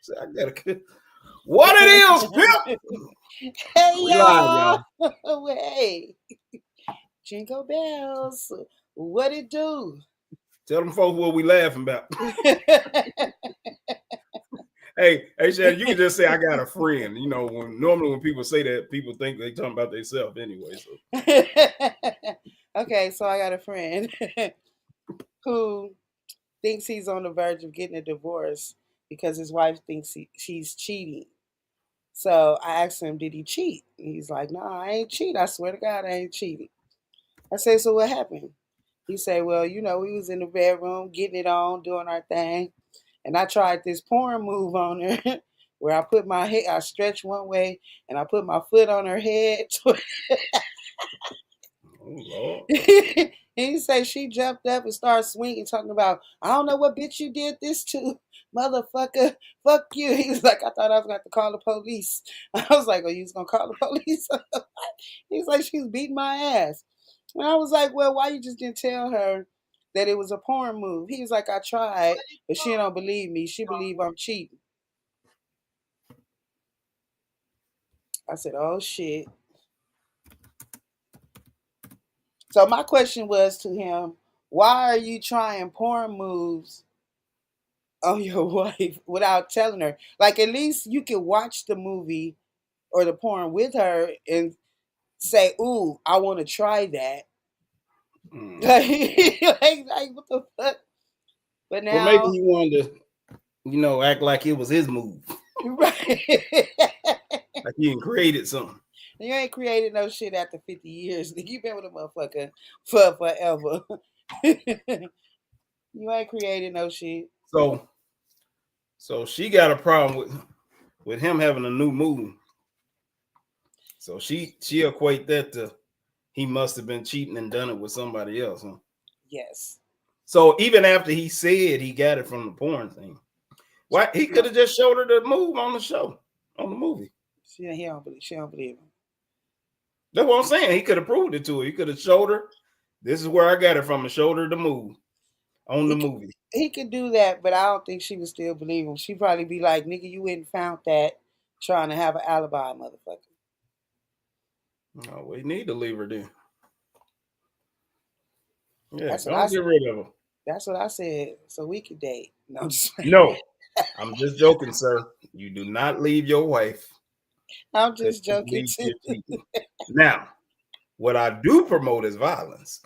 So I gotta. What it is, Pimp? Hey We live, y'all. y'all. Hey, jingle bells. What it do? Tell them folks what we laughing about. Hey, Shannon, you can just say I got a friend. You know, normally when people say that, people think they talking about themselves anyway. So Okay, so I got a friend who thinks he's on the verge of getting a divorce because his wife thinks she's cheating. So I asked him, did he cheat? And he's like, no, I ain't cheat. I swear to God, I ain't cheating. I said, so what happened? He said, well, we was in the bedroom getting it on, doing our thing. And I tried this porn move on her where I put my head, I stretched one way and I put my foot on her head. oh Lord. And he said she jumped up and started swinging, talking about, I don't know what bitch you did this to, motherfucker. Fuck you. He was like, I thought I was going to call the police. I was like, oh, you was going to call the police? He's like, she's beating my ass. And I was like, well, why you just didn't tell her that it was a porn move? He was like, I tried, but she don't believe me. She believe I'm cheating. I said, oh shit. So my question was to him, why are you trying porn moves on your wife without telling her? Like at least you can watch the movie or the porn with her and say, ooh, I want to try that. Mm. like what the fuck? But Well, maybe now he wanted to, act like it was his move, right. like he created something. You ain't created no shit after 50 years. You been with a motherfucker for forever. You ain't created no shit. So, so she got a problem with him having a new move. So she equate that to he must have been cheating and done it with somebody else. Huh? Yes. So even after he said he got it from the porn thing, why he could have just showed her the move on the show, on the movie. She don't believe him. That's what I'm saying. He could have proved it to her. He could have showed her. This is where I got it from. And showed her the move on the movie. He could do that, but I don't think she would still believe him. She'd probably be like, nigga, you went and found that trying to have an alibi, motherfucker. No, we need to leave her there. Yeah, That's what I don't get rid of her. that's what I said. So we could date. No, No, I'm just joking, sir. You do not leave your wife I'm because just she joking believes too. you're cheating. Now, what I do promote is violence.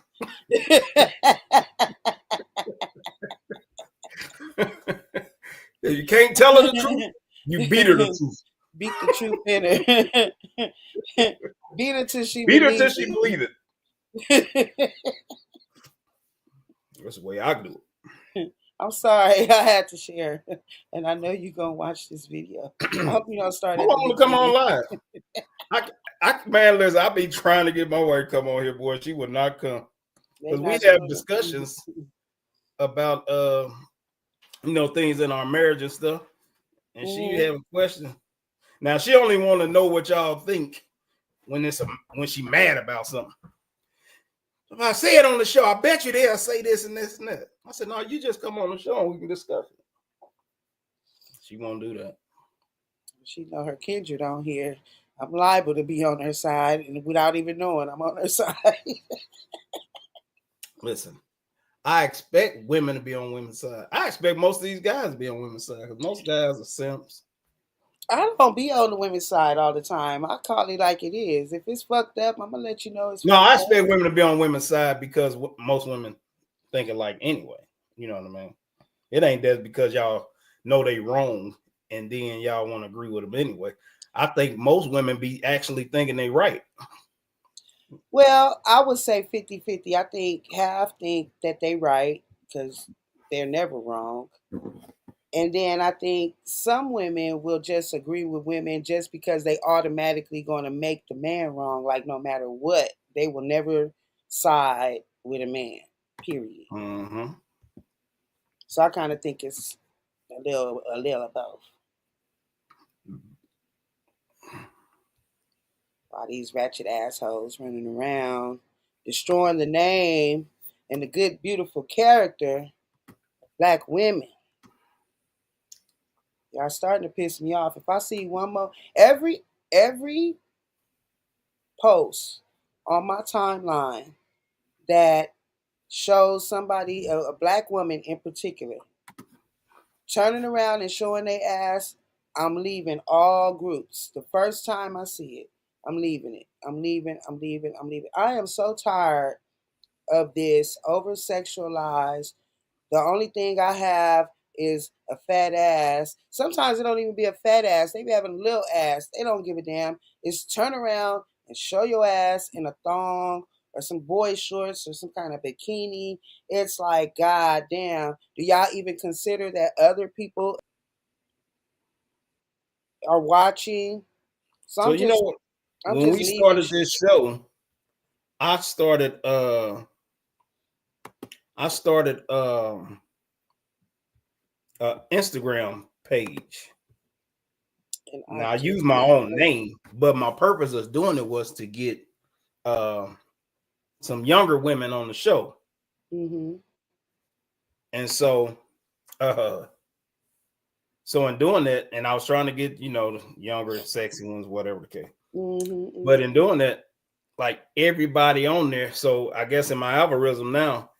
If you can't tell her the truth, you beat her the truth. Beat the truth in her. Beat her till she Beat her till believes she believe it. it. That's the way I do I'm sorry, I had to share. And I know you're going to watch this video. I it. hope you don't start I at the want to come on beginning. live. Man, listen, I be trying to get my wife to come on here, boy. She would not come They because we not have doing discussions it. about things in our marriage and stuff, and she Mhm. have a question. Now she only want to know what y'all think when she mad about something. If I say it on the show, I bet you they'll say this and this and that. I said, no, you just come on the show and we can discuss it. She won't do that. She know her kindred on here. I'm liable to be on her side, and without even knowing, I'm on her side. Listen, I expect women to be on women's side. I expect most of these guys to be on women's side because most guys are simps. I don't be on the women's side all the time. I call it like it is. If it's fucked up, I'm gonna let you know it's No, fucked I up. expect women to be on women's side because most women think alike anyway. You know what I mean? It ain't that because y'all know they wrong and then y'all want to agree with them anyway. I think most women be actually thinking they right. Well, I would say 50-50. I think half think that they right because they're never wrong. And then I think some women will just agree with women just because they automatically going to make the man wrong. Like no matter what, they will never side with a man. Period. Mm-hmm. So I kind of think it's a little of both. All these ratchet assholes running around, destroying the name and the good, beautiful character, black women. Y'all starting to piss me off. If I see one more, every post on my timeline that shows somebody, a black woman in particular, turning around and showing their ass, I'm leaving all groups. The first time I see it, I'm leaving it. I'm leaving. I am so tired of this over sexualized. The only thing I have is a fat ass. Sometimes it don't even be a fat ass. They be having a little ass. They don't give a damn. It's turn around and show your ass in a thong or some boy shorts or some kind of bikini. It's like, God damn. Do y'all even consider that other people are watching? So So I'm when just we leaving started shit. this show, I started I started Instagram page. And I Now I use just my did own it. name, but my purpose of doing it was to get uh some younger women on the show. Mm-hmm. And uh so in doing that, and I was trying to get, the younger, sexy ones, whatever the case. Mm-hmm. But in Mm-hmm. doing that, like everybody on there, so I guess in my algorithm now,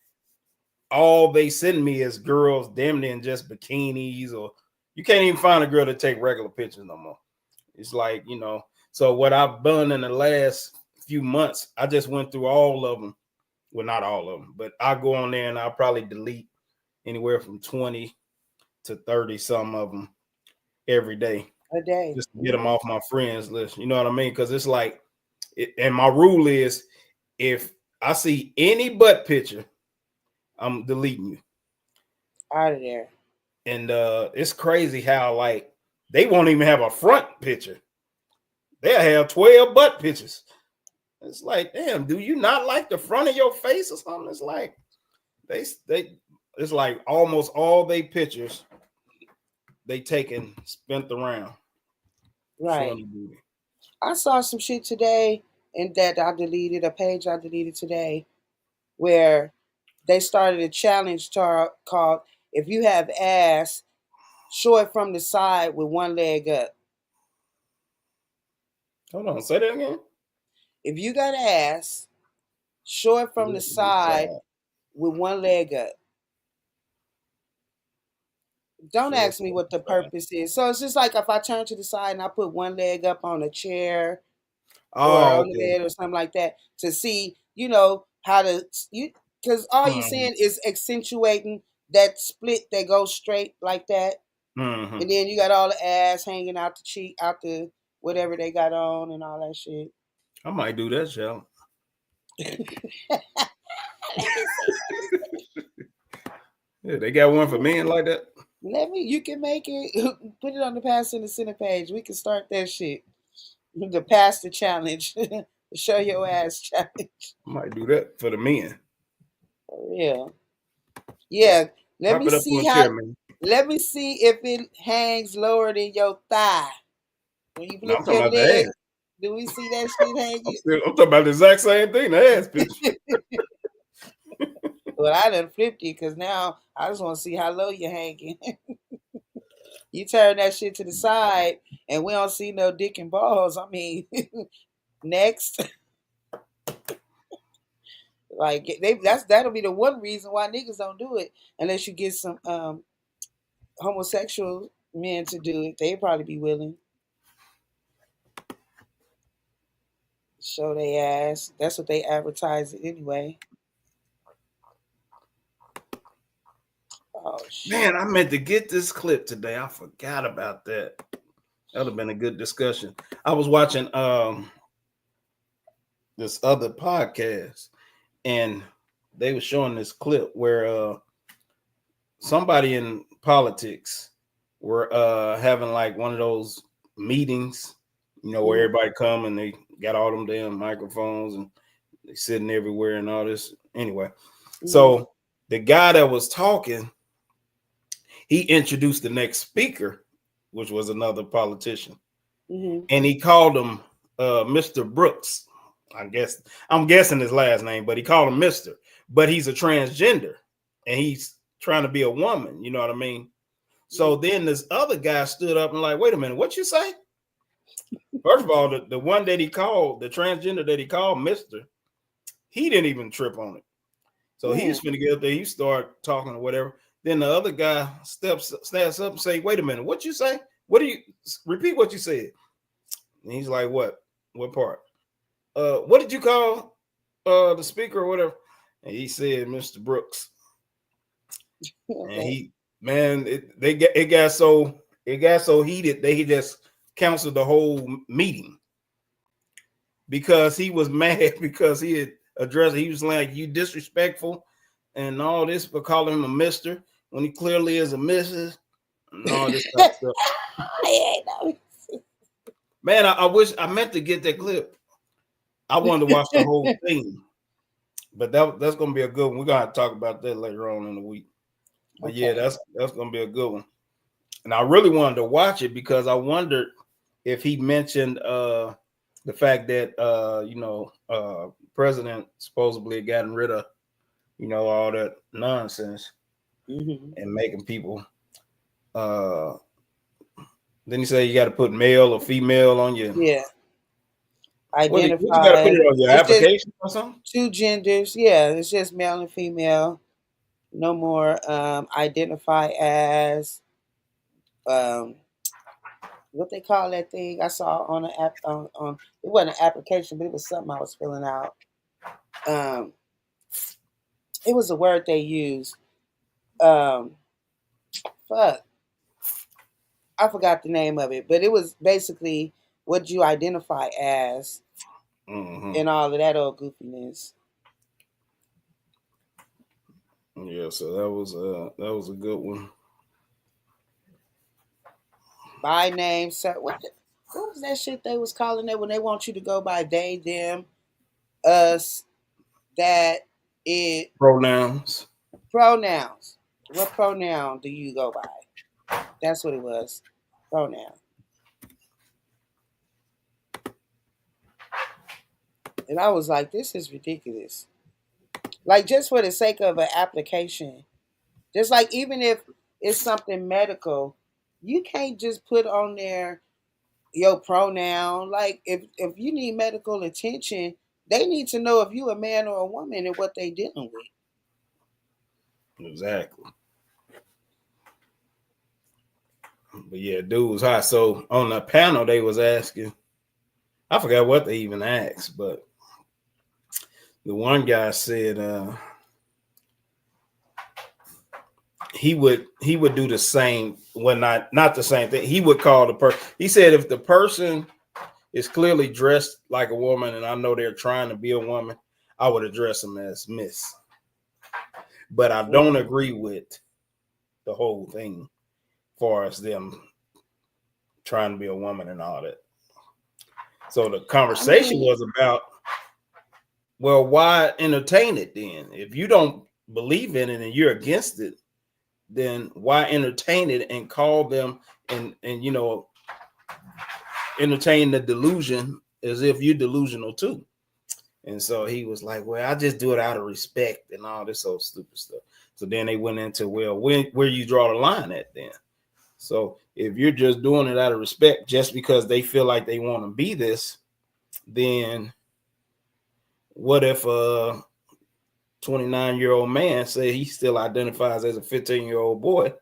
all they send me is girls damn near in just bikinis, or you can't even find a girl to take regular pictures no more. It's like, so what I've done in the last few months, I just went through all of them. Well, not all of them, but I go on there and I'll probably delete anywhere from 20 to 30 some of them every day, A day. just to get them Mm-hmm. off my friends list. You know what I mean? Because it's like, and my rule is, if I see any butt picture, I'm deleting you. Out of there. And it's crazy how like they won't even have a front picture. They'll have 12 butt pictures. It's like, damn, do you not like the front of your face or something? It's like they it's like almost all they pictures they taken spent around Right. showing the booty. I saw some shit today and that I deleted, a page I deleted today, where they started a challenge called "If you have ass, show it from the side with one leg up." Hold on, say that again. If you got ass, show it from the side with one leg up. Don't Show it ask me from what the the side. purpose is. So it's just like if I turn to the side and I put one leg up on a chair or Oh, on the okay. bed or something like that to see, how to you because all you Mm-hmm. seeing is accentuating that split that goes straight like that, Mm-hmm. and then you got all the ass hanging out the cheek, out the whatever they got on, and all that shit. I might do that, shall Let me see. Yeah, they got one for Let me men see. like that. You can make it. Put it on the Pass in the Center page. We can start that shit. The pastor challenge. The show your ass challenge. I might do that for the men. For real. Yeah. Let Hop me it up on see a how chair, man. let me see if it hangs lower than your thigh. When you No, I'm flip talking your about the leg, ass. do we see that shit hanging? I'm talking about the exact same thing. The ass picture. Well, I done flipped you because now I just want to see how low you're hanging. You turn that shit to the side and we don't see no dick and balls. I mean, next. Like that'll be the one reason why niggas don't do it unless you get some homosexual men to do it. They'd probably be willing to show their ass. That's what they advertise it anyway. Oh Man, shit. I meant to get this clip today. I forgot about that. That would have been a good discussion. I was watching this other podcast, and they were showing this clip where somebody in politics were having like one of those meetings, where Mm-hmm. everybody come and they got all them damn microphones and they sitting everywhere and all this. Anyway, Mm-hmm. so the guy that was talking, he introduced the next speaker, which was another politician, Mm-hmm. and he called him Mr. Brooks. I'm guessing his last name, but he called him Mr. But he's a transgender, and he's trying to be a woman. You know what I mean? So then this other guy stood up and like, wait a minute, what you say? First of all, the one that he called, the transgender that he called Mister, he didn't even trip on it. So he was finna get up there, he start talking or whatever. Then the other guy stands up and say, wait a minute, what you say? What do you repeat what you said? And he's like, what? What part? What did you call the speaker or whatever? And he said, Mr. Brooks. And he, man, it got so heated they just canceled the whole meeting because he was mad because he had addressed he was like, you disrespectful and all this for calling him a mister when he clearly is a Mrs. and all this type of stuff. Man, I wish I meant to get that clip. I wanted to watch the whole thing. But that's gonna be a good one. We're gonna have to talk about that later on in the week. But yeah, that's gonna be a good one. And I really wanted to watch it because I wondered if he mentioned the fact that president supposedly had gotten rid of all that nonsense and making people then he say you got to put male or female on your identify. What you got to put it on your application or something? 2 genders, it's just male and female. No more identify as what they call that thing I saw on an app on it wasn't an application, but it was something I was filling out. It was a word they used. Fuck. I forgot the name of it, but it was basically what you identify as and all of that old goofiness. Yeah, so that was a good one. By name, sir. What was that shit they was calling it when they want you to go by they, them, us, that, it? Pronouns. Pronouns. What pronoun do you go by? That's what it was. Pronoun. And I was like, this is ridiculous. Like, just for the sake of an application, just like even if it's something medical, you can't just put on there your pronoun. Like, if you need medical attention, they need to know if you a man or a woman and what they dealing with. Exactly. But yeah, dude was hot. So on the panel, they was asking, I forgot what they even asked, but the one guy said he would do the same. Well, not the same thing. He would call the person. He said if the person is clearly dressed like a woman, and I know they're trying to be a woman, I would address them as Miss. But I don't agree with the whole thing, as far as them trying to be a woman and all that. So the conversation was about, well, why entertain it then? If you don't believe in it and you're against it, then why entertain it and call them and entertain the delusion as if you're delusional too? And so he was like, well, I just do it out of respect and all this old stupid stuff. So then they went into, well, where you draw the line at then? So if you're just doing it out of respect, just because they feel like they want to be this, then what if a 29-year-old man say he still identifies as a 15-year-old boy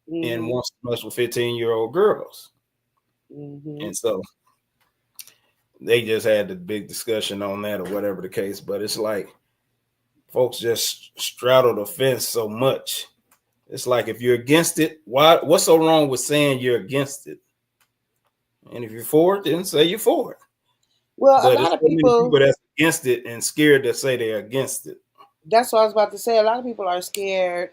and wants to mess with 15-year-old girls? And so they just had the big discussion on that or whatever the case. But it's like folks just straddle the fence so much. It's like if you're against it, what's so wrong with saying you're against it? And if you're for it, then say you're for it. Well, but a lot of people that's against it and scared to say they're against it. That's what I was about to say. A lot of people are scared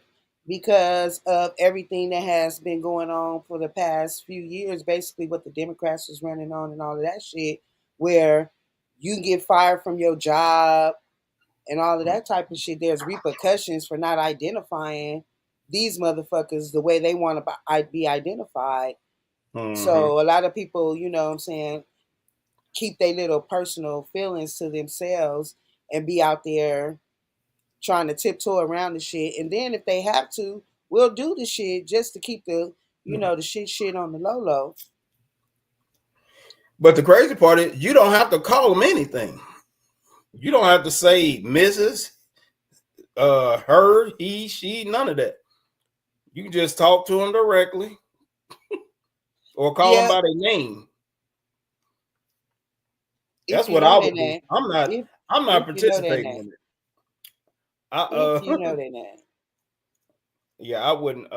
because of everything that has been going on for the past few years, basically what the Democrats was running on and all of that shit, where you get fired from your job and all of that type of shit. There's repercussions for not identifying these motherfuckers the way they want to be identified. So a lot of people, you know what I'm saying, keep their little personal feelings to themselves and be out there trying to tiptoe around the shit. And then if they have to, we'll do the shit just to keep the the shit on the low. But the crazy part is you don't have to call them anything. You don't have to say Mrs. Her, he, she, none of that. You can just talk to them directly or call them Yeah, by their name. if That's you what know I their would do. name. I'm not If you know their participating name. in it. I If you know their name. yeah, I wouldn't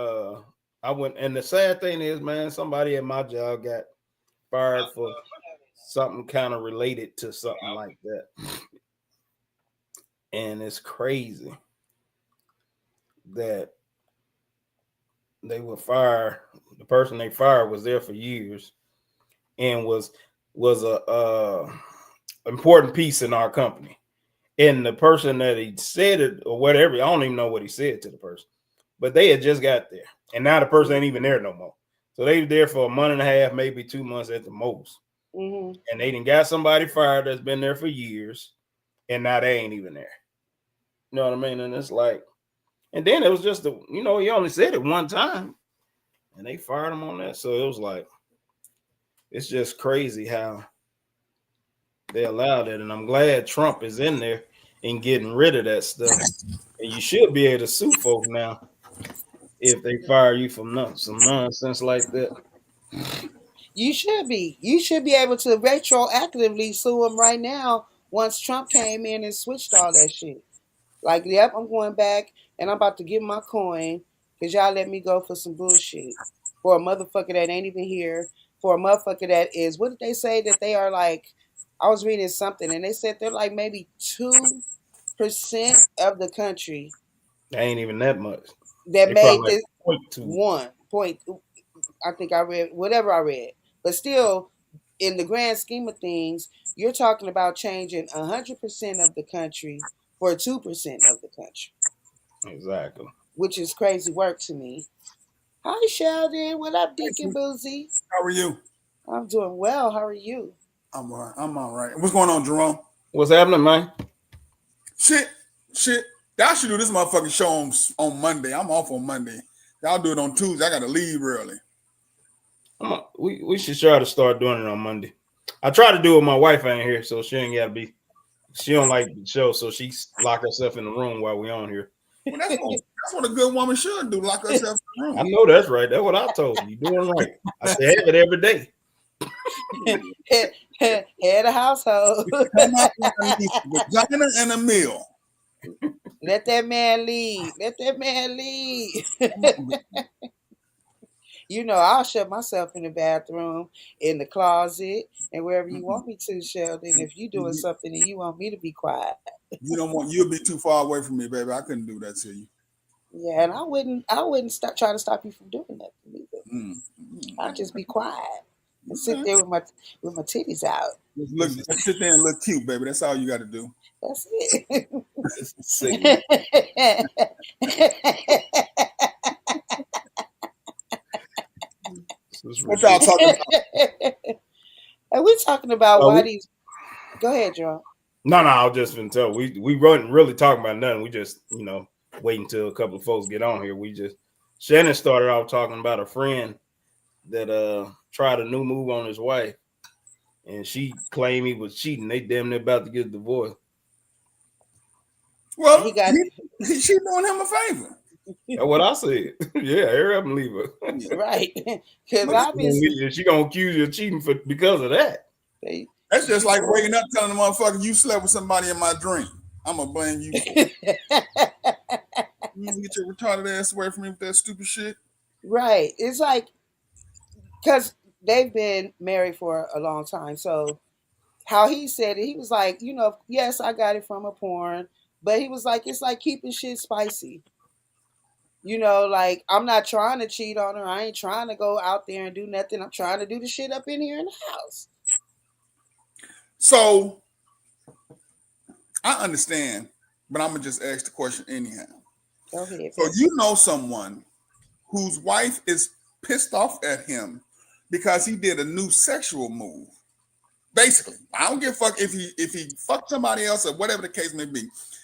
and the sad thing is, man, somebody at my job got fired for something kind of related to something like that. And it's crazy that they would fire the person they fired was there for years and was a important piece in our company. And the person that he said it or whatever, I don't even know what he said to the person, but they had just got there, and now the person ain't even there no more. So they were there for a month and a half, maybe 2 months at the most, and they didn't got somebody fired that's been there for years, and now they ain't even there. You know what I mean? And it's like, and then it was just he only said it one time, and they fired him on that. So it was like, it's just crazy how they allowed it, and I'm glad Trump is in there and getting rid of that stuff. And you should be able to sue folks now if they fire you from some nonsense like that. You should be. You should be able to retroactively sue them right now once Trump came in and switched all that shit. Like, yep, I'm going back and I'm about to get my coin because y'all let me go for some bullshit. For a motherfucker that ain't even here. For a motherfucker that is, what did they say that they are like? I was reading something and they said they're like maybe 2% of the country They ain't even that much. that They made probably like this 0.2. one point. I think I read whatever I read, but still, in the grand scheme of things, you're talking about changing 100% of the country for 2% of the country, Exactly. which is crazy work to me. Hi, Sheldon. What up, Deacon Boozy? How are you? I'm doing well. How are you? I'm all right. I'm all right. What's going on, Jerome? What's happening, man? Shit. Y'all should do this motherfucking show on Monday. I'm off on Monday. Y'all do it on Tuesday. I got to leave early. We should try to start doing it on Monday. I try to do it with my wife ain't here, so she ain't gotta be. She don't like the show, so she lock herself in the room while we on here. Well, that's what a good woman should do. Lock herself in the I room. know that's right. That's what I told you. You doing right. I say have it every day. Head of household. Come out with a vagina and a meal. Let that man lead. Let that man lead. I'll shut myself in the bathroom, in the closet, and wherever you want me to, Sheldon. If you're doing something and you want me to be quiet. You'll be too far away from me, baby. I couldn't do that to you. Yeah, and I wouldn't try to stop you from doing that either. I'll just be quiet and sit there with my titties out. Just sit there and look cute, baby. That's all you got to do. That's it. Sick. What y'all talking about? And we're talking about why these. Go ahead, John. No, I was just gonna tell. We wasn't really talking about nothing. We just wait until a couple of folks get on here. Shannon started off talking about a friend that tried a new move on his wife, and she claimed he was cheating. They damn near about to get a divorce. Well, she doing him a favor. That's what I said. Yeah, hurry up and leave her. Right, because obviously she gonna accuse you of cheating because of that. That's just like waking up telling the motherfucker you slept with somebody in my dream. I'm gonna blame you for it. You get your retarded ass away from me with that stupid shit. Right. It's like, because they've been married for a long time. So how he said it, he was like, yes, I got it from a porn, but he was like, it's like keeping shit spicy. Like, I'm not trying to cheat on her. I ain't trying to go out there and do nothing. I'm trying to do the shit up in here in the house. So I understand, but I'm gonna just ask the question anyhow. Go ahead. So you know someone whose wife is pissed off at him because he did a new sexual move. Basically, I don't give a fuck if he fucked somebody else or whatever the case may be.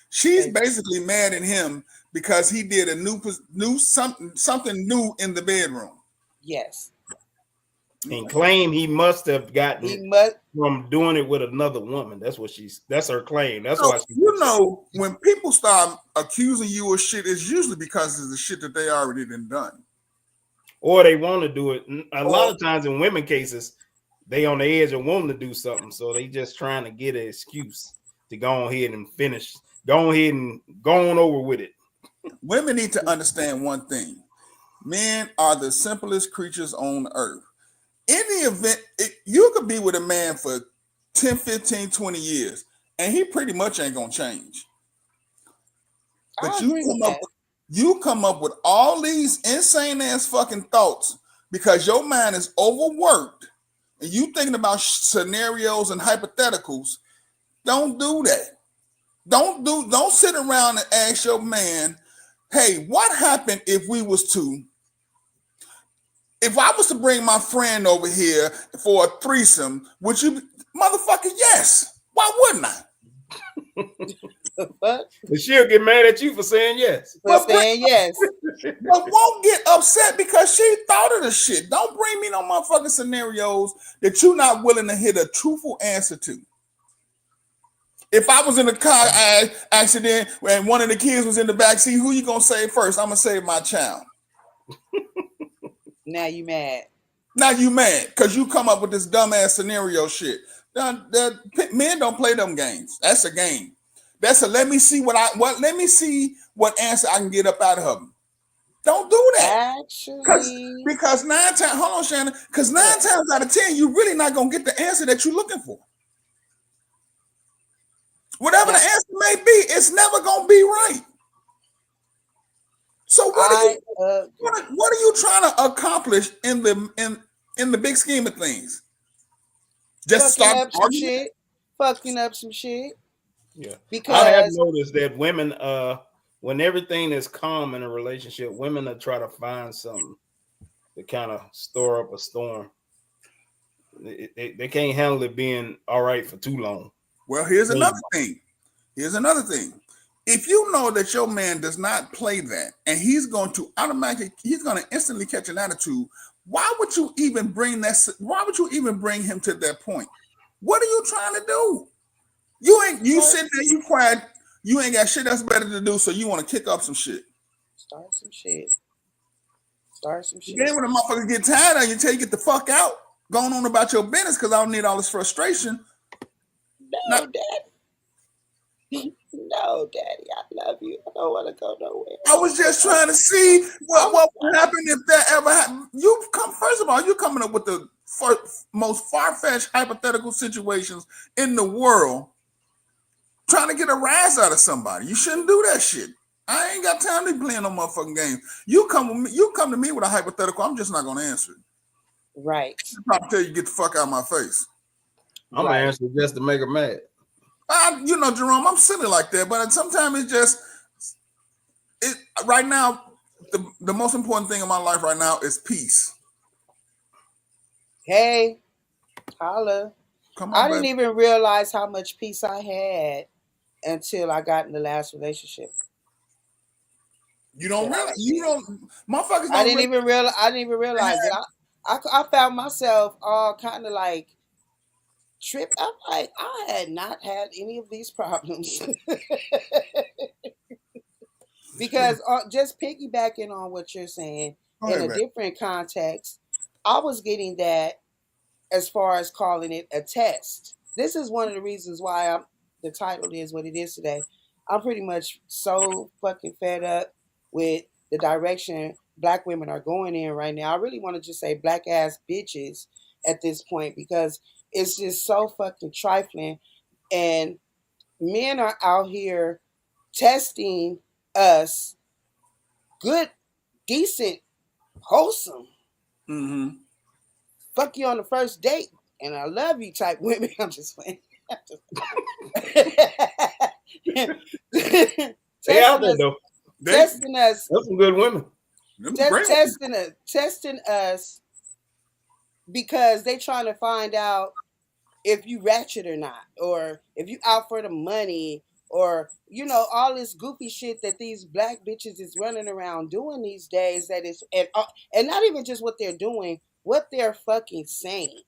She's basically mad at him because he did a new something new in the bedroom. Yes. And claim he must have gotten He it must. from doing it with another woman. That's her claim. That's So, why she you know, when people start accusing you of shit, it's usually because of the shit that they already done. Or they want to do it. A lot of times in women cases, they on the edge of wanting to do something. So they just trying to get an excuse to go ahead and finish. Go ahead and go on over with it. Women need to understand one thing. Men are the simplest creatures on earth. In the event, you could be with a man for 10, 15, 20 years, and he pretty much ain't going to change. But you come up with all these insane ass fucking thoughts because your mind is overworked and you thinking about scenarios and hypotheticals. Don't do that. Don't sit around and ask your man, hey, what happened if I was to bring my friend over here for a threesome, would you, motherfucker? Yes. Why wouldn't I? But she'll get mad at you for saying yes. saying yes. But won't get upset because she thought of the shit. Don't bring me no motherfucking scenarios that you're not willing to hit a truthful answer to. If I was in a car accident and one of the kids was in the back seat, who you gonna save first? I'm gonna save my child. Now you mad. Now you mad because you come up with this dumbass scenario shit. Men don't play them games. That's a game. That's a let me see what answer I can get up out of them. Don't do that. Actually, Because 9 times, hold on, Shannon. Because 9 times out of 10, you're really not gonna get the answer that you're looking for. Whatever the answer may be, it's never gonna be right. So what are you trying to accomplish in the big scheme of things? Just fucking stop up some shit. Fucking up some shit. Yeah. Because I have noticed that women, when everything is calm in a relationship, women will try to find something to kind of store up a storm. They can't handle it being all right for too long. Well, here's another thing. If you know that your man does not play that and he's going to instantly catch an attitude, why would you even bring him to that point? What are you trying to do? You sit there, you quiet, you ain't got shit else better to do, so you want to kick up some shit. Start some shit. Then when the motherfuckers get tired of you, tell you get the fuck out, going on about your business because I don't need all this frustration. No, Daddy. No, Daddy, I love you. I don't want to go nowhere. I was just trying to see what would happen if that ever happened. First of all, you're coming up with the most far-fetched hypothetical situations in the world, trying to get a rise out of somebody. You shouldn't do that shit. I ain't got time to be playing no motherfucking games. You come to me with a hypothetical, I'm just not going to answer it. Right. I'll probably tell you get the fuck out of my face. I'm going to answer just to make her mad. Jerome, I'm silly like that, but sometimes right now, the most important thing in my life right now is peace. Hey, holla. Come on, I didn't even realize how much peace I had until I got in the last relationship. You don't realize. Motherfuckers don't. I didn't even realize it. I found myself all kind of like tripped. I'm like, I had not had any of these problems. Because just piggybacking on what you're saying in a different context, I was getting that as far as calling it a test. This is one of the reasons why the title is what it is today. I'm pretty much so fucking fed up with the direction Black women are going in right now. I really want to just say black ass bitches at this point because it's just so fucking trifling. And men are out here testing us good, decent, wholesome. Mm-hmm. Fuck you on the first date and I love you type women. I'm just playing. Testing us. That's some good women. Testing us because they trying to find out if you ratchet or not, or if you out for the money, or all this goofy shit that these black bitches is running around doing these days. That is, and not even just what they're doing, what they're fucking saying.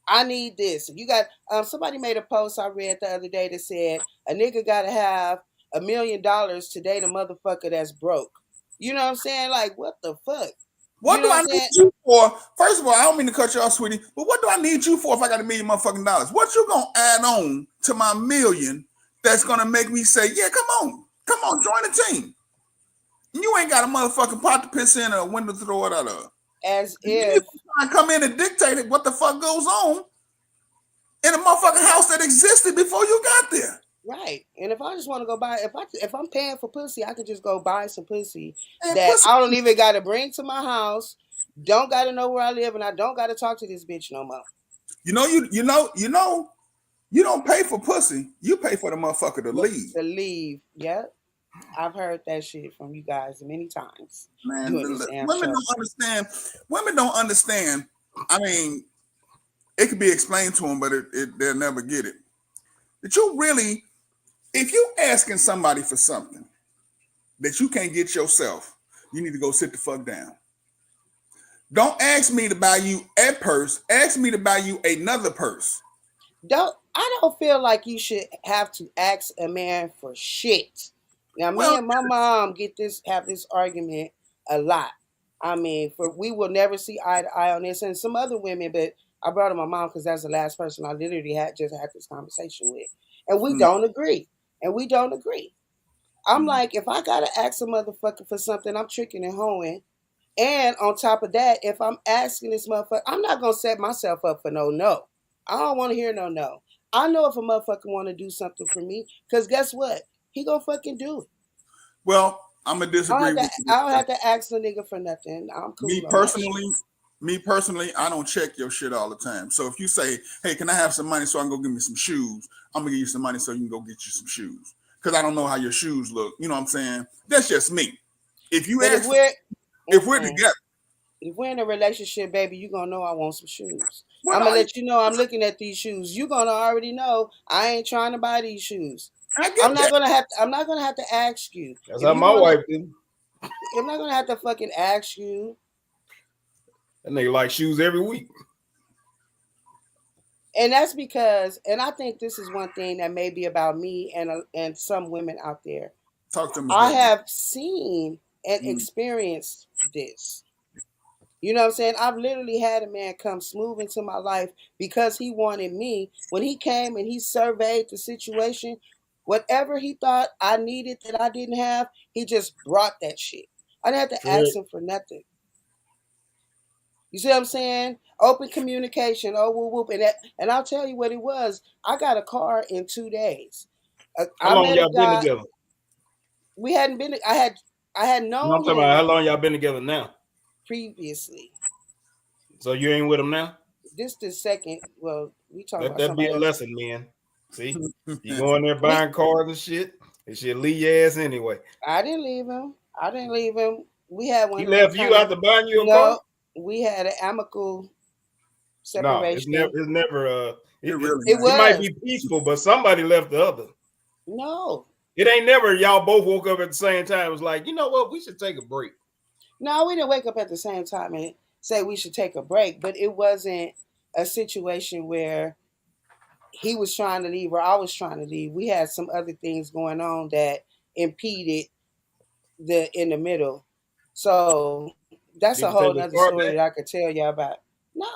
I need this. You got somebody made a post I read the other day that said a nigga gotta have $1 million to date a motherfucker that's broke. You know what I'm saying? Like, what the fuck? You What know do what I I'm need saying? you for? First of all, I don't mean to cut you off, sweetie, but what do I need you for if I got $1 million motherfucking dollars? What you gonna add on to my million that's gonna make me say, yeah, come on, join the team? You ain't got a motherfucking pot to piss in or a window to throw it out of. As You if try to come in and dictate what the fuck goes on in a motherfucking house that existed before you got there. right. And if I just want to go buy, if I'm paying for pussy, I could just go buy some pussy And that pussy, I don't even got to bring to my house. Don't got to know where I live, and I don't got to talk to this bitch no more. you don't pay for pussy. You pay for the motherfucker to leave. To leave, yep. I've heard that shit from you guys many times Man, doing this damn women show. don't understand. Women don't understand. I mean, it could be explained to them, but they'll never get it. That you really, if you asking somebody for something that you can't get yourself, you need to go sit the fuck down. Don't ask me to buy you a purse. Ask me to buy you another purse. I don't feel like you should have to ask a man for shit. Now, me Well, and my mom have this argument a lot. I mean, we will never see eye to eye on this, and some other women, but I brought up my mom because that's the last person I literally just had this conversation with, and we don't agree. And we don't agree. I'm like, if I gotta ask a motherfucker for something, I'm tricking and hoeing. And on top of that, if I'm asking this motherfucker, I'm not gonna set myself up for no. I don't want to hear no. I know if a motherfucker want to do something for me, because guess what? He gonna fucking do it. well, I'm gonna disagree with you. I don't have to ask the nigga for nothing. I'm Me cool on that shit. personally, I don't check your shit all the time. So if you say, "Hey, can I have some money so I can go get me some shoes?" I'm gonna give you some money so you can go get you some shoes because I don't know how your shoes look. You know what I'm saying? That's just me. If you But ask, if we're together, if we're in a relationship, baby, you gonna know I want some shoes. well, I'm no, gonna let you know I'm looking at these shoes. You gonna already know I ain't trying to buy these shoes. I get that. I'm not gonna have to ask you. That's If how you my wanna, wife did. I'm not gonna have to fucking ask you. That nigga like shoes every week. And that's because, and I think this is one thing that may be about me and some women out there. Talk to me, I baby. have seen and experienced this. You know what I'm saying? I've literally had a man come smooth into my life because he wanted me. When he came and he surveyed the situation, whatever he thought I needed that I didn't have, he just brought that shit. I didn't have to ask Correct. him for nothing. You see what I'm saying? Open communication. Oh, whoop, whoop. And I'll tell you what it was. I got a car in 2 days. How I long met a y'all been guy. together? We hadn't been. I had No, I'm known talking about how him long y'all been together now. previously. So you ain't with him now? This the second. Well, we talking Let about that be somebody a else. lesson, man. See, you go in there We. buying cars and shit, and shit leave your ass anyway. I didn't leave him. I didn't leave him. We had He one of them left you kind of. after buying you a car? No, we had an amicable No, it's never. separation. It's never. It really, It man. It might was. be peaceful, but somebody left the other. No. It ain't never y'all both woke up at the same time. It was like, you know what? We should take a break. No, we didn't wake up at the same time and say we should take a break, but it wasn't a situation where he was trying to leave or I was trying to leave. We had some other things going on that impeded the in the middle. So that's a Did you whole take his nother car story back? that I could tell you about. No.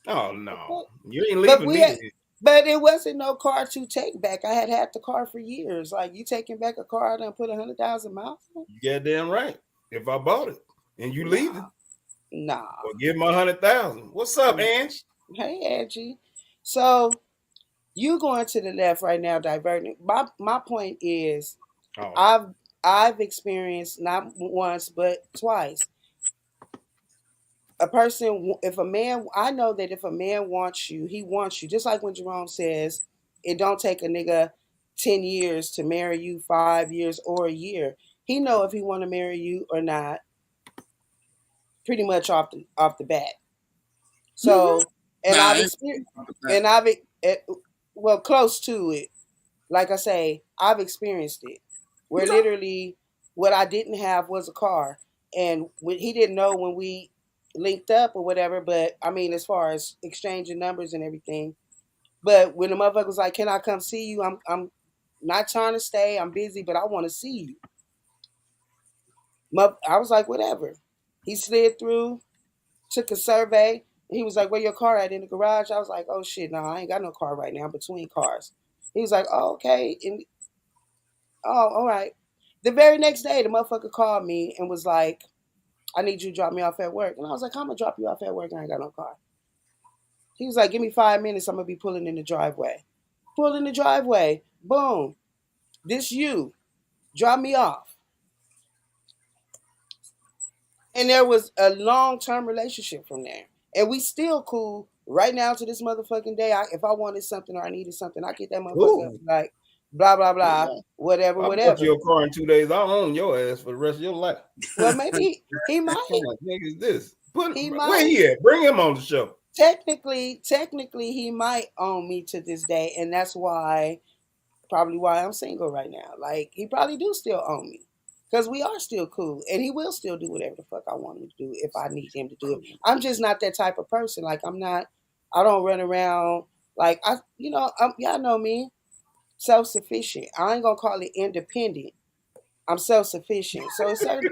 Oh no, But you ain't but leaving we me. had but it wasn't no car to take back. I had the car for years. Like you taking back a car I done put 100,000 miles on? You goddamn right. If I bought it and you Nah. leaving, Nah. well, give my 100,000. What's up, Ange? Hey Angie. So you going to the left right now, diverting. My point is, Oh, I've experienced not once but twice. A person, if a man, I know that if a man wants you, he wants you. Just like when Jerome says, it don't take a nigga 10 years to marry you, 5 years or a year. He know if he want to marry you or not, pretty much off the bat. Mm-hmm. So, and Nah, I've experienced, and I've well close to it. Like I say, I've experienced it, where literally what I didn't have was a car, and he didn't know when we linked up or whatever. But I mean, as far as exchanging numbers and everything, but when the motherfucker was like, "Can I come see you?" I'm not trying to stay. I'm busy, but I want to see you. I was like, whatever. He slid through, took a survey. He was like, where your car at? In the garage? I was like, oh shit, no, I ain't got no car right now. I'm between cars. He was like, oh, okay. And oh, all right. The very next day, the motherfucker called me and was like, I need you to drop me off at work. And I was like, I'm gonna drop you off at work. I ain't got no car. He was like, give me 5 minutes. I'm gonna be pulling in the driveway. Pull in the driveway. Boom. This you. Drop me off. And there was a long-term relationship from there. And we still cool right now to this motherfucking day. If I wanted something or I needed something, I get that motherfucker Ooh. like blah blah blah, whatever, I bought you whatever. a car in 2 days. I'll own your ass for the rest of your life. Well, maybe he What might. kind of thing is this? He Where might. he at? Bring him on the show. Technically, he might own me to this day, and that's probably why I'm single right now. Like he probably do still own me. Because we are still cool. And he will still do whatever the fuck I want him to do if I need him to do it. I'm just not that type of person. Like I don't run around like y'all know me, self-sufficient. I ain't gonna call it independent. I'm self-sufficient. So certain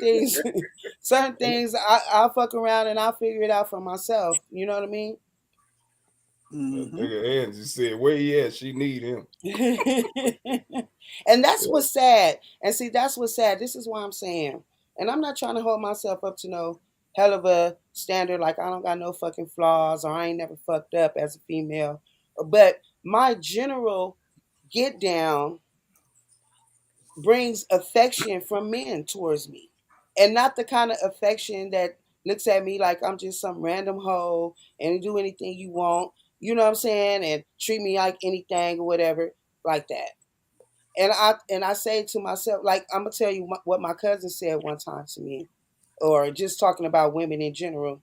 things I'll fuck around and I'll figure it out for myself. You know what I mean? Mm-hmm. Nigga Angie said, where he at? She need him. And that's what's sad. And see, that's what's sad. This is why I'm saying, and I'm not trying to hold myself up to no hell of a standard, like I don't got no fucking flaws or I ain't never fucked up as a female. But my general get down brings affection from men towards me. And not the kind of affection that looks at me like I'm just some random hoe and do anything you want, you know what I'm saying, and treat me like anything or whatever, like that. And I say to myself, like I'm gonna tell you what my cousin said one time to me, or just talking about women in general.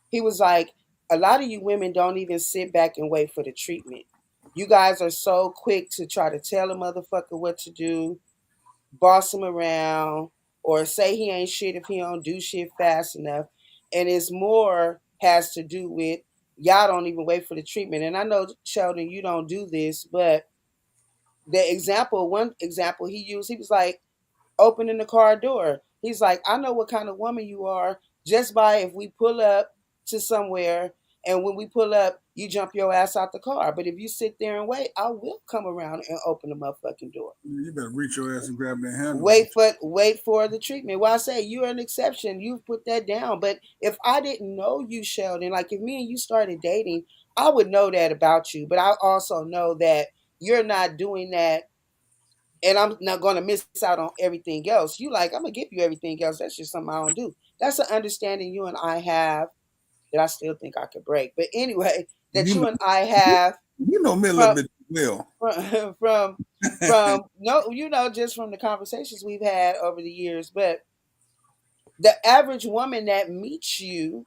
He was like, a lot of you women don't even sit back and wait for the treatment. You guys are so quick to try to tell a motherfucker what to do, boss him around, or say he ain't shit if he don't do shit fast enough. And it's more has to do with y'all don't even wait for the treatment. And I know, Sheldon, you don't do this, but one example he used, he was like opening the car door. He's like, I know what kind of woman you are just by if we pull up to somewhere and when we pull up, you jump your ass out the car. But if you sit there and wait, I will come around and open the motherfucking door. You better reach your ass and grab that handle. Wait for the treatment. Well, I say you're an exception. You've put that down. But if I didn't know you, Sheldon, like if me and you started dating, I would know that about you. But I also know that you're not doing that and I'm not going to miss out on everything else. You like, I'm going to give you everything else. That's just something I don't do. That's an understanding you and I have that I still think I could break. But anyway, that you and I have. You know me a little bit well. From no, just from the conversations we've had over the years. But the average woman that meets you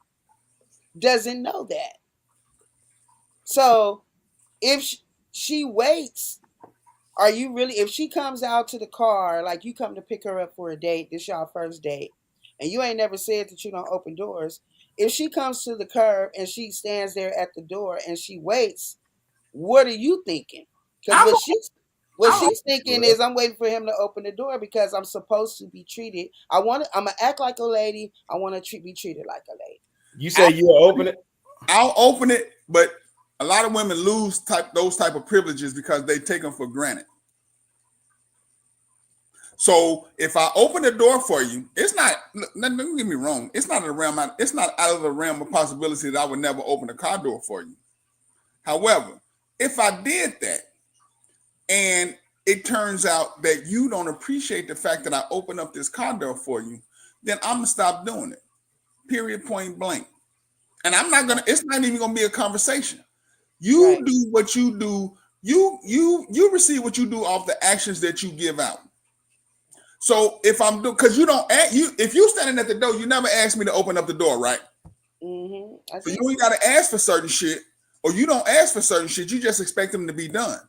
doesn't know that. So if she waits, are you really, if she comes out to the car, like you come to pick her up for a date, this y'all first date, and you ain't never said that you don't open doors. If she comes to the curb and she stands there at the door and she waits, what are you thinking? Because what she's thinking is I'm waiting for him to open the door because I'm supposed to be treated. I'm gonna act like a lady. I want to be treated like a lady. You say you'll open it? I'll open it, but a lot of women lose those type of privileges because they take them for granted. So if I open the door for you, it's not. Don't get me wrong. It's not It's not out of the realm of possibility that I would never open a car door for you. However, if I did that, and it turns out that you don't appreciate the fact that I opened up this car door for you, then I'm gonna stop doing it. Period. Point blank. And I'm not gonna. It's not even gonna be a conversation. You do what you do. You receive what you do off the actions that you give out. So if I'm doing, because you don't, if you standing at the door, you never ask me to open up the door, right? Mm-hmm. So you ain't got to ask for certain shit, or you don't ask for certain shit. You just expect them to be done.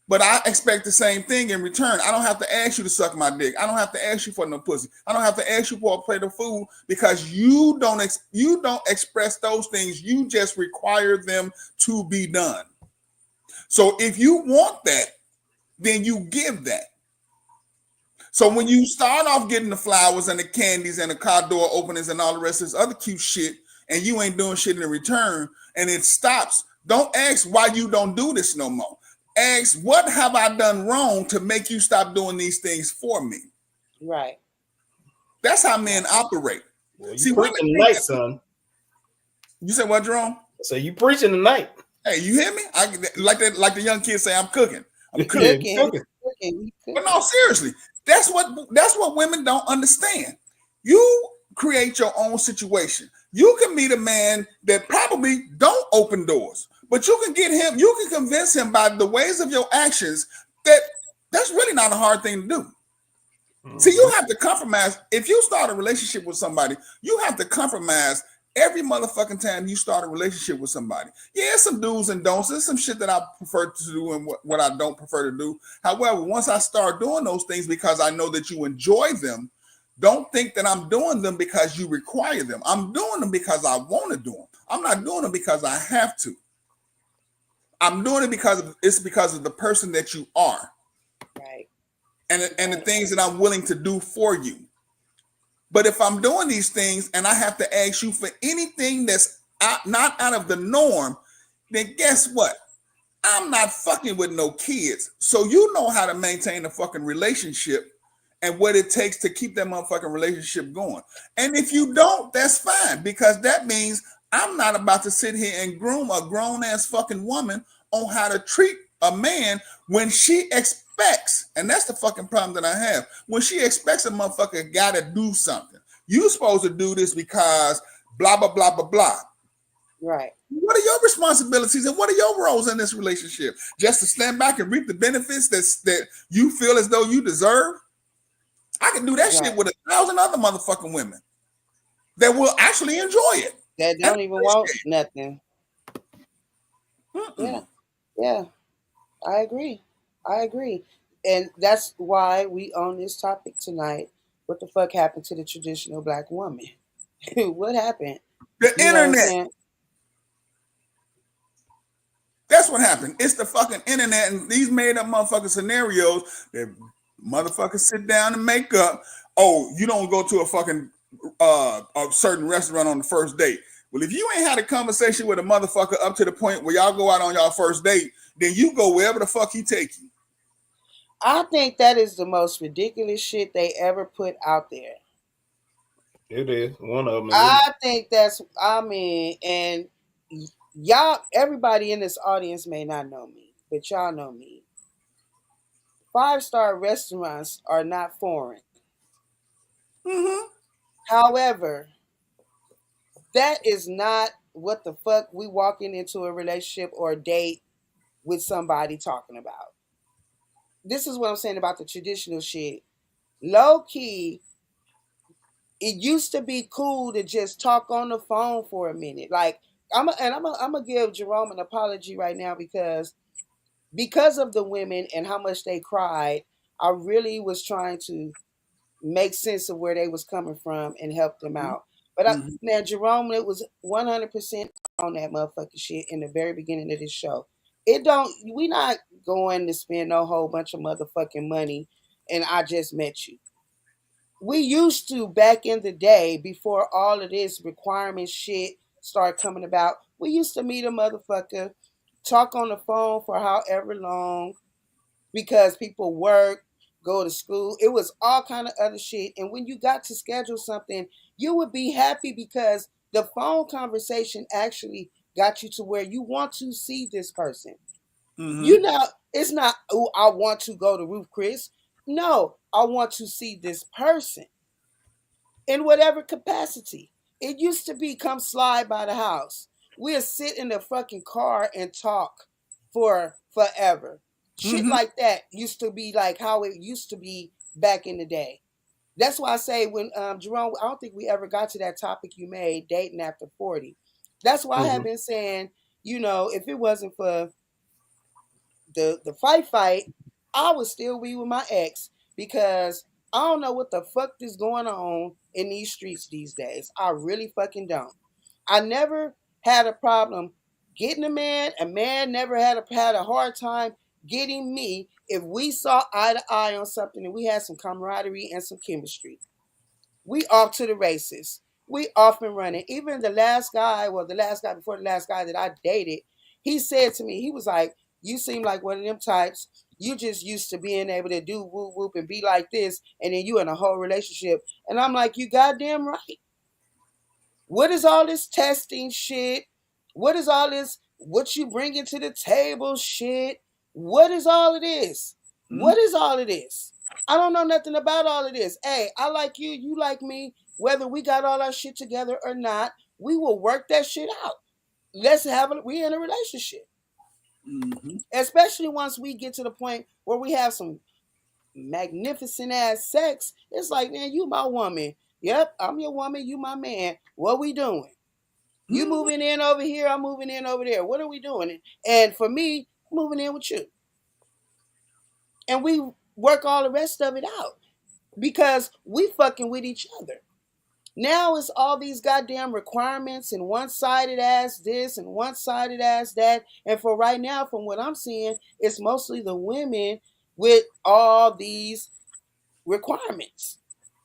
But I expect the same thing in return. I don't have to ask you to suck my dick. I don't have to ask you for no pussy. I don't have to ask you for a plate of food because you don't express those things. You just require them to be done. So if you want that, then you give that. So when you start off getting the flowers and the candies and the car door openings and all the rest of this other cute shit, and you ain't doing shit in return, and it stops, don't ask why you don't do this no more. Ask, what have I done wrong to make you stop doing these things for me? Right. That's how men operate. Well, you preaching tonight, son. You said what, Jerome? So you preaching tonight. Hey, you hear me? Like the young kids say, I'm cooking. I'm cooking. But no, seriously, that's what women don't understand. You create your own situation. You can meet a man that probably don't open doors, but you can get him, you can convince him by the ways of your actions that that's really not a hard thing to do. Mm-hmm. See, you have to compromise. If you start a relationship with somebody, you have to compromise every motherfucking time you start a relationship with somebody. Yeah, some do's and don'ts. There's some shit that I prefer to do and what I don't prefer to do. However, once I start doing those things because I know that you enjoy them, don't think that I'm doing them because you require them. I'm doing them because I want to do them. I'm not doing them because I have to. I'm doing it because it's because of the person that you are. Right. And the things that I'm willing to do for you. But if I'm doing these things and I have to ask you for anything that's not out of the norm, then guess what? I'm not fucking with no kids. So you know how to maintain a fucking relationship and what it takes to keep that motherfucking relationship going. And if you don't, that's fine, because that means I'm not about to sit here and groom a grown-ass fucking woman on how to treat a man when she expects, and that's the fucking problem that I have, when she expects a motherfucker gotta do something. You supposed to do this because blah, blah, blah, blah, blah. Right. What are your responsibilities and what are your roles in this relationship? Just to stand back and reap the benefits that you feel as though you deserve? I can do that shit with 1,000 other motherfucking women that will actually enjoy it. That don't even want nothing. Mm-mm. Yeah. I agree. And that's why we on this topic tonight. What the fuck happened to the traditional black woman? What happened? The internet. That's what happened. It's the fucking internet and these made up motherfucking scenarios that motherfuckers sit down and make up. Oh, you don't go to a fucking a certain restaurant on the first date. Well, if you ain't had a conversation with a motherfucker up to the point where y'all go out on y'all first date, then you go wherever the fuck he take you. I think that is the most ridiculous shit they ever put out there. It is one of them. I think that's, and y'all, everybody in this audience may not know me, but y'all know me. 5-star restaurants are not foreign. Mm-hmm. However, that is not what the fuck we walking into a relationship or a date with somebody talking about. This is what I'm saying about the traditional shit. Low key, it used to be cool to just talk on the phone for a minute. Like I'm gonna give Jerome an apology right now because of the women and how much they cried. I really was trying to make sense of where they was coming from and help them out. But now Jerome, it was 100% on that motherfucking shit in the very beginning of this show. We not going to spend no whole bunch of motherfucking money and I just met you. We used to, back in the day, before all of this requirement shit started coming about, we used to meet a motherfucker, talk on the phone for however long, because people work, go to school. It was all kind of other shit. And when you got to schedule something, you would be happy because the phone conversation actually got you to where you want to see this person. You know, it's not, oh, I want to go to Ruth Chris. No, I want to see this person in whatever capacity. It used to be come slide by the house. We'll sit in the fucking car and talk for forever. Shit like that used to be like how it used to be back in the day. That's why I say when Jerome, I don't think we ever got to that topic you made, dating after 40. That's why I have been saying, if it wasn't for the fight, I would still be with my ex because I don't know what the fuck is going on in these streets these days. I really fucking don't. I never had a problem getting a man. A man never had a hard time getting me if we saw eye to eye on something and we had some camaraderie and some chemistry. We off to the races. We off and running. Even the last guy, well, the last guy before the last guy that I dated, he said to me, he was like, "You seem like one of them types. You just used to being able to do whoop whoop and be like this, and then you in a whole relationship." And I'm like, "You goddamn right. What is all this testing shit? What is all this? What you bringing to the table shit? What is all of this? What is all of this? I don't know nothing about all of this. Hey, I like you, you like me. Whether we got all our shit together or not, we will work that shit out. We in a relationship. Mm-hmm. Especially once we get to the point where we have some magnificent ass sex. It's like, man, you my woman. Yep, I'm your woman, you my man. What we doing? You moving in over here, I'm moving in over there. What are we doing? And for me, moving in with you. And we work all the rest of it out because we fucking with each other. Now it's all these goddamn requirements and one-sided ass this and one-sided ass that. And for right now, from what I'm seeing, it's mostly the women with all these requirements.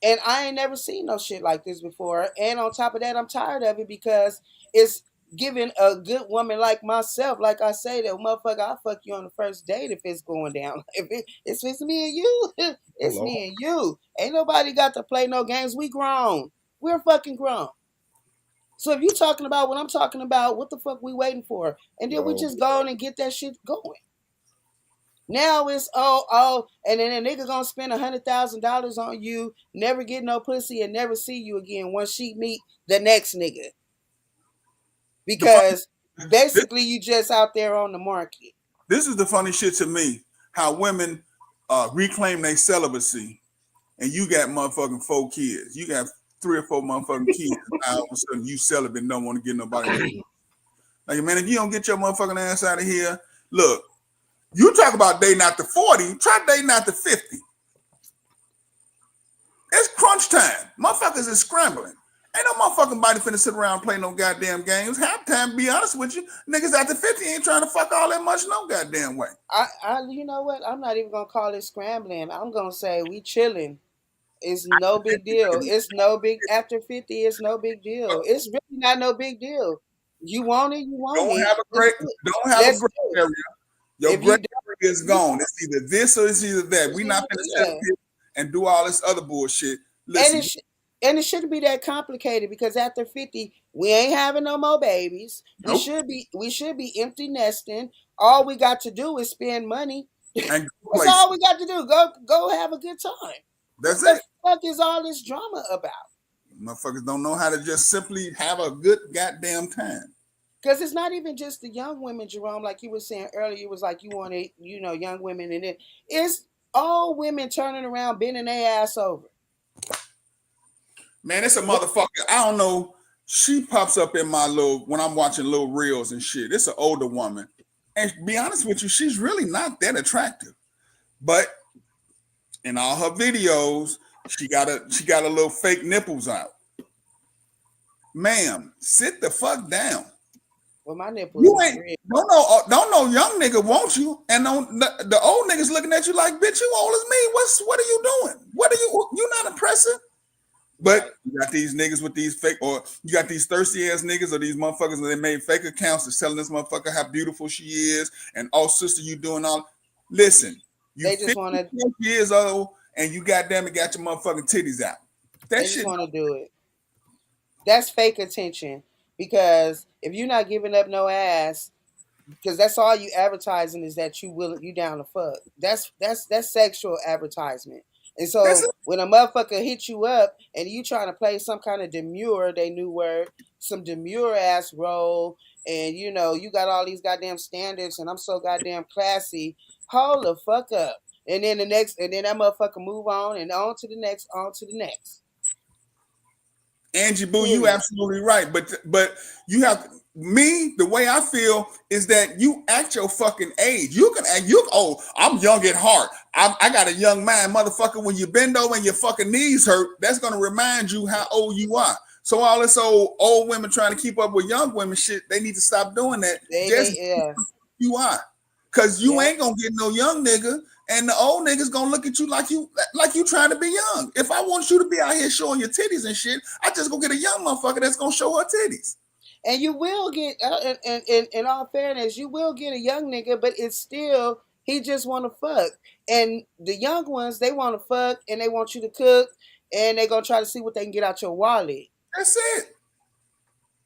And I ain't never seen no shit like this before. And on top of that, I'm tired of it because it's giving a good woman like myself, like I say, that motherfucker, I'll fuck you on the first date if it's going down. If it's me and you, it's me and you. Ain't nobody got to play no games. We grown. We're fucking grown. So if you talking about what I'm talking about, what the fuck we waiting for? And then we just go on and get that shit going. Now it's and then a nigga gonna spend $100,000 on you, never get no pussy, and never see you again once she meet the next nigga. Because basically you just out there on the market. This is the funny shit to me. How women reclaim their celibacy, and you got motherfucking 4 kids. You got 3 or 4 motherfucking kids. Now all of a sudden you celibate and don't want to get nobody. Like, man, if you don't get your motherfucking ass out of here, look. You talk about dating after 40, try dating after 50. It's crunch time. Motherfuckers is scrambling. Ain't no motherfucking body finna sit around and play no goddamn games. Half time, be honest with you, niggas after 50 ain't trying to fuck all that much no goddamn way. You know what? I'm not even gonna call it scrambling. I'm gonna say we chilling. It's no big deal. It's no big after 50. It's no big deal. It's really not no big deal. You want it, you want Don't it. have a great area. Your If gray area is gone. It's either this or it's either that. We not gonna sit here and do all this other bullshit. Listen, and it shouldn't be that complicated because after 50, we ain't having no more babies. Nope. We should be empty nesting. All we got to do is spend money. And That's all we got to do. Go have a good time. That's what it. The fuck is all this drama about? Motherfuckers don't know how to just simply have a good goddamn time. Because it's not even just the young women, Jerome, like you were saying earlier. It was like you wanted, young women, and it's all women turning around, bending their ass over. Man, it's a motherfucker. I don't know. She pops up in my when I'm watching little reels and shit. It's an older woman. And to be honest with you, she's really not that attractive. But in all her videos, she got a little fake nipples out. Ma'am, sit the fuck down. Well, my nipples. You ain't don't know young nigga want you, and the old niggas looking at you like, bitch, you old as me. What are you doing? You not impressive? But you got these niggas with these fake, or you got these thirsty ass niggas, or these motherfuckers that they made fake accounts that's telling this motherfucker how beautiful she is, and oh sister, you doing all. Listen, you 50 years old, and you goddamn it got your motherfucking titties out. They just want to do it. That's fake attention, because if you're not giving up no ass, because that's all you advertising is that you down to fuck. That's sexual advertisement. And so when a motherfucker hit you up and you trying to play some kind of demure, they new word, some demure ass role, and you got all these goddamn standards, and I'm so goddamn classy. Hold the fuck up. And then that motherfucker move on and on to the next, on to the next. Angie Boo, you absolutely right. But you have me, the way I feel is that you act your fucking age. You can act, I'm young at heart. I got a young mind, motherfucker. When you bend over and your fucking knees hurt, that's gonna remind you how old you are. So all this old women trying to keep up with young women shit, they need to stop doing that. You are. Cause you ain't gonna get no young nigga, and the old niggas gonna look at you like you trying to be young. If I want you to be out here showing your titties and shit, I just go get a young motherfucker that's gonna show her titties. And you will get, in all fairness, you will get a young nigga, but it's still, he just want to fuck. And the young ones, they want to fuck and they want you to cook and they going to try to see what they can get out your wallet. That's it.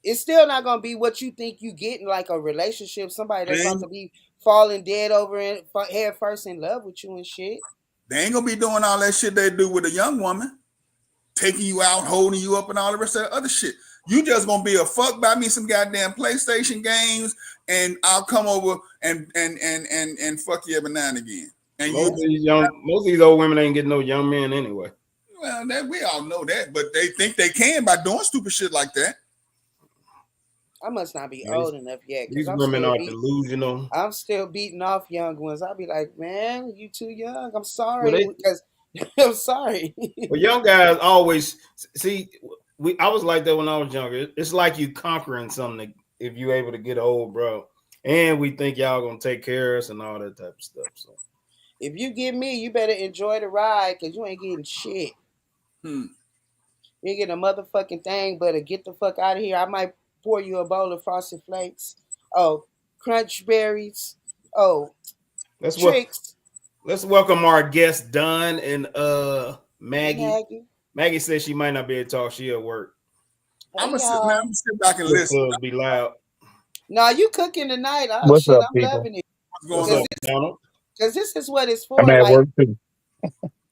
It's still not going to be what you think you get in like a relationship. Somebody that's about to be falling dead over and head first in love with you and shit. They ain't going to be doing all that shit they do with a young woman. Taking you out, holding you up, and all the rest of the other shit. You just gonna be a fuck, buy me some goddamn PlayStation games, and I'll come over and fuck you every now and again. And most of these old women ain't getting no young men anyway. Well, we all know that, but they think they can by doing stupid shit like that. I must not be old enough yet. These women are delusional. I'm still beating off young ones. I'll be like, man, you too young. I'm sorry. Because I'm sorry. Well, young guys always see. I was like that when I was younger. It's like you conquering something if you're able to get old, bro. And we think y'all gonna take care of us and all that type of stuff. So, if you get me, you better enjoy the ride because you ain't getting shit. You ain't getting a motherfucking thing, but to get the fuck out of here. I might pour you a bowl of Frosted Flakes. Oh, Crunch Berries. Oh, Tricks. Let's welcome our guests, Don and Maggie. Maggie says she might not be able to talk. She at work. I'm gonna sit back and listen. Be loud. No, you cooking tonight. Oh, What's shit, up, I'm people? loving it. What's up, Donald? Because this is what it's for. I'm at work too.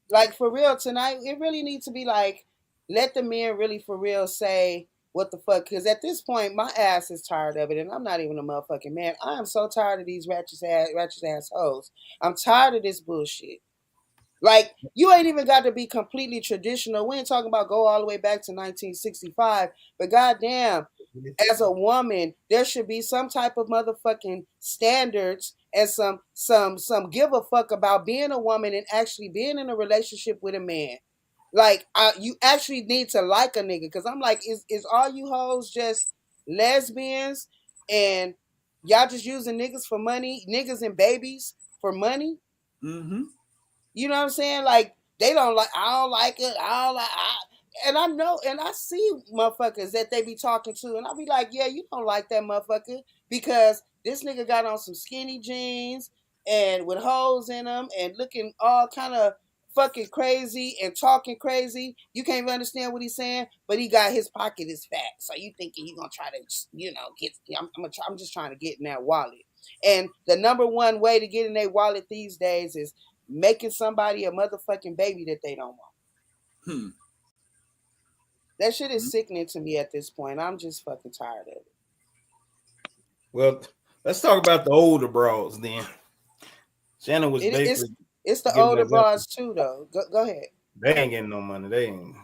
Like for real tonight, it really needs to be like, let the men really for real say what the fuck. Because at this point, my ass is tired of it, and I'm not even a motherfucking man. I am so tired of these ratchet ass hoes. I'm tired of this bullshit. Like, you ain't even got to be completely traditional. We ain't talking about go all the way back to 1965. But goddamn, as a woman, there should be some type of motherfucking standards and some give a fuck about being a woman and actually being in a relationship with a man. Like, you actually need to like a nigga. Because I'm like, is all you hoes just lesbians and y'all just using niggas for money, niggas and babies for money? Mm-hmm. You know what I'm saying? Like, they don't like, I don't like it. And I know, and I see motherfuckers that they be talking to, and I'll be like, yeah, you don't like that motherfucker because this nigga got on some skinny jeans and with holes in them and looking all kind of fucking crazy and talking crazy. You can't even understand what he's saying, but he got his pocket is fat. So you thinking you gonna try to, get, I'm just trying to get in that wallet. And the number one way to get in their wallet these days is making somebody a motherfucking baby that they don't want. That shit is sickening to me at this point. I'm just fucking tired of it. Well, let's talk about the older bras then. Shannon was basically... It's the older bras too, though. Go ahead. They ain't getting no money. They ain't.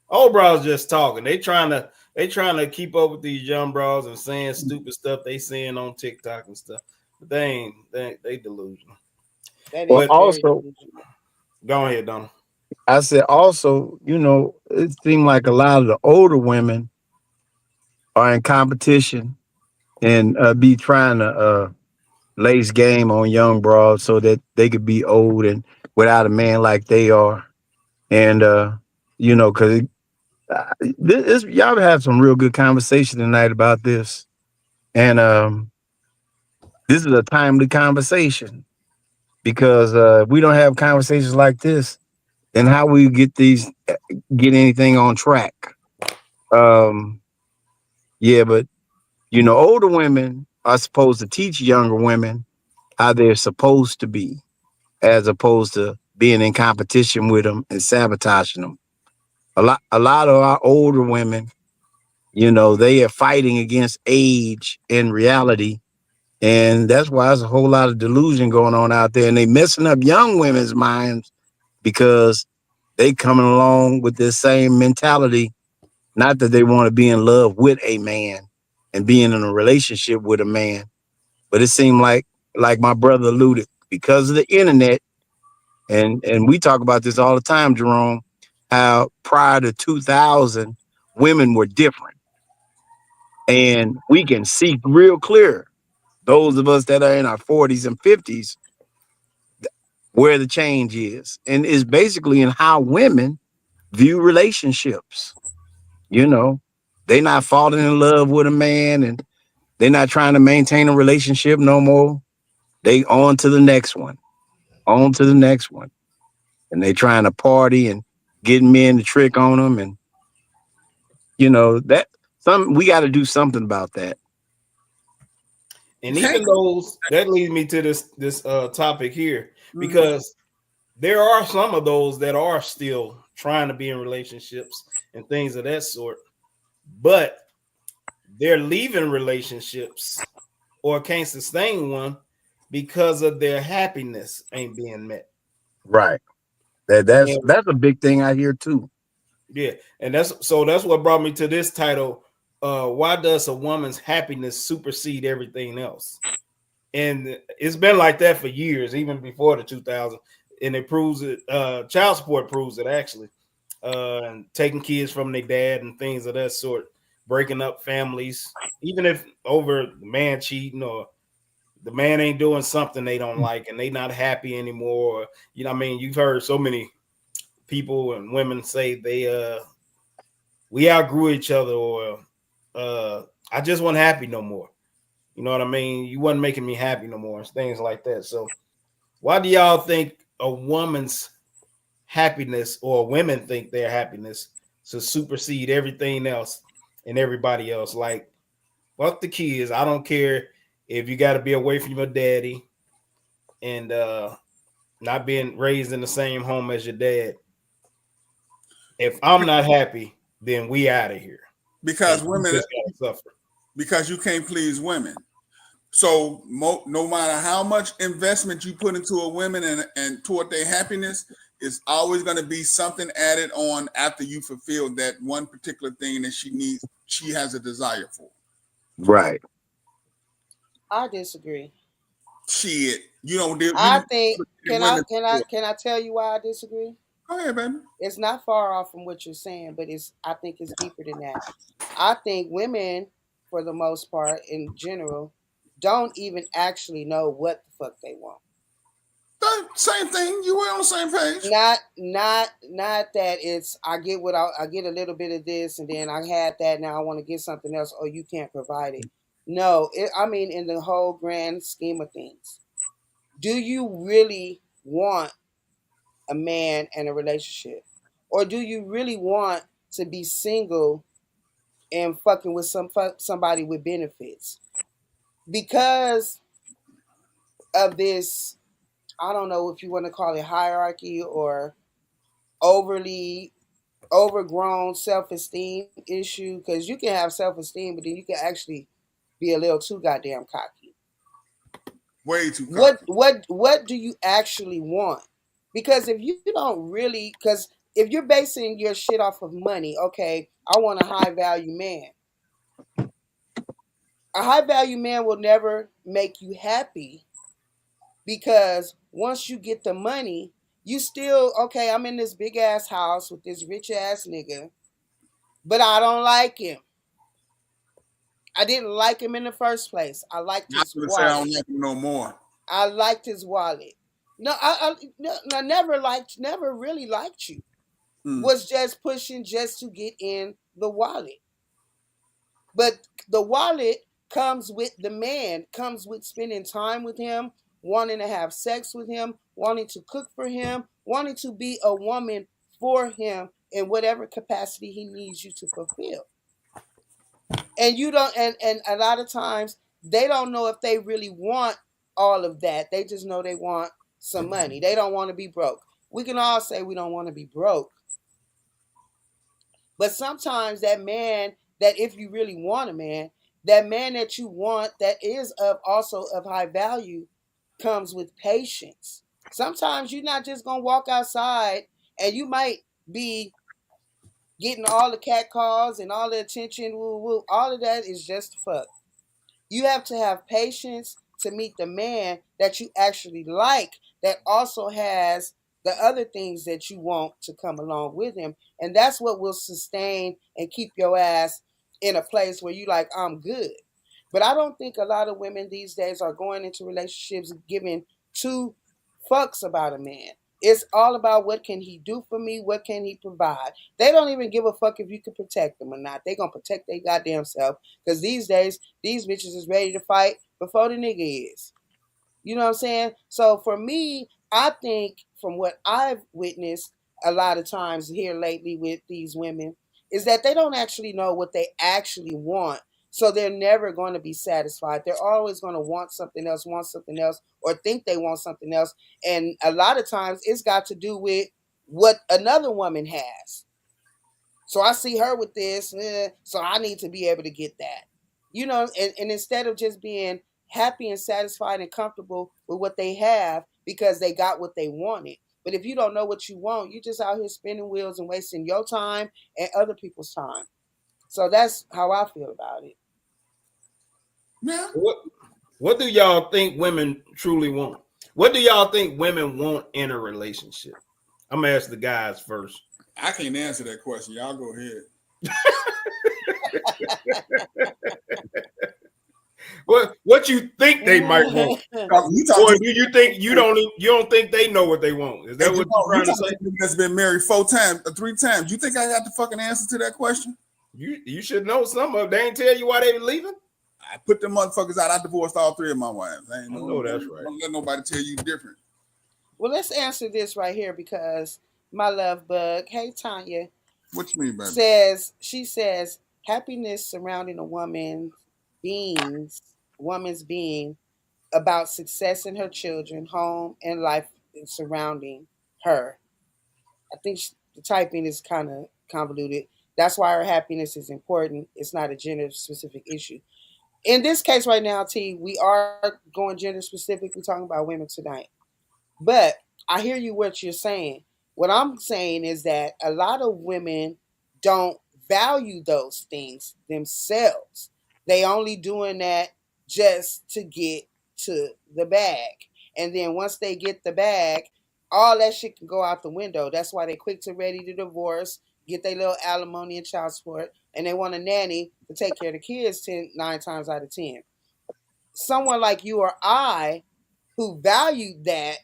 Old bras just talking. They trying to keep up with these young bras and saying stupid stuff they seeing on TikTok and stuff. But they delusional. But also, go ahead, Donald. I said also, it seemed like a lot of the older women are in competition and be trying to lace game on young bras so that they could be old and without a man like they are. And, because y'all have some real good conversation tonight about this. And this is a timely conversation because if we don't have conversations like this, then how we get anything on track? Yeah, but older women are supposed to teach younger women how they're supposed to be, as opposed to being in competition with them and sabotaging them. A lot of our older women, they are fighting against age in reality. And that's why there's a whole lot of delusion going on out there. And they messing up young women's minds because they coming along with this same mentality Not that they want to be in love with a man and being in a relationship with a man, but it seemed like my brother alluded, because of the internet, and we talk about this all the time, Jerome, how prior to 2000, women were different. And we can see real clear, those of us that are in our 40s and 50s, where the change is. And it's basically in how women view relationships. You know, they not falling in love with a man and they're not trying to maintain a relationship no more. They on to the next one, on to the next one. And they trying to party and getting men to trick on them. And, that we got to do something about that. And even those that leads me to this topic here, because there are some of those that are still trying to be in relationships and things of that sort, but they're leaving relationships or can't sustain one because of their happiness ain't being met. Right. That's And that's a big thing I hear too. yeah, and that's what brought me to this title. Why does a woman's happiness supersede everything else? And it's been like that for years, even before the 2000s. And it proves it. Child support proves it actually. And taking kids from their dad and things of that sort, breaking up families, even if over the man cheating or the man ain't doing something they don't like and they not happy anymore. Or, I mean, you've heard so many people and women say we outgrew each other, or I just wasn't happy no more. You know what I mean? You wasn't making me happy no more, and things like that. So why do y'all think a woman's happiness, or women think their happiness, to supersede everything else and everybody else? Like, fuck the kids. I don't care if you got to be away from your daddy and not being raised in the same home as your dad. If I'm not happy, then we out of here. And Because you women, just gotta suffer. because you can't please women. So no matter how much investment you put into a woman and toward their happiness, it's always going to be something added on after you fulfill that one particular thing that she has a desire for. Right. I disagree. Shit, you don't do I you think can I women. can I can I tell you why I disagree? Go ahead, baby. It's not far off from what you're saying, but I think it's deeper than that. I think women, for the most part, in general, don't even actually know what the fuck they want. Same thing. You were on the same page. Not that it's I get a little bit of this and then I had that, now I want to get something else, or you can't provide it. No, I mean in the whole grand scheme of things, do you really want a man and a relationship, or do you really want to be single and fucking with somebody with benefits? Because of this, I don't know if you want to call it hierarchy or overly overgrown self-esteem issue, because you can have self-esteem but then you can actually be a little too goddamn cocky. Way too what cocky. what what do you actually want? Because if you don't really, because if you're basing your shit off of money, okay, I want a high value man. A high value man will never make you happy, because once you get the money, you still, okay, I'm in this big ass house with this rich ass nigga, but I don't like him. I didn't like him in the first place. I liked I'm his gonna say I don't wallet. like him no more. I liked his wallet. No, I never really liked you. Mm. Was just pushing just to get in the wallet. But the wallet comes with the man, comes with spending time with him, wanting to have sex with him, wanting to cook for him, wanting to be a woman for him in whatever capacity he needs you to fulfill. And you don't, and a lot of times they don't know if they really want all of that. They just know they want some money. They don't want to be broke. We can all say we don't want to be broke, but sometimes that man, that if you really want a man, that man that you want that is of also of high value, comes with patience. Sometimes you're not just gonna walk outside and you might be getting all the cat calls and all the attention, woo woo, all of that is just fuck. You have to have patience to meet the man that you actually like, that also has the other things that you want to come along with him. And that's what will sustain and keep your ass in a place where you like, I'm good. But I don't think a lot of women these days are going into relationships giving two fucks about a man. It's all about what can he do for me, what can he provide. They don't even give a fuck if you can protect them or not. They gonna protect their goddamn self. Because these days, these bitches is ready to fight before the nigga is. You know what I'm saying? So for me, I think from what I've witnessed a lot of times here lately with these women is that they don't actually know what they actually want. So they're never going to be satisfied. They're always going to want something else, or think they want something else. And a lot of times it's got to do with what another woman has. So I see her with this, so I need to be able to get that. And instead of just being happy and satisfied and comfortable with what they have because they got what they wanted. But if you don't know what you want, you're just out here spinning wheels and wasting your time and other people's time. So that's how I feel about it. Yeah. What do y'all think women truly want? What do y'all think women want in a relationship? I'm gonna ask the guys first. I can't answer that question. Y'all go ahead. What you think they might want? Or do you think you don't think they know what they want? Is that what you're trying to say? That's been married 3 times. You think I got the fucking answer to that question? You should know some of. They ain't tell you why they were leaving. I put them motherfuckers out. I divorced all 3 of my wives. I know that's right. Don't let nobody tell you different. Well, let's answer this right here because my love bug, hey Tanya, what you mean, baby? She says happiness surrounding a woman's being about success in her children, home, and life surrounding her. I think the typing is kind of convoluted. That's why her happiness is important. It's not a gender specific issue. In this case right now, T, we are going gender specific. We're talking about women tonight. But I hear you what you're saying. What I'm saying is that a lot of women don't value those things themselves. They only doing that just to get to the bag. And then once they get the bag, all that shit can go out the window. That's why they quick to ready to divorce, get their little alimony and child support, and they want a nanny to take care of the kids 9 times out of 10. Someone like you or I who valued that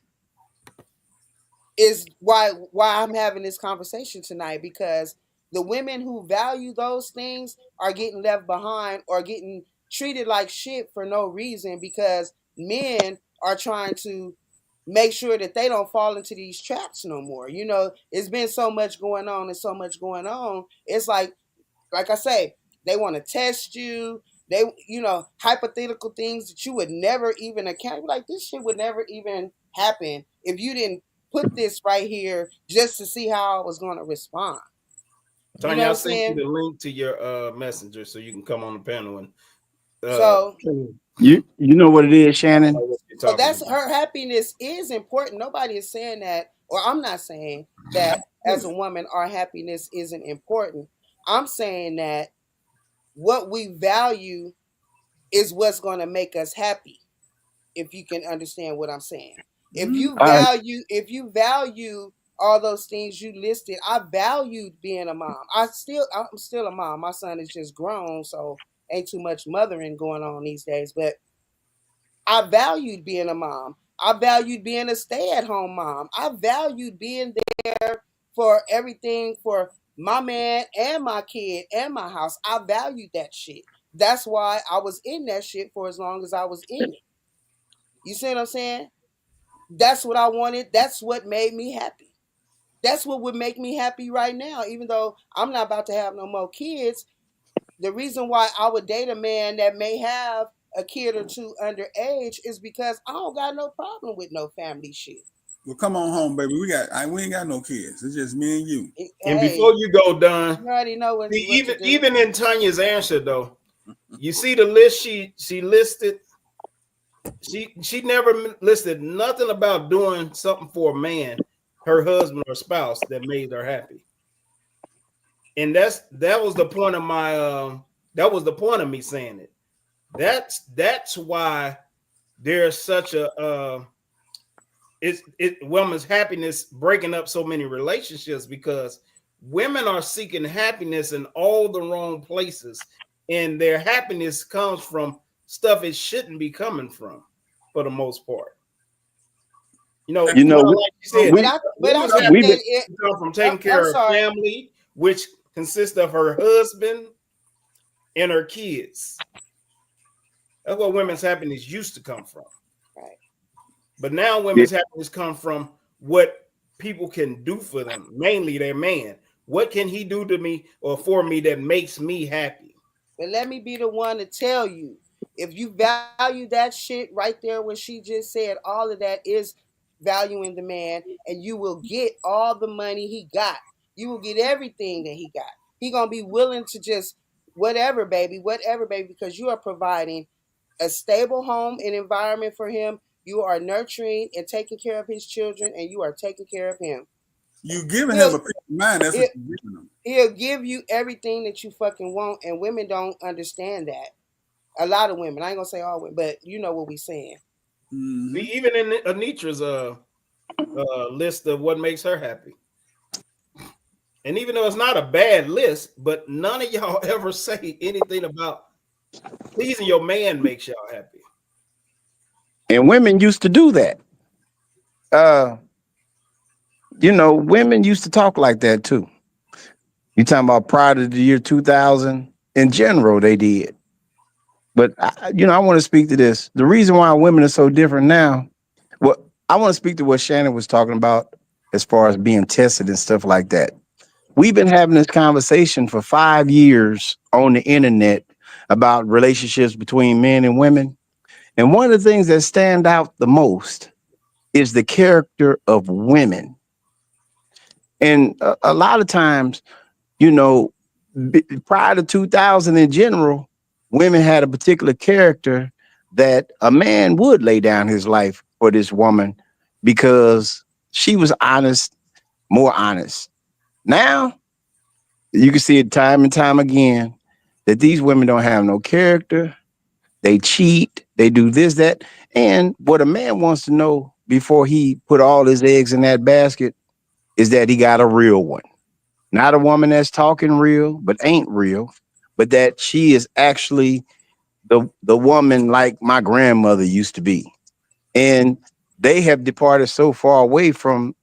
is why I'm having this conversation tonight, because the women who value those things are getting left behind or getting treated like shit for no reason because men are trying to make sure that they don't fall into these traps no more. It's been so much going on and so much going on. It's like I say, they want to test you. They, hypothetical things that you would never even account. Like, this shit would never even happen if you didn't put this right here just to see how I was going to respond. Tanya, I sent you the link to your messenger so you can come on the panel and. So you know what it is, Shannon. So that's her happiness is important. Nobody is saying that, or I'm not saying that as a woman our happiness isn't important. I'm saying that what we value is what's going to make us happy. If you can understand what I'm saying. If you value all those things you listed, I valued being a mom. I'm still a mom. My son is just grown, so ain't too much mothering going on these days, but I valued being a mom. I valued being a stay-at-home mom. I valued being there for everything for my man and my kid and my house. I valued that shit. That's why I was in that shit for as long as I was in it. You see what I'm saying? That's what I wanted. That's what made me happy. That's what would make me happy right now, even though I'm not about to have no more kids. The reason why I would date a man that may have a kid or two underage is because I don't got no problem with no family shit. Well, come on home, baby. We ain't got no kids. It's just me and you. And before you go, Don, you already know what even in Tanya's answer though, you see the list she listed. She never listed nothing about doing something for a man, her husband or spouse, that made her happy. And that was the point of my that was the point of me saying it. That's why there's such a it women's happiness breaking up so many relationships, because women are seeking happiness in all the wrong places, and their happiness comes from stuff it shouldn't be coming from, for the most part. You know, You know, like you said, But we I women's think we've been that happiness comes from taking I'm care of sorry. family, which consists of her husband and her kids. That's what women's happiness used to come from. Right. But now yeah, women's happiness come from what people can do for them, mainly their man. What can he do to me or for me that makes me happy? But let me be the one to tell you, if you value that shit right there, what she just said, all of that is valuing the man, and you will get all the money he got. You will get everything that he got. He gonna be willing to just whatever, baby, because you are providing a stable home and environment for him. You are nurturing and taking care of his children, and you are taking care of him. You giving He'll him a peace of mind. That's he'll, what you're giving him. he'll give you everything that you fucking want, and women don't understand that. A lot of women. I ain't gonna say all women, but you know what we saying. Hmm. See, even in Anitra's list of what makes her happy, and even though it's not a bad list, but none of y'all ever say anything about pleasing your man makes y'all happy. and women used to do that. Uh, women used to talk like that too. You talking about prior to the year 2000? In general, they did. But I want to speak to this. The reason why women are so different now. Well, I want to speak to what Shannon was talking about as far as being tested and stuff like that. We've been having this conversation for 5 years on the internet about relationships between men and women. And one of the things that stand out the most is the character of women. And a lot of times, you know, prior to 2000 in general, women had a particular character that a man would lay down his life for this woman because she was honest, more honest. Now, you can see it time and time again that these women don't have no character. They cheat, they do this, that. And what a man wants to know before he put all his eggs in that basket is that he got a real one. Not a woman that's talking real, but ain't real, but that she is actually the woman like my grandmother used to be. And they have departed so far away from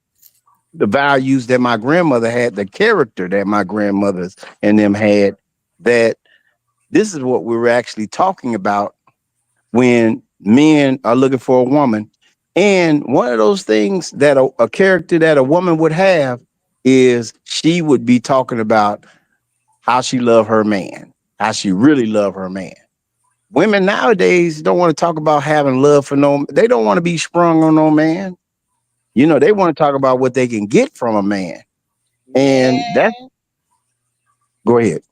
the values that my grandmother had, the character that my grandmothers and them had, that this is what we were actually talking about when men are looking for a woman. And one of those things that a character that a woman would have is she would be talking about how she love her man, how she really love her man. Women nowadays don't want to talk about having love for no. They don't want to be sprung on no man. They want to talk about what they can get from a man, and that's Man, go ahead.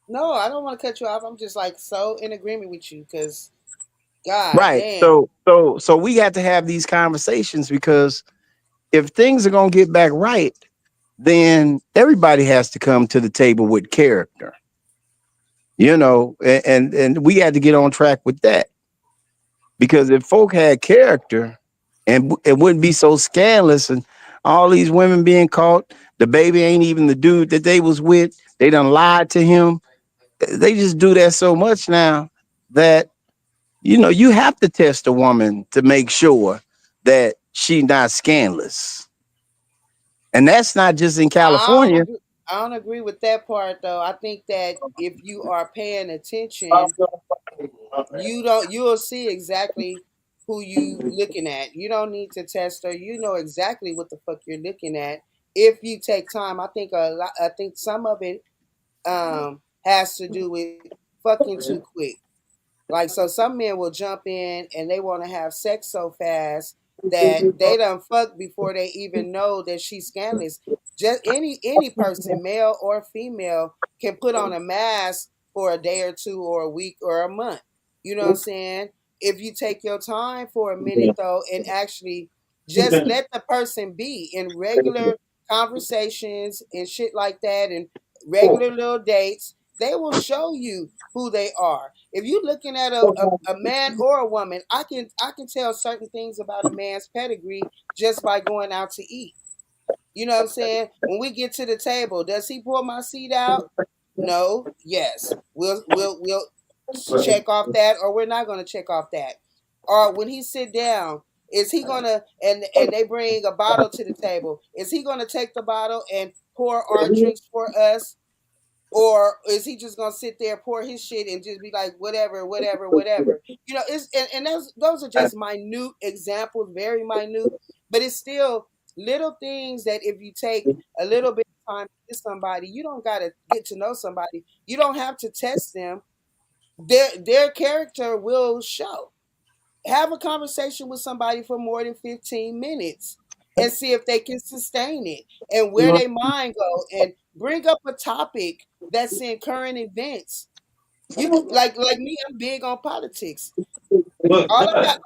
no, I don't want to cut you off. I'm just like so in agreement with you because, god Right. damn. So we got to have these conversations because if things are gonna get back right, then everybody has to come to the table with character. And we had to get on track with that because if folk had character, and it wouldn't be so scandalous and all these women being caught, the baby ain't even the dude that they was with. They done lied to him. They just do that so much now that you have to test a woman to make sure that she's not scandalous. And that's not just in I don't California. agree. I don't agree with that part though. I think that if you are paying attention, you'll see exactly who you looking at. You don't need to test her. You know exactly what the fuck you're looking at if you take time. I think some of it has to do with fucking too quick. Like, so some men will jump in and they want to have sex so fast that they done fuck before they even know that she's scandalous. Just any person, male or female, can put on a mask for a day or two or a week or a month. You know what I'm saying? If you take your time for a minute though and actually just let the person be in regular conversations and shit like that, and regular little dates. They will show you who they are. If you're looking at a man or a woman, I can tell certain things about a man's pedigree just by going out to eat. You know what I'm saying? When we get to the table, does he pull my seat out? No. Yes. We'll check off that, or we're not going to check off that. Or when he sit down, is he gonna and they bring a bottle to the table? Is he gonna take the bottle and pour our drinks for us? Or is he just gonna sit there, pour his shit, and just be like, whatever, whatever, whatever? You know, it's and those are just minute examples, very minute, but it's still little things that if you take a little bit of time with somebody, you don't gotta get to know somebody. You don't have to test them. Their character will show. Have a conversation with somebody for more than 15 minutes and see if they can sustain it and where their mind go, and bring up a topic that's in current events. You like me, I'm big on politics. Look, All I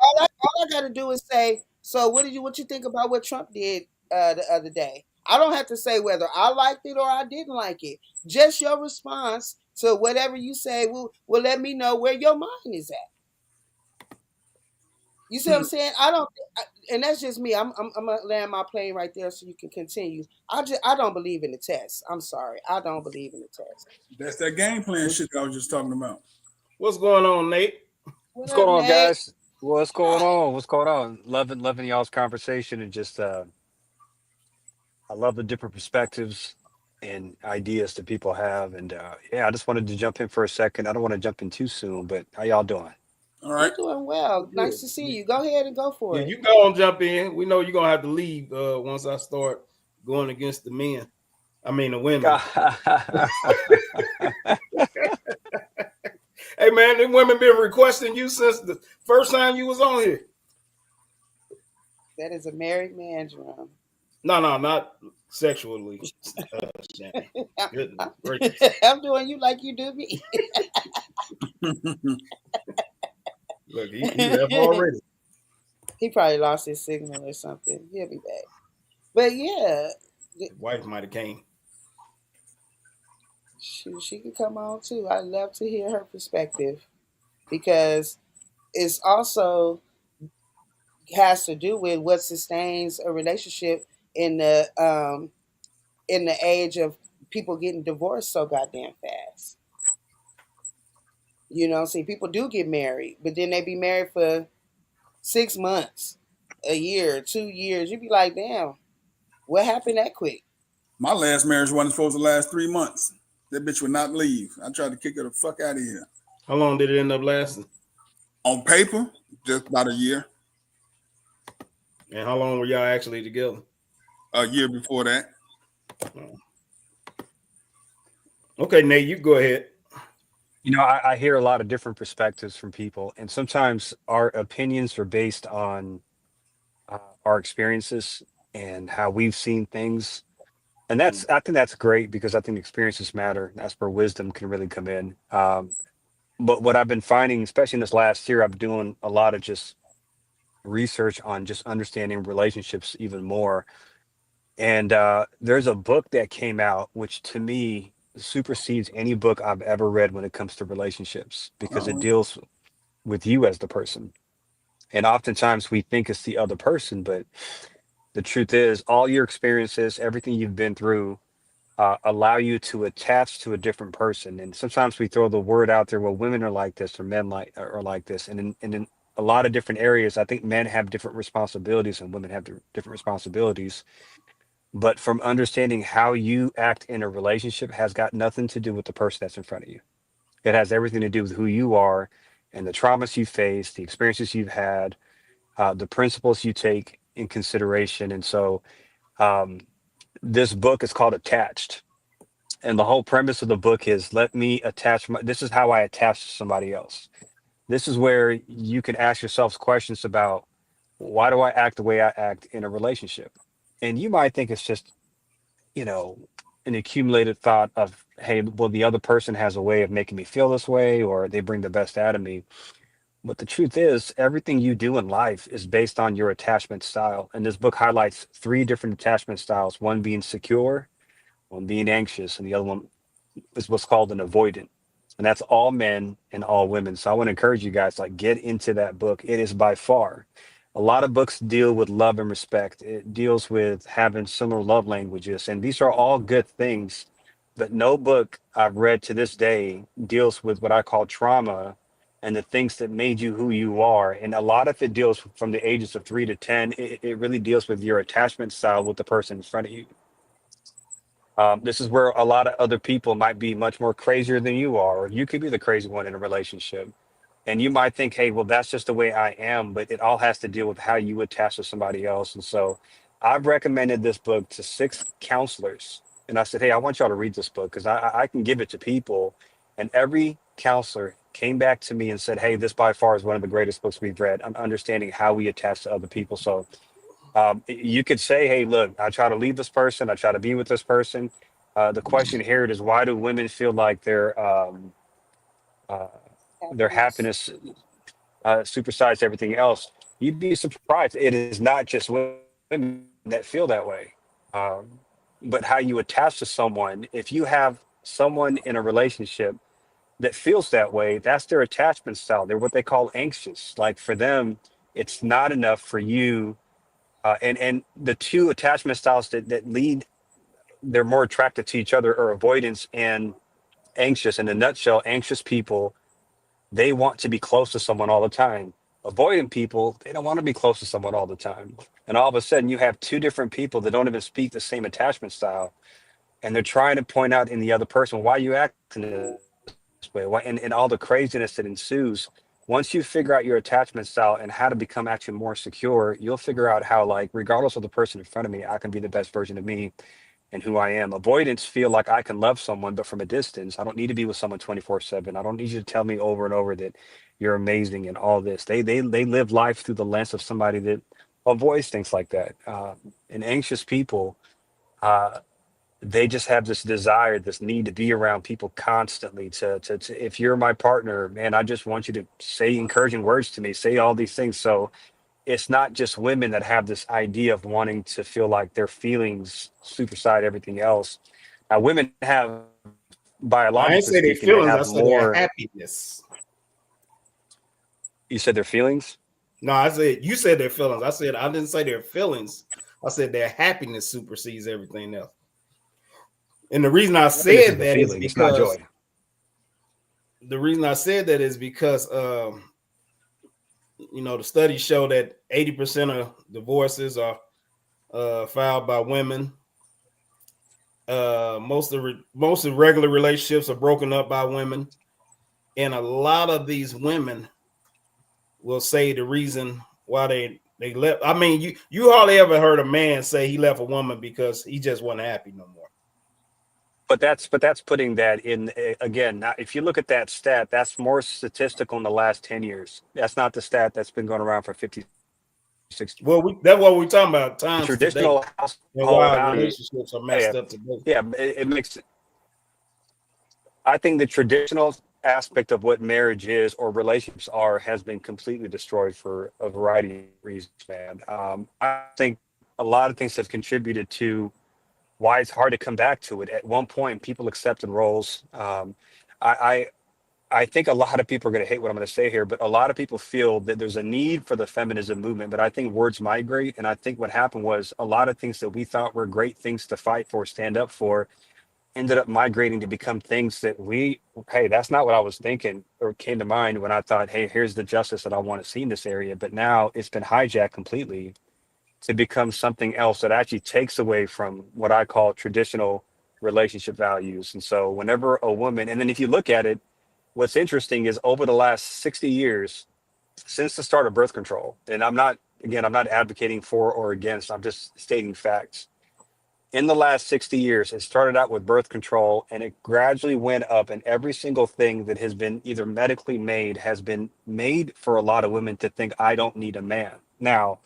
got to do is say, so what you think about what Trump did the other day? I don't have to say whether I liked it or I didn't like it. Just your response to whatever you say will let me know where your mind is at. You see what I'm saying? I don't, and that's just me. I'm gonna land my plane right there so you can continue. I don't believe in the test. I'm sorry, I don't believe in the test. That's that game plan shit that I was just talking about. what's going on, Nate? What What's up, going on, Nate? guys? What's going Hi. on? What's going on? Loving y'all's conversation and just I love the different perspectives and ideas that people have. And yeah, I just wanted to jump in for a second. I don't want to jump in too soon, but how y'all doing? All We're right. doing well. Good. Nice to see you. Go ahead and go for Yeah, it. you go and jump in. We know you're gonna have to leave once I start going against the men. I mean the women. Hey man, them women been requesting you since the first time you was on here. That is a married man's room. No, no, not sexually. Shannon. Goodness gracious. I'm doing you like you do me. Look, he left already. He probably lost his signal or something. He'll be back. But yeah, His wife might have came. she could come on too. I'd love to hear her perspective because it's also has to do with what sustains a relationship in the age of people getting divorced so goddamn fast. You know, see, people do get married, but then they be married for 6 months, a year, 2 years. You be like, damn, what happened that quick? My last marriage wasn't supposed to last 3 months. That bitch would not leave. I tried to kick her the fuck out of here. How long did it end up lasting? On paper, just about a year. And how long were y'all actually together? A year before that. Okay, Nate, you go ahead. You know, I hear a lot of different perspectives from people, and sometimes our opinions are based on our experiences and how we've seen things. And I think that's great because I think experiences matter. That's where wisdom can really come in. But what I've been finding, especially in this last year, I'm doing a lot of just research on just understanding relationships even more. And there's a book that came out, which to me supersedes any book I've ever read when it comes to relationships because it Uh-oh. deals with you as the person. And oftentimes we think it's the other person, but the truth is, all your experiences, everything you've been through, allow you to attach to a different person. And sometimes we throw the word out there, well, women are like this or men are like this. And in a lot of different areas, I think men have different responsibilities and women have different responsibilities. But from understanding how you act in a relationship has got nothing to do with the person that's in front of you. It has everything to do with who you are and the traumas you face, the experiences you've had, the principles you take in consideration. And so um, this book is called Attached. And the whole premise of the book is let me attach this is how I attach to somebody else. This is where you can ask yourselves questions about why do I act the way I act in a relationship? And you might think it's just, you know, an accumulated thought of, hey, well, the other person has a way of making me feel this way, or they bring the best out of me. But the truth is, everything you do in life is based on your attachment style. And this book highlights three different attachment styles, one being secure, one being anxious, and the other one is what's called an avoidant. And that's all men and all women. So I want to encourage you guys, like, get into that book. It is by far, a lot of books deal with love and respect. It deals with having similar love languages. And these are all good things. But no book I've read to this day deals with what I call trauma and the things that made you who you are. And a lot of it deals from the ages of 3 to 10. It really deals with your attachment style with the person in front of you. This is where a lot of other people might be much more crazier than you are, or you could be the crazy one in a relationship. And you might think, hey, well, that's just the way I am, but it all has to deal with how you attach to somebody else. And so I've recommended this book to 6 counselors. And I said, hey, I want y'all to read this book because I can give it to people. And every counselor came back to me and said, hey, this by far is one of the greatest books we've read. I'm understanding how we attach to other people. So you could say, hey, look, I try to leave this person, I try to be with this person. The question here is, why do women feel like uh, their Happiness. happiness supersides everything else? You'd be surprised. It is not just women that feel that way. Um, but how you attach to someone, if you have someone in a relationship that feels that way, that's their attachment style. They're what they call anxious. Like for them, it's not enough for you. And the two attachment styles that lead, they're more attracted to each other, are avoidance and anxious. In a nutshell, anxious people, they want to be close to someone all the time. Avoidant people, they don't want to be close to someone all the time. And all of a sudden, you have two different people that don't even speak the same attachment style, and they're trying to point out in the other person why you acting this way, and all the craziness that ensues. Once you figure out your attachment style and how to become actually more secure, you'll figure out how, like, regardless of the person in front of me, I can be the best version of me and who I am. Avoidance feel like I can love someone, but from a distance. I don't need to be with someone 24/7. I don't need you to tell me over and over that you're amazing and all this. They live life through the lens of somebody that avoids things like that. And anxious people, uh, they just have this desire, this need to be around people constantly. To if you're my partner, man, I just want you to say encouraging words to me, say all these things. So it's not just women that have this idea of wanting to feel like their feelings supersede everything else. Now, women have, biologically I ain't speaking, say they their have feelings. I said more. their happiness. You said their feelings. No, I said you said their feelings. I said I didn't say their feelings. I said their happiness supersedes everything else. And the reason I Happiness is said the that is feeling. It's not because joy. the studies show that 80% of divorces are filed by women. Most of regular relationships are broken up by women, and a lot of these women will say the reason why they left. I mean, you hardly ever heard a man say he left a woman because he just wasn't happy no more. But that's putting that in again. Now, if you look at that stat, that's more statistical in the last 10 years. That's not the stat that's been going around for 50, 60 years. Well, that's what we're talking about The times today, traditional and household why value, relationships are yeah, messed up today. yeah, it makes. I think the traditional aspect of what marriage is or relationships are has been completely destroyed for a variety of reasons, man. I think a lot of things have contributed to why it's hard to come back to it. At one point, people accepted roles. I, I think a lot of people are going to hate what I'm going to say here, but a lot of people feel that there's a need for the feminism movement. But I think words migrate. And I think what happened was a lot of things that we thought were great things to fight for, stand up for, ended up migrating to become things that hey, that's not what I was thinking or came to mind when I thought, hey, here's the justice that I want to see in this area. But now it's been hijacked completely to become something else that actually takes away from what I call traditional relationship values. And so whenever a woman, and then if you look at it, what's interesting is over the last 60 years, since the start of birth control, and I'm not advocating for or against, I'm just stating facts. In the last 60 years, it started out with birth control and it gradually went up, and every single thing that has been either medically made has been made for a lot of women to think, I don't need a man. Now,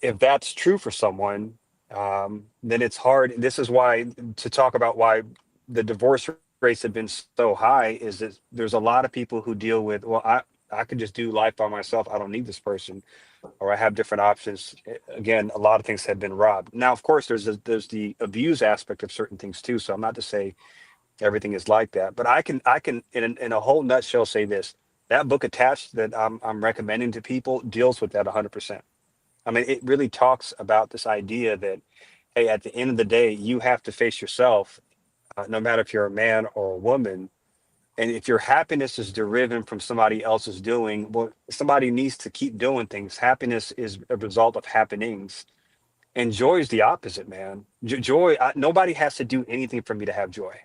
if that's true for someone, then it's hard. This is why, to talk about why the divorce rates have been so high, is that there's a lot of people who deal with, well, I could just do life by myself. I don't need this person, or I have different options. Again, a lot of things have been robbed. Now, of course, there's the abuse aspect of certain things too. So I'm not to say everything is like that. But I can in a whole nutshell say this: that book attached that I'm recommending to people deals with that 100%. I mean, it really talks about this idea that, hey, at the end of the day, you have to face yourself, no matter if you're a man or a woman. And if your happiness is deriving from somebody else's doing, well, somebody needs to keep doing things. Happiness is a result of happenings. And joy is the opposite, man. Joy, nobody has to do anything for me to have joy.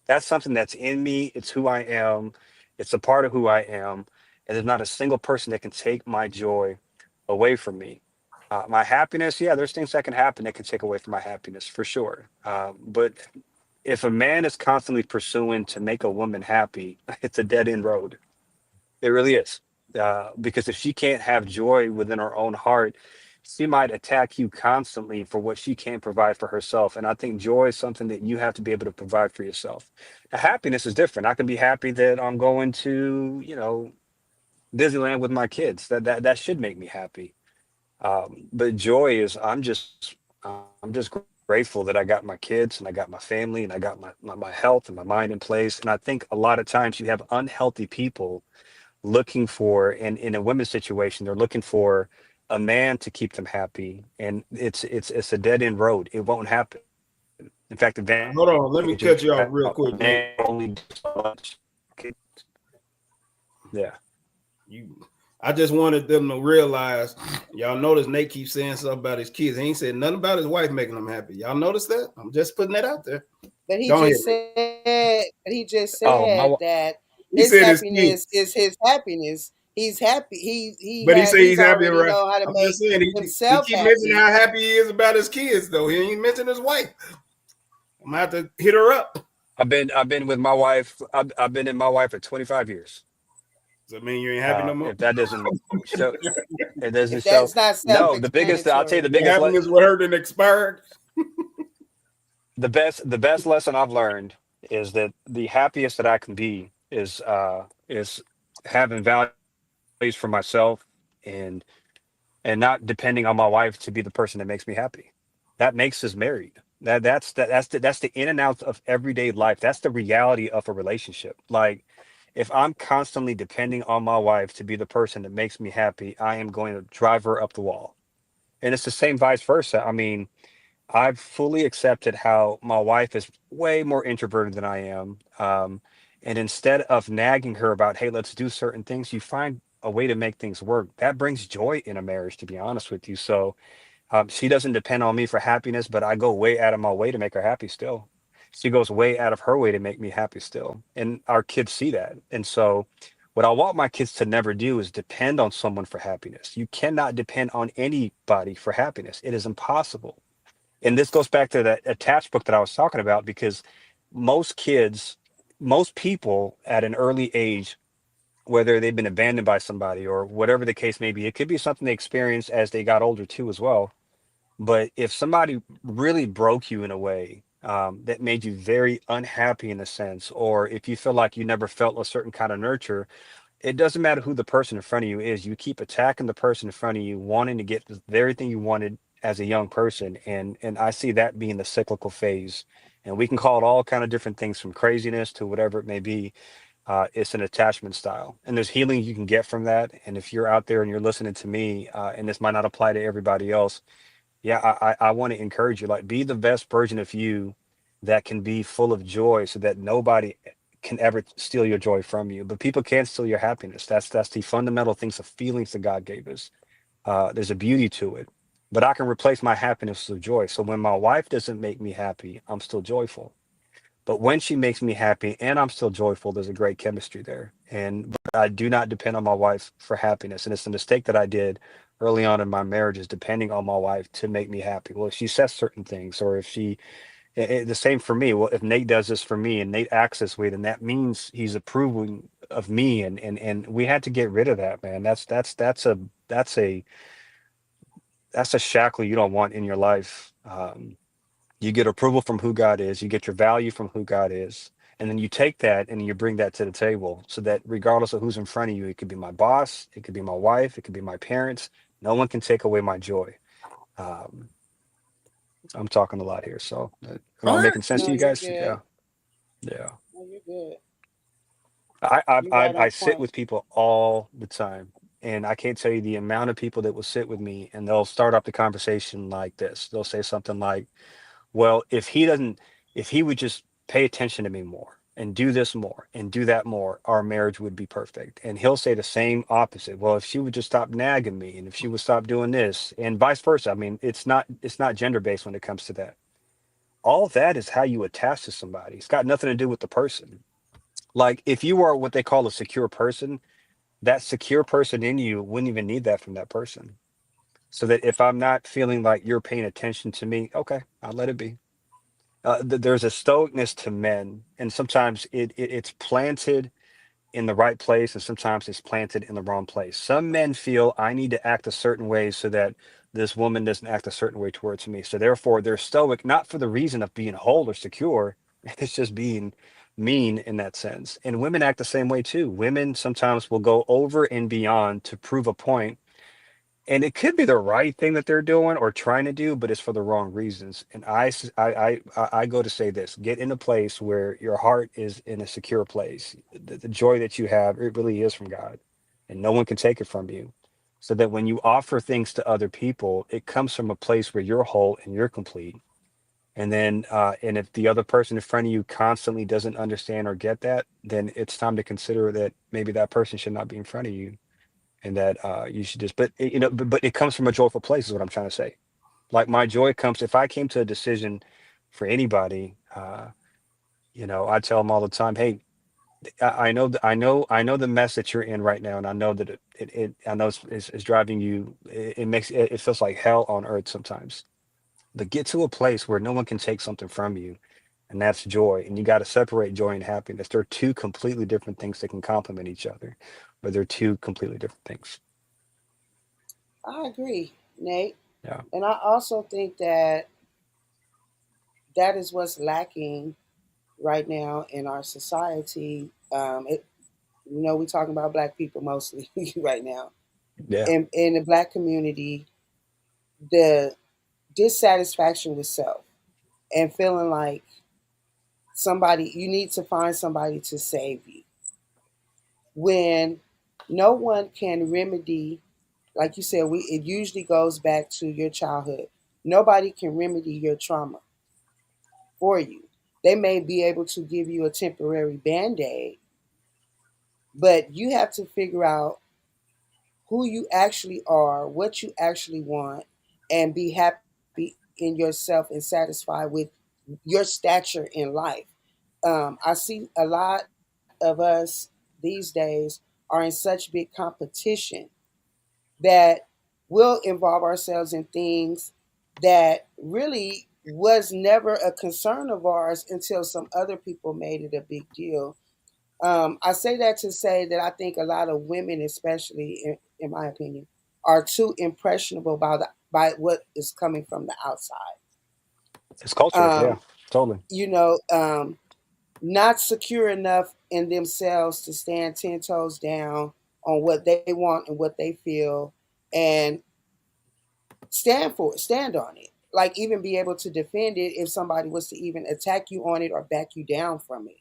That's something that's in me. It's who I am. It's a part of who I am. And there's not a single person that can take my joy away from me. My happiness, yeah, there's things that can happen that can take away from my happiness for sure. But if a man is constantly pursuing to make a woman happy, it's a dead end road. It really is. Because if she can't have joy within her own heart, she might attack you constantly for what she can't provide for herself. And I think joy is something that you have to be able to provide for yourself. Now, happiness is different. I can be happy that I'm going to, Disneyland with my kids. That should make me happy. But joy is I'm just grateful that I got my kids and I got my family and I got my health and my mind in place. And I think a lot of times you have unhealthy people looking for, and in a women's situation, they're looking for a man to keep them happy, and it's a dead end road. It won't happen. In fact, eventually Hold it on, just let me works cut you out. off A real quick, man Nate. only does so much. Okay. Yeah. You, I just wanted them to realize. Y'all notice Nate keeps saying something about his kids. He ain't said nothing about his wife making them happy. Y'all notice that? I'm just putting that out there. But he Go ahead, just Nate. said, but he just Oh, said that He his said his happiness kids, is his happiness. He's happy. He but he had. said He's he's happy already around. know how to I'm just make saying he himself keep mentioning happy. how happy he is about his kids, though. He ain't mentioned his wife. I'm gonna have to hit her up. I've been with my wife. I've been in my wife for 25 years. Does that mean you ain't happy no more? If that doesn't show, it doesn't If show. that's not No, the biggest. I'll tell you the self-explanatory, Your biggest. happiness with her done expired. The best lesson I've learned is that the happiest that I can be is having values for myself and and not depending on my wife to be the person that makes me happy. That makes us married. That's the in and out of everyday life. That's the reality of a relationship. Like if I'm constantly depending on my wife to be the person that makes me happy, I am going to drive her up the wall. And it's the same vice versa. I mean, I've fully accepted how my wife is way more introverted than I am. And instead of nagging her about, hey, let's do certain things, you find a way to make things work. That brings joy in a marriage, to be honest with you. So she doesn't depend on me for happiness, but I go way out of my way to make her happy still. She goes way out of her way to make me happy still. And our kids see that. And so, what I want my kids to never do is depend on someone for happiness. You cannot depend on anybody for happiness, it is impossible. And this goes back to that attached book that I was talking about because most kids, most people at an early age, whether they've been abandoned by somebody or whatever the case may be, it could be something they experienced as they got older too, as well. But if somebody really broke you in a way that made you very unhappy in a sense, or if you feel like you never felt a certain kind of nurture, it doesn't matter who the person in front of you is. You keep attacking the person in front of you, wanting to get the very thing you wanted as a young person, and I see that being the cyclical phase. And we can call it all kind of different things, from craziness to whatever it may be. It's an attachment style, and there's healing you can get from that. And if you're out there and you're listening to me, and this might not apply to everybody else, yeah, I want to encourage you, like, be the best version of you that can be full of joy so that nobody can ever steal your joy from you. But people can steal your happiness. That's the fundamental things of feelings that God gave us. There's a beauty to it. But I can replace my happiness with joy. So when my wife doesn't make me happy, I'm still joyful. But when she makes me happy and I'm still joyful, there's a great chemistry there. And but I do not depend on my wife for happiness. And it's a mistake that I did early on in my marriage, is depending on my wife to make me happy. Well, if she says certain things, or if the same for me. Well, if Nate does this for me and Nate acts this way, then that means he's approving of me. And we had to get rid of that, man. That's a that's a shackle you don't want in your life. You get approval from who God is, you get your value from who God is, and then you take that and you bring that to the table, so that regardless of who's in front of you, it could be my boss, it could be my wife, it could be my parents, no one can take away my joy. Um, I'm talking a lot here, so am Go I ahead. making sense to no, you you're guys? good. Yeah. Yeah. No, you're good. You're I right I on sit point. with people all the time, and I can't tell you the amount of people that will sit with me and they'll start off the conversation like this. They'll say something like, "Well, if he would just pay attention to me more and do this more and do that more, our marriage would be perfect." And he'll say the same opposite. "Well, if she would just stop nagging me and if she would stop doing this," and vice versa. I mean, it's not gender based when it comes to that. All that is how you attach to somebody. It's got nothing to do with the person. Like if you are what they call a secure person, that secure person in you wouldn't even need that from that person. So that if I'm not feeling like you're paying attention to me, okay, I'll let it be. There's a stoicness to men, and sometimes it's planted in the right place, and sometimes it's planted in the wrong place. Some men feel I need to act a certain way so that this woman doesn't act a certain way towards me. So therefore, they're stoic, not for the reason of being whole or secure. It's just being mean in that sense. And women act the same way too. Women sometimes will go over and beyond to prove a point, and it could be the right thing that they're doing or trying to do, but it's for the wrong reasons. And I go to say this: get in a place where your heart is in a secure place. The joy that you have, it really is from God, and no one can take it from you. So that when you offer things to other people, it comes from a place where you're whole and you're complete. And if the other person in front of you constantly doesn't understand or get that, then it's time to consider that maybe that person should not be in front of you, and that you should just but it comes from a joyful place is what I'm trying to say. Like my joy comes if I came to a decision for anybody. I tell them all the time, hey, I know the mess that you're in right now, and I know that I know it's driving you. It feels like hell on earth sometimes, but get to a place where no one can take something from you, and that's joy. And you got to separate joy and happiness. They're two completely different things that can complement each other, but they're two completely different things. I agree, Nate. Yeah. And I also think that that is what's lacking right now in our society. We're talking about black people mostly right now. Yeah. In the black community, the dissatisfaction with self and feeling like you need to find somebody to save you when no one can remedy, like you said, it usually goes back to your childhood. Nobody can remedy your trauma for you. They may be able to give you a temporary band-aid, but you have to figure out who you actually are, what you actually want, and be happy in yourself and satisfied with your stature in life. I see a lot of us these days are in such big competition that we'll involve ourselves in things that really was never a concern of ours until some other people made it a big deal. I say that to say that I think a lot of women, especially in my opinion, are too impressionable by what is coming from the outside. It's culture. Yeah, Um, totally. you know, um, Not secure enough in themselves to stand 10 toes down on what they want and what they feel, and stand on it. Like even be able to defend it if somebody was to even attack you on it or back you down from it.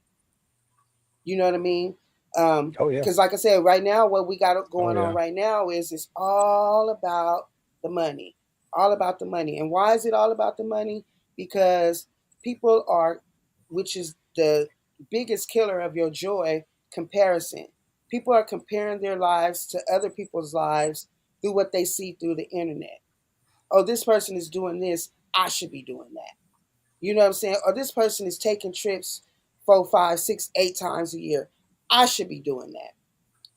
You know what I mean? Oh yeah. Because like I said, right now what we got Oh going on yeah. right now is it's all about the money, all about the money. And why is it all about the money? Because people are, which is the biggest killer of your joy, comparison. People are comparing their lives to other people's lives through what they see through the internet. Oh, this person is doing this, I should be doing that. You know what I'm saying? Or this person is taking trips 4, 5, 6, 8 times a year. I should be doing that.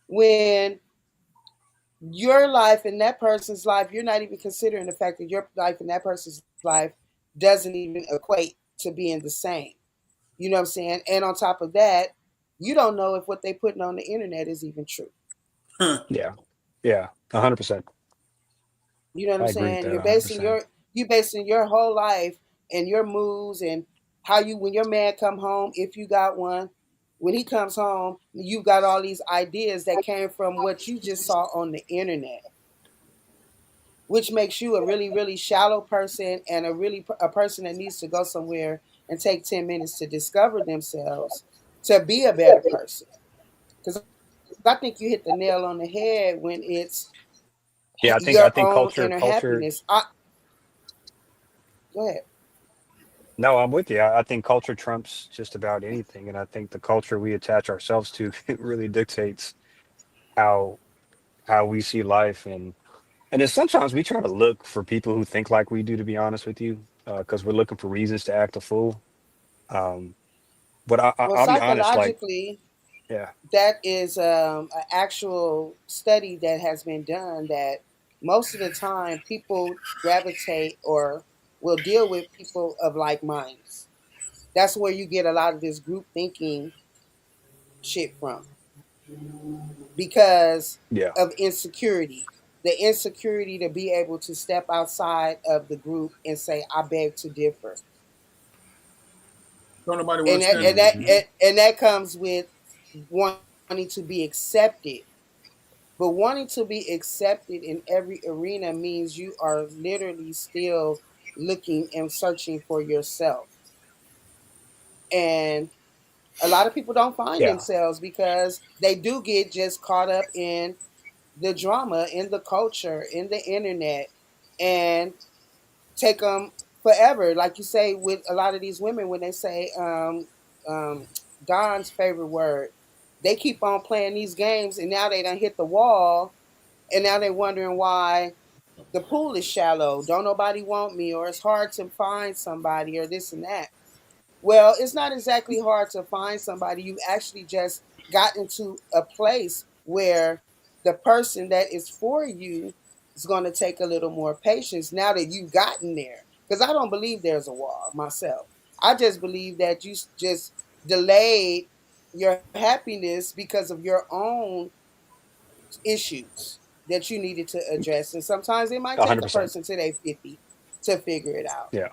When your life and that person's life, you're not even considering the fact that your life and that person's life doesn't even equate to being the same. You know what I'm saying? And on top of that, you don't know if what they putting on the internet is even true. Yeah. Yeah. 100%. You know what I'm I agree with saying? that 100%. You basing your whole life and your moves and how you when your man come home, if you got one, when he comes home, you got all these ideas that came from what you just saw on the internet, which makes you a really really shallow person and a person that needs to go somewhere and take 10 minutes to discover themselves to be a better person. Because I think you hit the nail on the head when it's Yeah, I your think own culture inner culture. happiness. Go ahead. No, I'm with you. I think culture trumps just about anything, and I think the culture we attach ourselves to it really dictates how how we see life, and then sometimes we try to look for people who think like we do. To be honest with you, because we're looking for reasons to act a fool. Um, but Well, I'll be honest, like, psychologically, yeah, that is an actual study that has been done that most of the time people gravitate or will deal with people of like minds. That's where you get a lot of this group thinking shit from because yeah, of insecurity. The insecurity to be able to step outside of the group and say, I beg to differ. Don't nobody want And to that, stand and up. that, hmm and that comes with wanting to be accepted. But wanting to be accepted in every arena means you are literally still looking and searching for yourself. And a lot of people don't find yeah, themselves because they do get just caught up in the drama, in the culture, in the internet, and take them forever. Like you say with a lot of these women when they say um, Don's favorite word, they keep on playing these games and now they done hit the wall and now they're wondering why the pool is shallow. Don't nobody want me, or it's hard to find somebody, or this and that. Well, it's not exactly hard to find somebody. You actually just got into a place where the person that is for you is going to take a little more patience now that you've gotten there. Because I don't believe there's a wall myself. I just believe that you just delayed your happiness because of your own issues that you needed to address. And sometimes it might take a 100%. person to their 50 to figure it out. Yeah,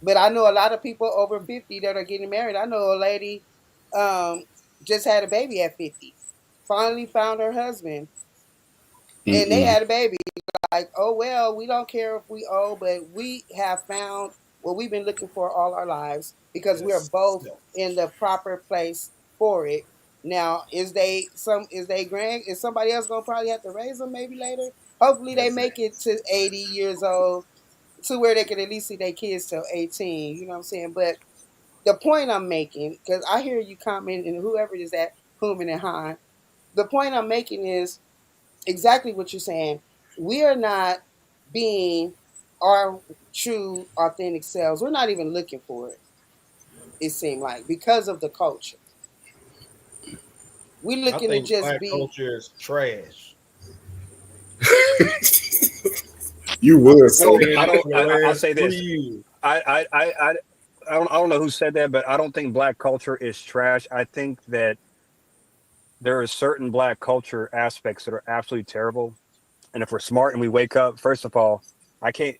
But I know a lot of people over 50 that are getting married. I know a lady um, just had a baby at 50, finally found her husband, and they mm-mm. had a baby. Like, oh, well, we don't care if we owe, but we have found what we've been looking for all our lives because we're That's both self. in the proper place for it. Now, is they grand is somebody else gonna probably have to raise them maybe later? Hopefully they That's it. make it to 80 years old to where they can at least see their kids till 18. You know what I'm saying? But the point I'm making, because I hear you commenting, whoever it is that Human and Han, the point I'm making is exactly what you're saying. We are not being our true, authentic selves. We're not even looking for it, it seemed like, because of the culture. We're I looking to think just black be, culture is trash. You I've would been say Well, saying I it don't. for the I'll last say three this. years. I I don't know who said that, but I don't think black culture is trash. I think that there are certain black culture aspects that are absolutely terrible. And if we're smart and we wake up, first of all, I can't.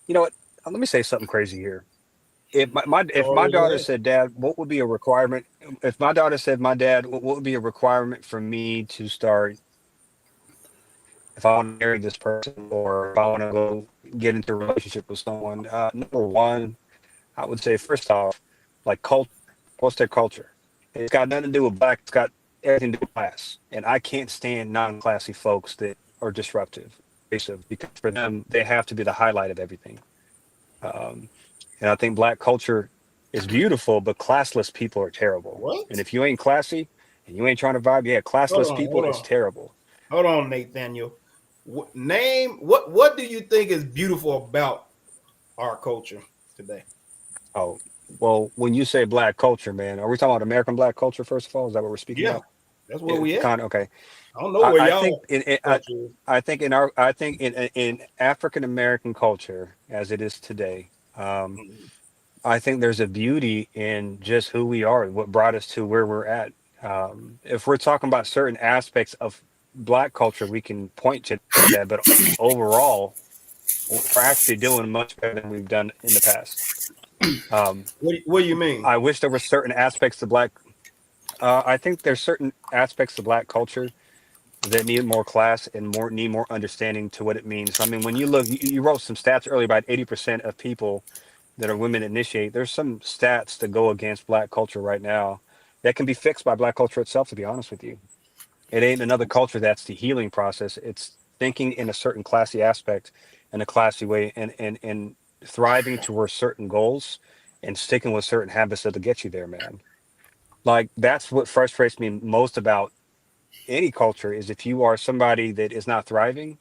You know what? Let me say something crazy here. If my Sorry, daughter less. said, "Dad, what would be a requirement?" If my daughter said, "My dad, what would be a requirement for me to start if I want to marry this person or if I want to go get into a relationship with someone?" Number one, I would say first off, like culture. What's their culture? It's got nothing to do with black. It's got everything to do with class. And I can't stand non-classy folks that are disruptive, abrasive, because for them, they have to be the highlight of everything. Um, and I think black culture is beautiful, but classless people are terrible. And What? if you ain't classy and you ain't trying to vibe, yeah, Hold classless on, people hold is on, terrible. hold on, Nathaniel. Name what do you think is beautiful about our culture today? Oh, well, when you say black culture, man, are we talking about American black culture first of all? Is that what we're speaking Yeah, about? that's where Yeah, we at. kind of, okay. I don't know where I think y'all in culture is. I think in our I think in African American culture as it is today, Mhm. I think there's a beauty in just who we are, what brought us to where we're at. If we're talking about certain aspects of Black culture, we can point to that, but overall, we're actually doing much better than we've done in the past. Um, What do you mean? I wish there were certain aspects to Black. I think there's certain aspects of Black culture that need more class and need more understanding to what it means. I mean, when you look, you wrote some stats earlier about 80% of people that are women initiate. There's some stats that go against black culture right now that can be fixed by black culture itself, to be honest with you. It ain't another culture that's the healing process. It's thinking in a certain classy aspect, in a classy way, and thriving towards certain goals and sticking with certain habits that'll get you there, man. Like that's what frustrates me most about any culture is if you are somebody that is not thriving,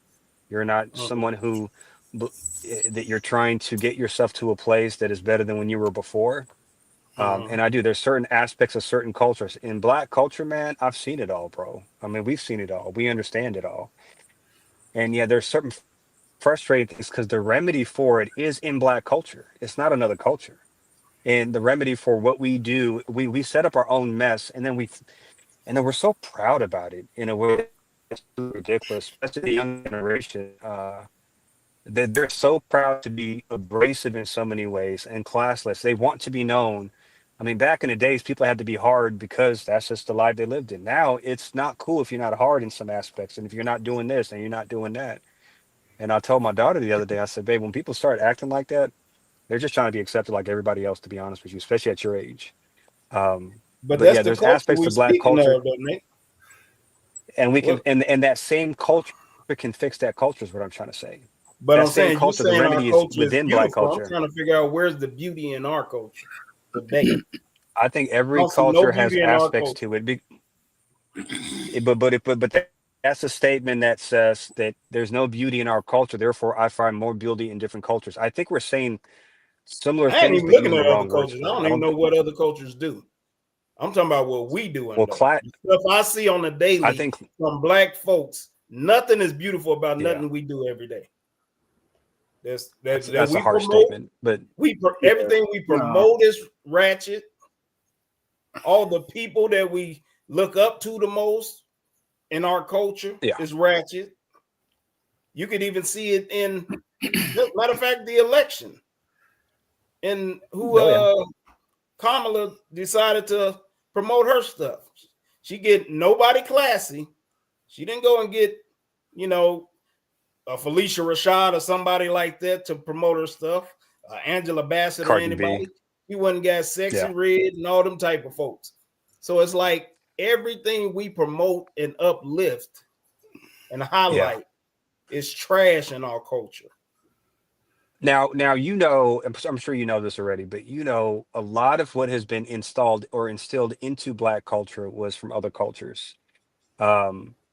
you're not Mhm, someone who that you're trying to get yourself to a place that is better than when you were before. mhm. And I do. There's certain aspects of certain cultures. In black culture, man, I've seen it all, bro. I mean, we've seen it all. We understand it all. And yeah, there's certain frustrating things because the remedy for it is in black culture. It's not another culture. And the remedy for what we do, we set up our own mess, and then we're so proud about it in a way that's ridiculous, especially the young generation. They're so proud to be abrasive in so many ways and classless. They want to be known. I mean, back in the days, people had to be hard because that's just the life they lived in. Now it's not cool if you're not hard in some aspects, and if you're not doing this and you're not doing that. And I told my daughter the other day, I said, "Babe, when people start acting like that, they're just trying to be accepted like everybody else. To be honest with you, especially at your age." But But that's yeah, the there's culture aspects we of black speaking culture, of, though, Nick. and we can, What? and that same culture can fix that culture. Is what I'm trying to say. But That I'm same saying you culture, the saying our remedy is culture is within black beautiful. I'm culture. trying to figure out where's the beauty in our culture today. I think I every don't see no culture has beauty in our aspects culture. to it. That's a statement that says that there's no beauty in our culture. Therefore, I find more beauty in different cultures. I think we're saying similar I ain't things, even but looking using the at other wrong words cultures. I for it. don't I even don't. know what other cultures do. I'm talking about what we doing Well, though. The stuff I see on the I daily think from black folks, nothing is beautiful about yeah, nothing we do every day. That that's a we harsh promote. statement, but Yeah. Everything we No. promote is ratchet. All the people that we look up to the most in our culture yeah, is ratchet. You could even see it in, matter of fact, the election and who oh yeah, Kamala decided to promote her stuff. She get nobody classy. She didn't go and get, you know, a Felicia Rashad or somebody like that to promote her stuff. Angela Bassett or Cardi B, anybody. He wasn't got Sexy yeah, Red and all them type of folks. So it's like everything we promote and uplift and yeah. highlight is trash in our culture. Now I'm sure you know this already, but you know a lot of what has been installed or instilled into black culture was from other cultures.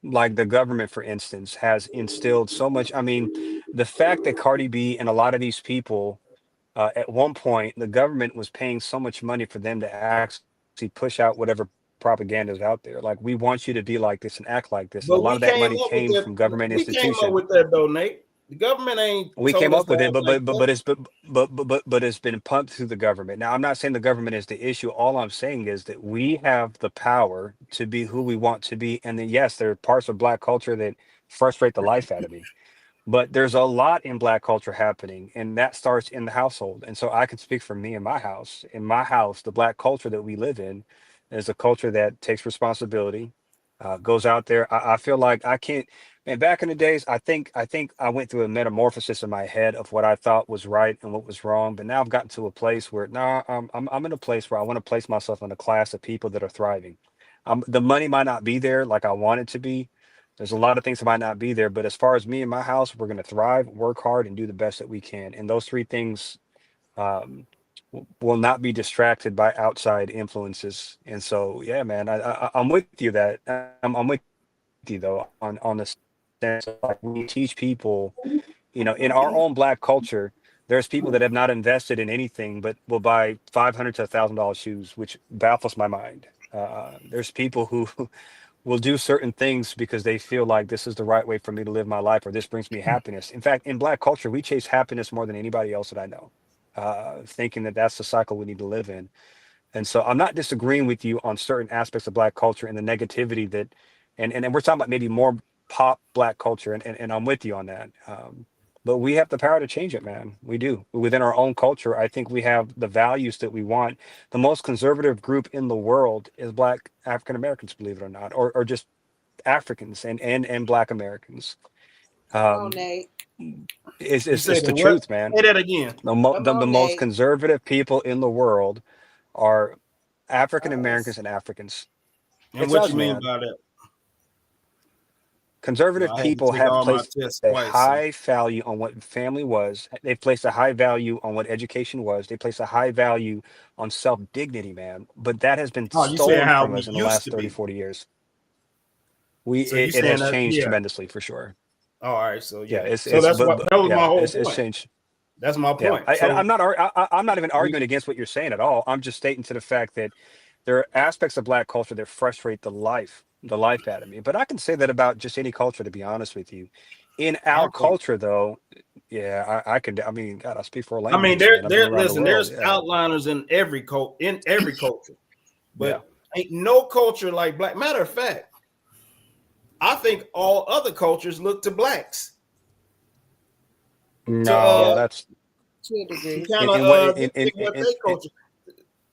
Like the government, for instance, has instilled so much. I mean, the fact that Cardi B and a lot of these people, at one point, the government was paying so much money for them to actually push out whatever propaganda is out there. Like, we want you to be like this and act like this. And a lot But of we that money came up with came that. from government We came up institution. with that though, Nate. The government ain't We told came us up to with it, act like that. but it's been pumped through the government. Now, I'm not saying the government is the issue. All I'm saying is that we have the power to be who we want to be, and then yes, there are parts of black culture that frustrate the life out of me. But there's a lot in black culture happening, and that starts in the household. And so I can speak for me in my house. In my house, the black culture that we live in is a culture that takes responsibility, goes out there. I feel like I can't. And back in the days, I think I went through a metamorphosis in my head of what I thought was right and what was wrong. But now I've gotten to a place where now I'm in a place where I want to place myself in a class of people that are thriving. The money might not be there like I want it to be. There's a lot of things that might not be there, but as far as me and my house, we're going to thrive, work hard, and do the best that we can. And those three things um, will not be distracted by outside influences. And so, yeah, man, I'm with you that I'm with you though on the sense of like we teach people, in our own black culture, there's people that have not invested in anything but will buy $500 to $1,000 shoes, which baffles my mind. There's people who will do certain things because they feel like this is the right way for me to live my life or this brings me happiness. In fact, in black culture, we chase happiness more than anybody else that I know, thinking that that's the cycle we need to live in. And so I'm not disagreeing with you on certain aspects of black culture and the negativity that, and we're talking about maybe more pop black culture, and I'm with you on that. But we have the power to change it, man. We do. Within our own culture, I think we have the values that we want. The most conservative group in the world is Black African Americans, believe it or not, or just Africans and Black Americans. Come on, Um, Nate. You It's said the that what? truth, man. Say that again. Come The on, most Nate. conservative people in the world are African Us. Americans and Africans. And It's what you us, mean man. by that? Conservative I had to people take have all my placed tests a twice. So. high value on what family was. They placed a high value on what education was. They placed a high value on self-dignity, man. But that has been Oh, you saying stolen how from we us in the used last to 30, be? 40 years. So you It saying has that? changed Yeah. tremendously for sure. All right. So Yeah, yeah. So that's what but that was my yeah, whole it's point. changed. That's my Yeah, point. So I'm not even we, arguing against what you're saying at all. I'm just stating to the fact that there are aspects of Black culture that frustrate the life out of me. But I can say that about just any culture, to be honest with you. In our our culture. culture, though, yeah, I can. I mean, God, I speak four I mean, languages, man. I've been around the listen. world. There's Yeah, outliners in every culture, yeah. but ain't no culture like Black. Matter of fact, I think all other cultures look to Blacks No, to Yep, that's to a degree. kind in what of dictate what their culture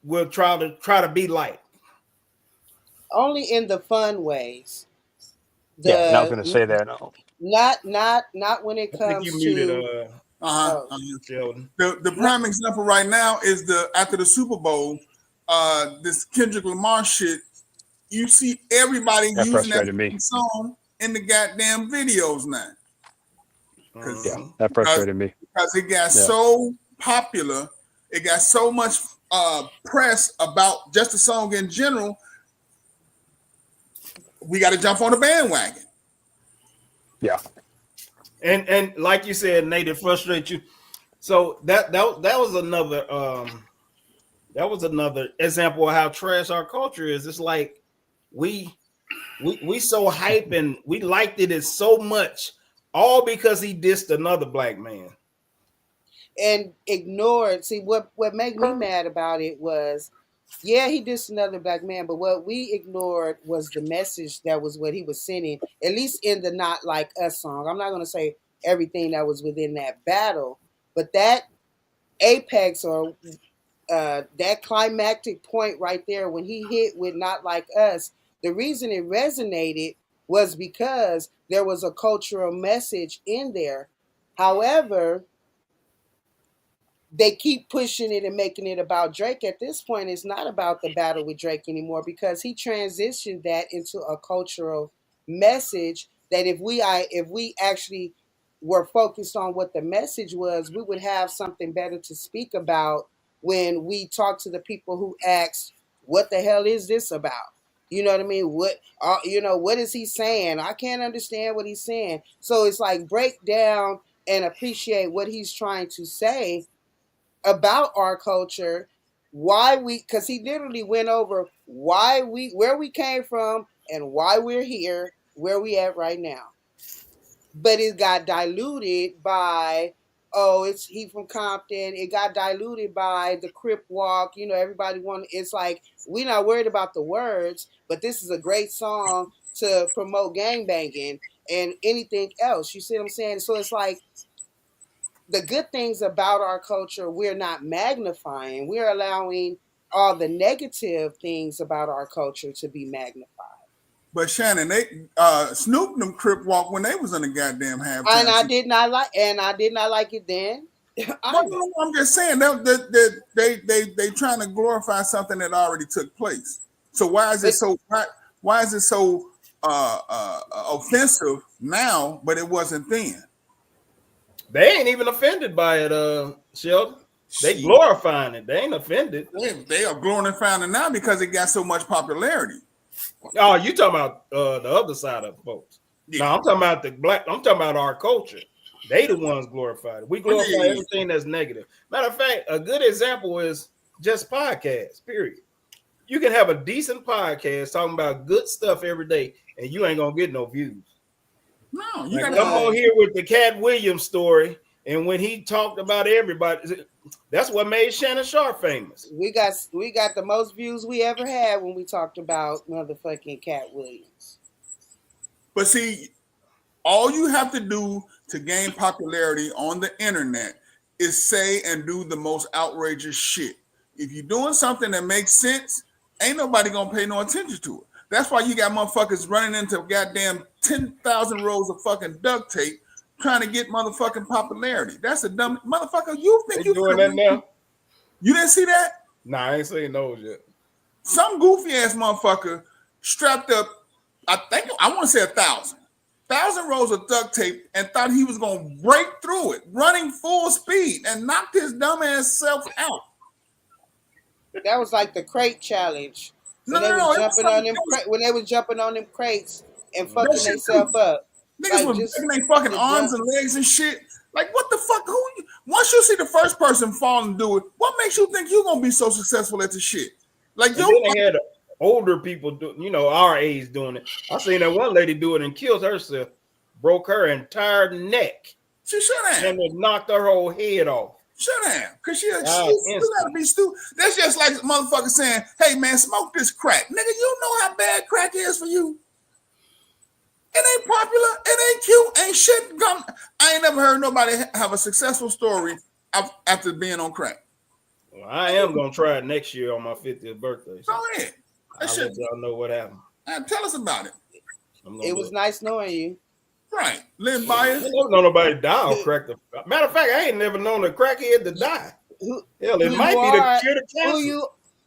will try to be like. Only in the fun ways. yeah. And I was The going to say that. not when it I think you comes muted to Uh-huh. oh Sheldon. The not prime example right now is the after the Super Bowl, this Kendrick Lamar shit. You see everybody That using that frustrated me. fucking song in the goddamn videos now, Yeah, because Mhm. that frustrated me. it got Yeah. so popular, it got so much press about just the song in general. We got to jump on the bandwagon. Yeah. And like you said, Nate, it frustrates you. So that was another example of how trash our culture is. It's like we we so hype and we liked it as so much, all because he dissed another Black man. and ignored. See what made me mad about it was, yeah, he dissed another black man, but what we ignored was the message that was what he was sending. At least in the "Not Like Us" song. I'm not going to say everything that was within that battle, but that apex or that climactic point right there when he hit with "Not Like Us," the reason it resonated was because there was a cultural message in there. However, they keep pushing it and making it about Drake. At this point, it's not about the battle with Drake anymore because he transitioned that into a cultural message that if we actually were focused on what the message was, we would have something better to speak about when we talk to the people who asked, "What the hell is this about?" You know what I mean? What is he saying? I can't understand what he's saying. So it's like break down and appreciate what he's trying to say about our culture, why we, because he literally went over where we came from and why we're here where we at right now. But it got diluted by, oh, it's he from Compton. It got diluted by the Crip Walk. Everybody want, it's like we're not worried about the words, but this is a great song to promote gangbanging and anything else. You see what I'm saying? So it's like the good things about our culture we're not magnifying. We're allowing all the negative things about our culture to be magnified. But Shannon, they Snoop them Crip Walk when they was in the goddamn And halftime I show. did not like it then No, either. no, I'm just saying they trying to glorify something that already took place. So But why is it so offensive now, but it wasn't then? They ain't even offended by it, Sheldon. They Shit. glorifying it. They ain't offended. They are glorifying it now because it got so much popularity. Oh, you talking about the other side of folks. Yeah. No, I'm talking about the Black. I'm talking about our culture. They the ones glorified it. We Oh, glorify yeah. everything that's negative. Matter of fact, a good example is just podcasts, period. You can have a decent podcast talking about good stuff every day, and you ain't gonna get no views. No, you Like, gotta come have on none. here with the Cat Williams story, and when he talked about everybody, that's what made Shannon Sharp famous. We got the most views we ever had when we talked about motherfucking Cat Williams. but see, all you have to do to gain popularity on the internet is say and do the most outrageous shit. If you're doing something that makes sense, ain't nobody gonna pay no attention to it. That's why you got motherfuckers running into goddamn 10,000 rolls of fucking duct tape trying to get motherfucking popularity. That's a dumb motherfucker. You think They you doing that now? You didn't see that? Nah, I ain't seen those yet. Some goofy ass motherfucker strapped up, I want to say 1,000 rolls of duct tape and thought he was gonna break through it, running full speed, and knocked his dumb ass self out. That was like the crate challenge. No, When they was jumping on them when they was jumping on them crates and fucking themselves up. Niggas was breaking their fucking arms and legs and shit. Like, what the fuck? Once you see the first person fall and do it, what makes you think you're gonna be so successful at the shit? Like, and then they had older people do, our age doing it. I seen that one lady do it and killed herself, broke her entire neck. She should have. And it knocked her whole head off. Should have, because she gotta be stupid. That's just like motherfucker saying, "Hey man, smoke this crack, nigga. You know how bad crack is for you. It ain't popular. It ain't cute. Ain't shit. I ain't never heard nobody have a successful story after being on crack. Well, I am gonna try it next year on my 50th birthday. So go ahead. I'll let y'all know what happened. Tell us about it. It was nice knowing you. Right, Lynn Byers. I never know nobody die on crack. Matter of fact, I ain't never known a crackhead to die. Hell, it might be the cure to cancer.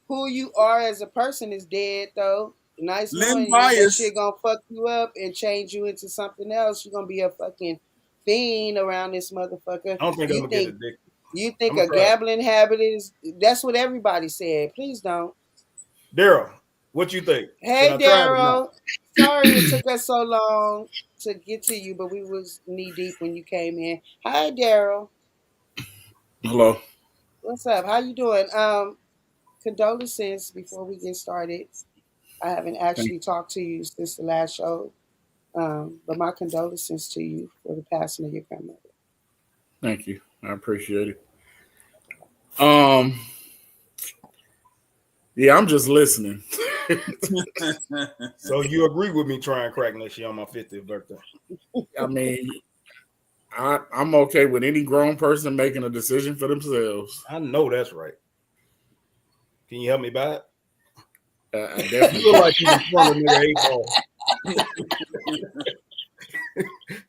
Who you are as a person is dead though. Nice Lynn knowing Byers. you. That shit gonna fuck you up and change you into something else. You're gonna be a fucking fiend around this motherfucker. I don't think I'm gonna get addicted. You think a gambling habit is? That's what everybody said. Please don't. Daryl, what you think? Hey Daryl, sorry it took us so long to get to you, but we was knee deep when you came in. Hi Daryl. Hello. What's up? How you doing? Condolences before we get started. I haven't actually talked to you since the last show, but my condolences to you for the passing of your grandmother. Thank you. I appreciate it. Yeah, I'm just listening. So you agree with me trying crack next year on my 50th birthday? I mean, I'm okay with any grown person making a decision for themselves. I know that's right. Can you help me by it? I definitely feel like you swung a nigga 8-ball.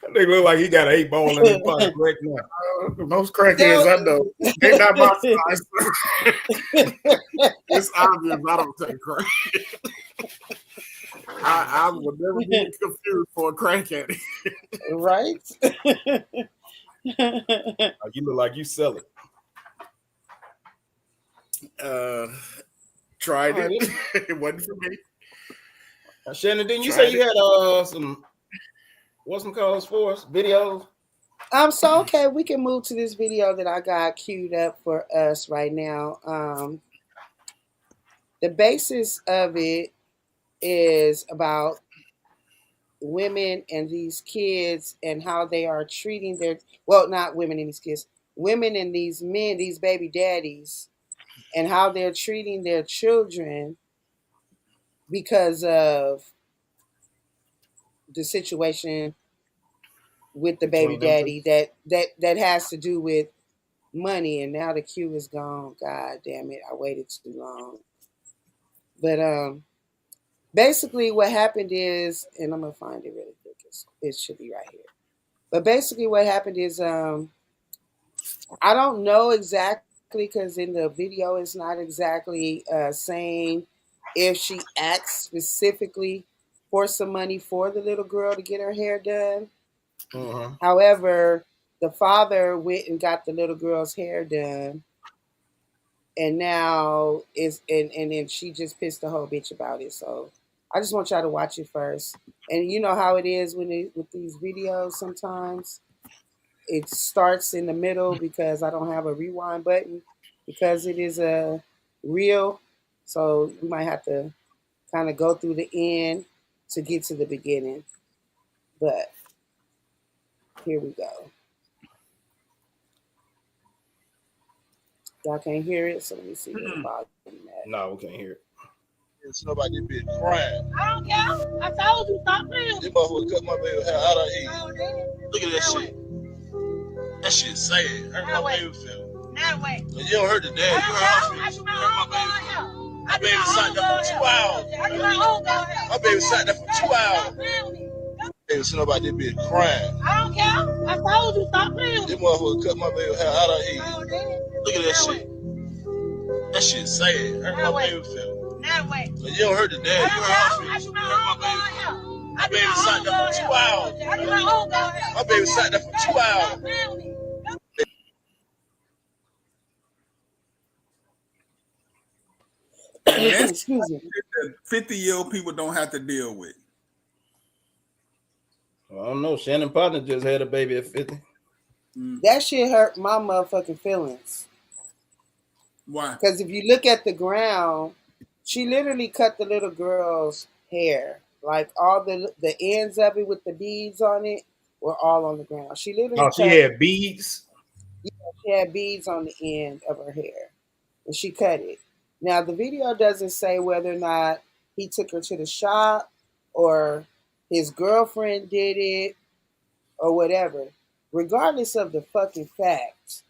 That nigga look like he got an 8-ball in his pocket right now. Most crackheads I know, they're not my size. It's obvious I don't take crack. I would never be confused for a crackhead. Right? You look like you sell it. Tried it. It wasn't for me. Shannon, didn't you say you had some what's some calls for us? Videos? So okay, we can move to this video that I got queued up for us right now. The basis of it is about women and these kids and how they are treating not women and these kids, women and these men, these baby daddies, and how they're treating their children because of the situation with the baby daddy that has to do with money. And now the queue is gone. God damn it, I waited too long. But basically what happened is, and I'm gonna find it really quick. It should be right here. But basically what happened is I don't know exactly, because in the video it's not exactly saying if she asked specifically for some money for the little girl to get her hair done. Uh-huh. However, the father went and got the little girl's hair done, and now and then she just pissed the whole bitch about it. So I just want y'all to watch it first. And you know how it is with these videos, sometimes it starts in the middle because I don't have a rewind button because it is a reel. So we might have to kind of go through the end to get to the beginning. But here we go. Y'all can't hear it, so let me see what volume at. No, we can't hear it. Somebody been crying. I don't care. I told you stop playing. This motherfucker cut my baby hair out of here. Look at that shit. That shit sad. Hurt my baby feel. That way. You don't hurt the dad. You hurt her. You hurt my baby. My baby sat there for 2 hours. My baby sat there for 2 hours. Ain't seen nobody be crying. I don't care. I told you stop playing with This me. motherfucker cut my baby hair out of here. Oh, damn. Look at that Now shit. That shit sad. Hurt Now my wait. baby feel. Now wait. But you don't hurt the dad. You hurt her feelings. I do You my hurt my own baby. girl hair. My baby sat there for 2 hours. I do my own girl hair. My baby sat there for 2 hours. Stop playing with me. And that's Excuse me. that 50-year-old people don't have to deal with. I don't know. Shannon Partner just had a baby at 50. That shit hurt my motherfucking feelings. Why? Because if you look at the ground, she literally cut the little girl's hair. Like all the ends of it with the beads on it were all on the ground. She literally Oh, she had beads. she had beads on the end of her hair. And she cut it. Now the video doesn't say whether or not he took her to the shop or his girlfriend did it or whatever. Regardless of the fucking fact,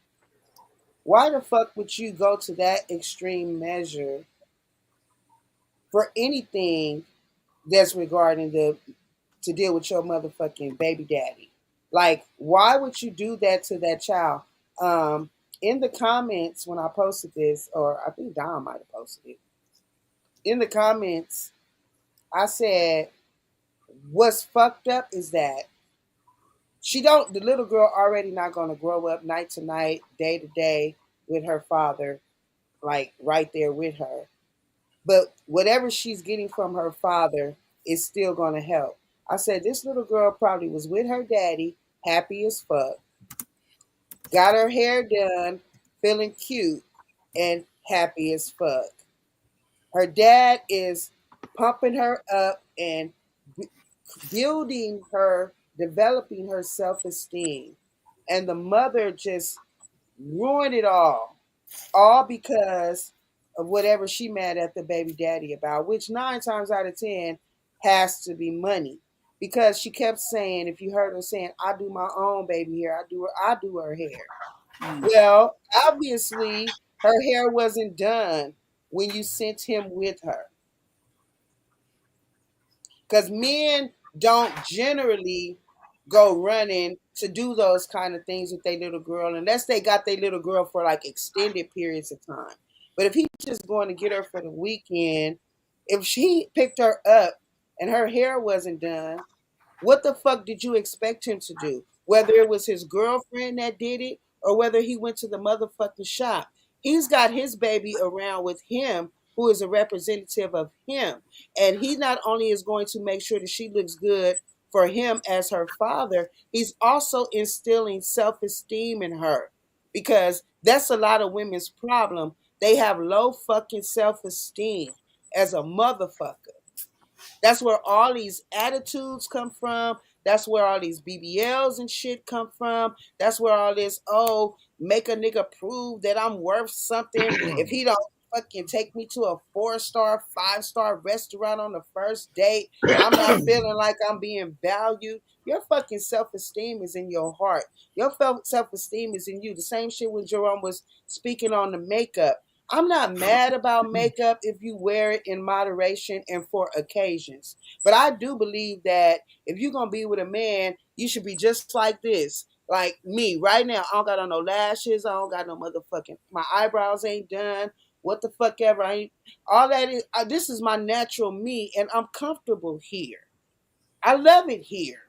why the fuck would you go to that extreme measure for anything that's regarding to deal with your motherfucking baby daddy? Like, why would you do that to that child? In the comments when I posted this, or I think Don might have posted it. In the comments, I said, what's fucked up is that the little girl already not gonna grow up night to night, day to day with her father, like right there with her. But whatever she's getting from her father is still gonna help. I said this little girl probably was with her daddy, happy as fuck, got her hair done, feeling cute, and happy as fuck. Her dad is pumping her up and building her, developing her self esteem. And the mother just ruined it all because of whatever she mad at the baby daddy about, which 9 times out of 10 has to be money. Because she kept saying, if you heard her saying, I do my own baby hair, I do her hair. Well, obviously her hair wasn't done when you sent him with her. Because men don't generally go running to do those kind of things with their little girl unless they got their little girl for like extended periods of time. But if he's just going to get her for the weekend, if she picked her up and her hair wasn't done, what the fuck did you expect him to do? Whether it was his girlfriend that did it or whether he went to the motherfucking shop. He's got his baby around with him who is a representative of him. And he not only is going to make sure that she looks good for him as her father, he's also instilling self-esteem in her because that's a lot of women's problem. They have low fucking self-esteem as a motherfucker. That's where all these attitudes come from. That's where all these BBLs and shit come from. That's where all this, oh, make a nigga prove that I'm worth something. If he don't fucking take me to a 4-star, 5-star restaurant on the first date, I'm not feeling like I'm being valued. Your fucking self-esteem is in your heart. Your self-esteem is in you. The same shit when Jerome was speaking on the makeup. I'm not mad about makeup if you wear it in moderation and for occasions. But I do believe that if you're going to be with a man, you should be just like this. Like me right now, I don't got on no lashes. I don't got no motherfucking, my eyebrows ain't done. What the fuck ever. All that is, this is my natural me and I'm comfortable here. I love it here.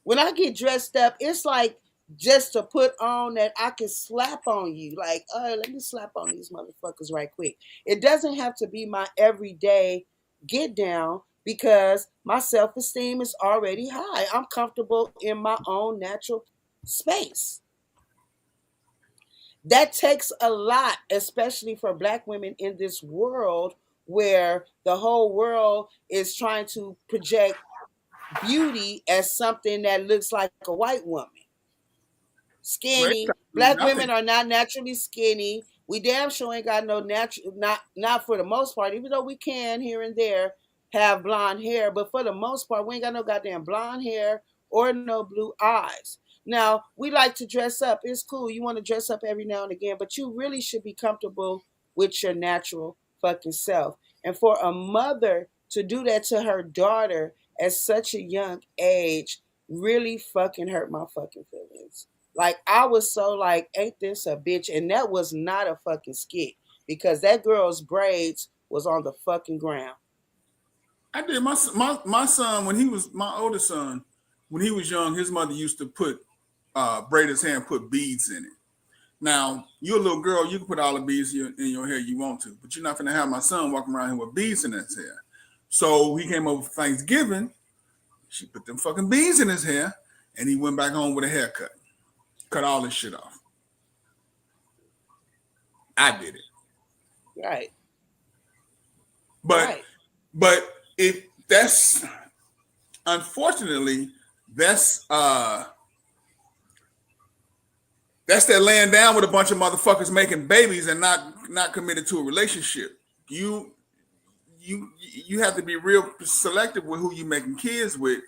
When I get dressed up, it's like just to put on that I can slap on you. Like, oh, let me slap on these motherfuckers right quick. It doesn't have to be my everyday get down because my self-esteem is already high. I'm comfortable in my own natural space. That takes a lot, especially for Black women in this world where the whole world is trying to project beauty as something that looks like a white woman. Skinny. Black women are not naturally skinny. We damn sure ain't got no natural, not for the most part, even though we can here and there have blonde hair, but for the most part, we ain't got no goddamn blonde hair or no blue eyes. Now, we like to dress up. It's cool. You want to dress up every now and again, but you really should be comfortable with your natural fucking self. And for a mother to do that to her daughter at such a young age really fucking hurt my fucking feelings. Like I was so like, ain't this a bitch? And that was not a fucking skit because that girl's braids was on the fucking ground. I did my son when he was my oldest son when he was young. His mother used to put braid his hair and put beads in it. Now you're a little girl, you can put all the beads in your hair you want to, but you're not gonna have my son walking around here with beads in his hair. So he came over for Thanksgiving. She put them fucking beads in his hair, and he went back home with a haircut. Cut all this shit off. I did it. Right. But Right. but if that's unfortunately that's that laying down with a bunch of motherfuckers making babies and not committed to a relationship. You have to be real selective with who you making kids with.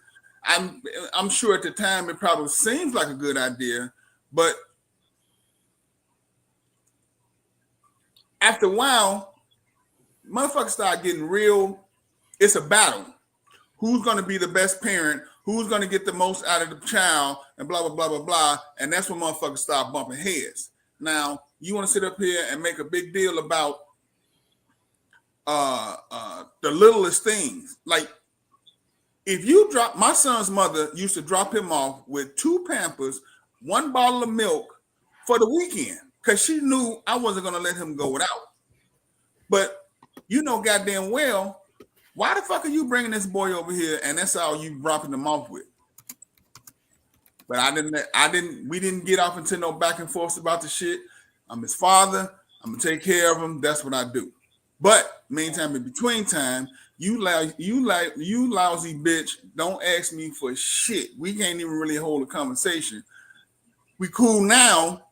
I'm sure at the time it probably seems like a good idea, but after a while, motherfuckers start getting real. It's a battle. Who's going to be the best parent? Who's going to get the most out of the child? And blah, blah, blah, blah, blah. And that's when motherfuckers start bumping heads. Now, you want to sit up here and make a big deal about the littlest things. Like, if you drop, my son's mother used to drop him off with 2 Pampers, 1 bottle of milk for the weekend because she knew I wasn't going to let him go without. But you know goddamn well, why the fuck are you bringing this boy over here and that's all you dropping him off with? But we didn't get off into no back and forth about the shit. I'm his father. I'm going to take care of him. That's what I do. But meantime, in between time, you lousy bitch, don't ask me for shit. We can't even really hold a conversation. We cool now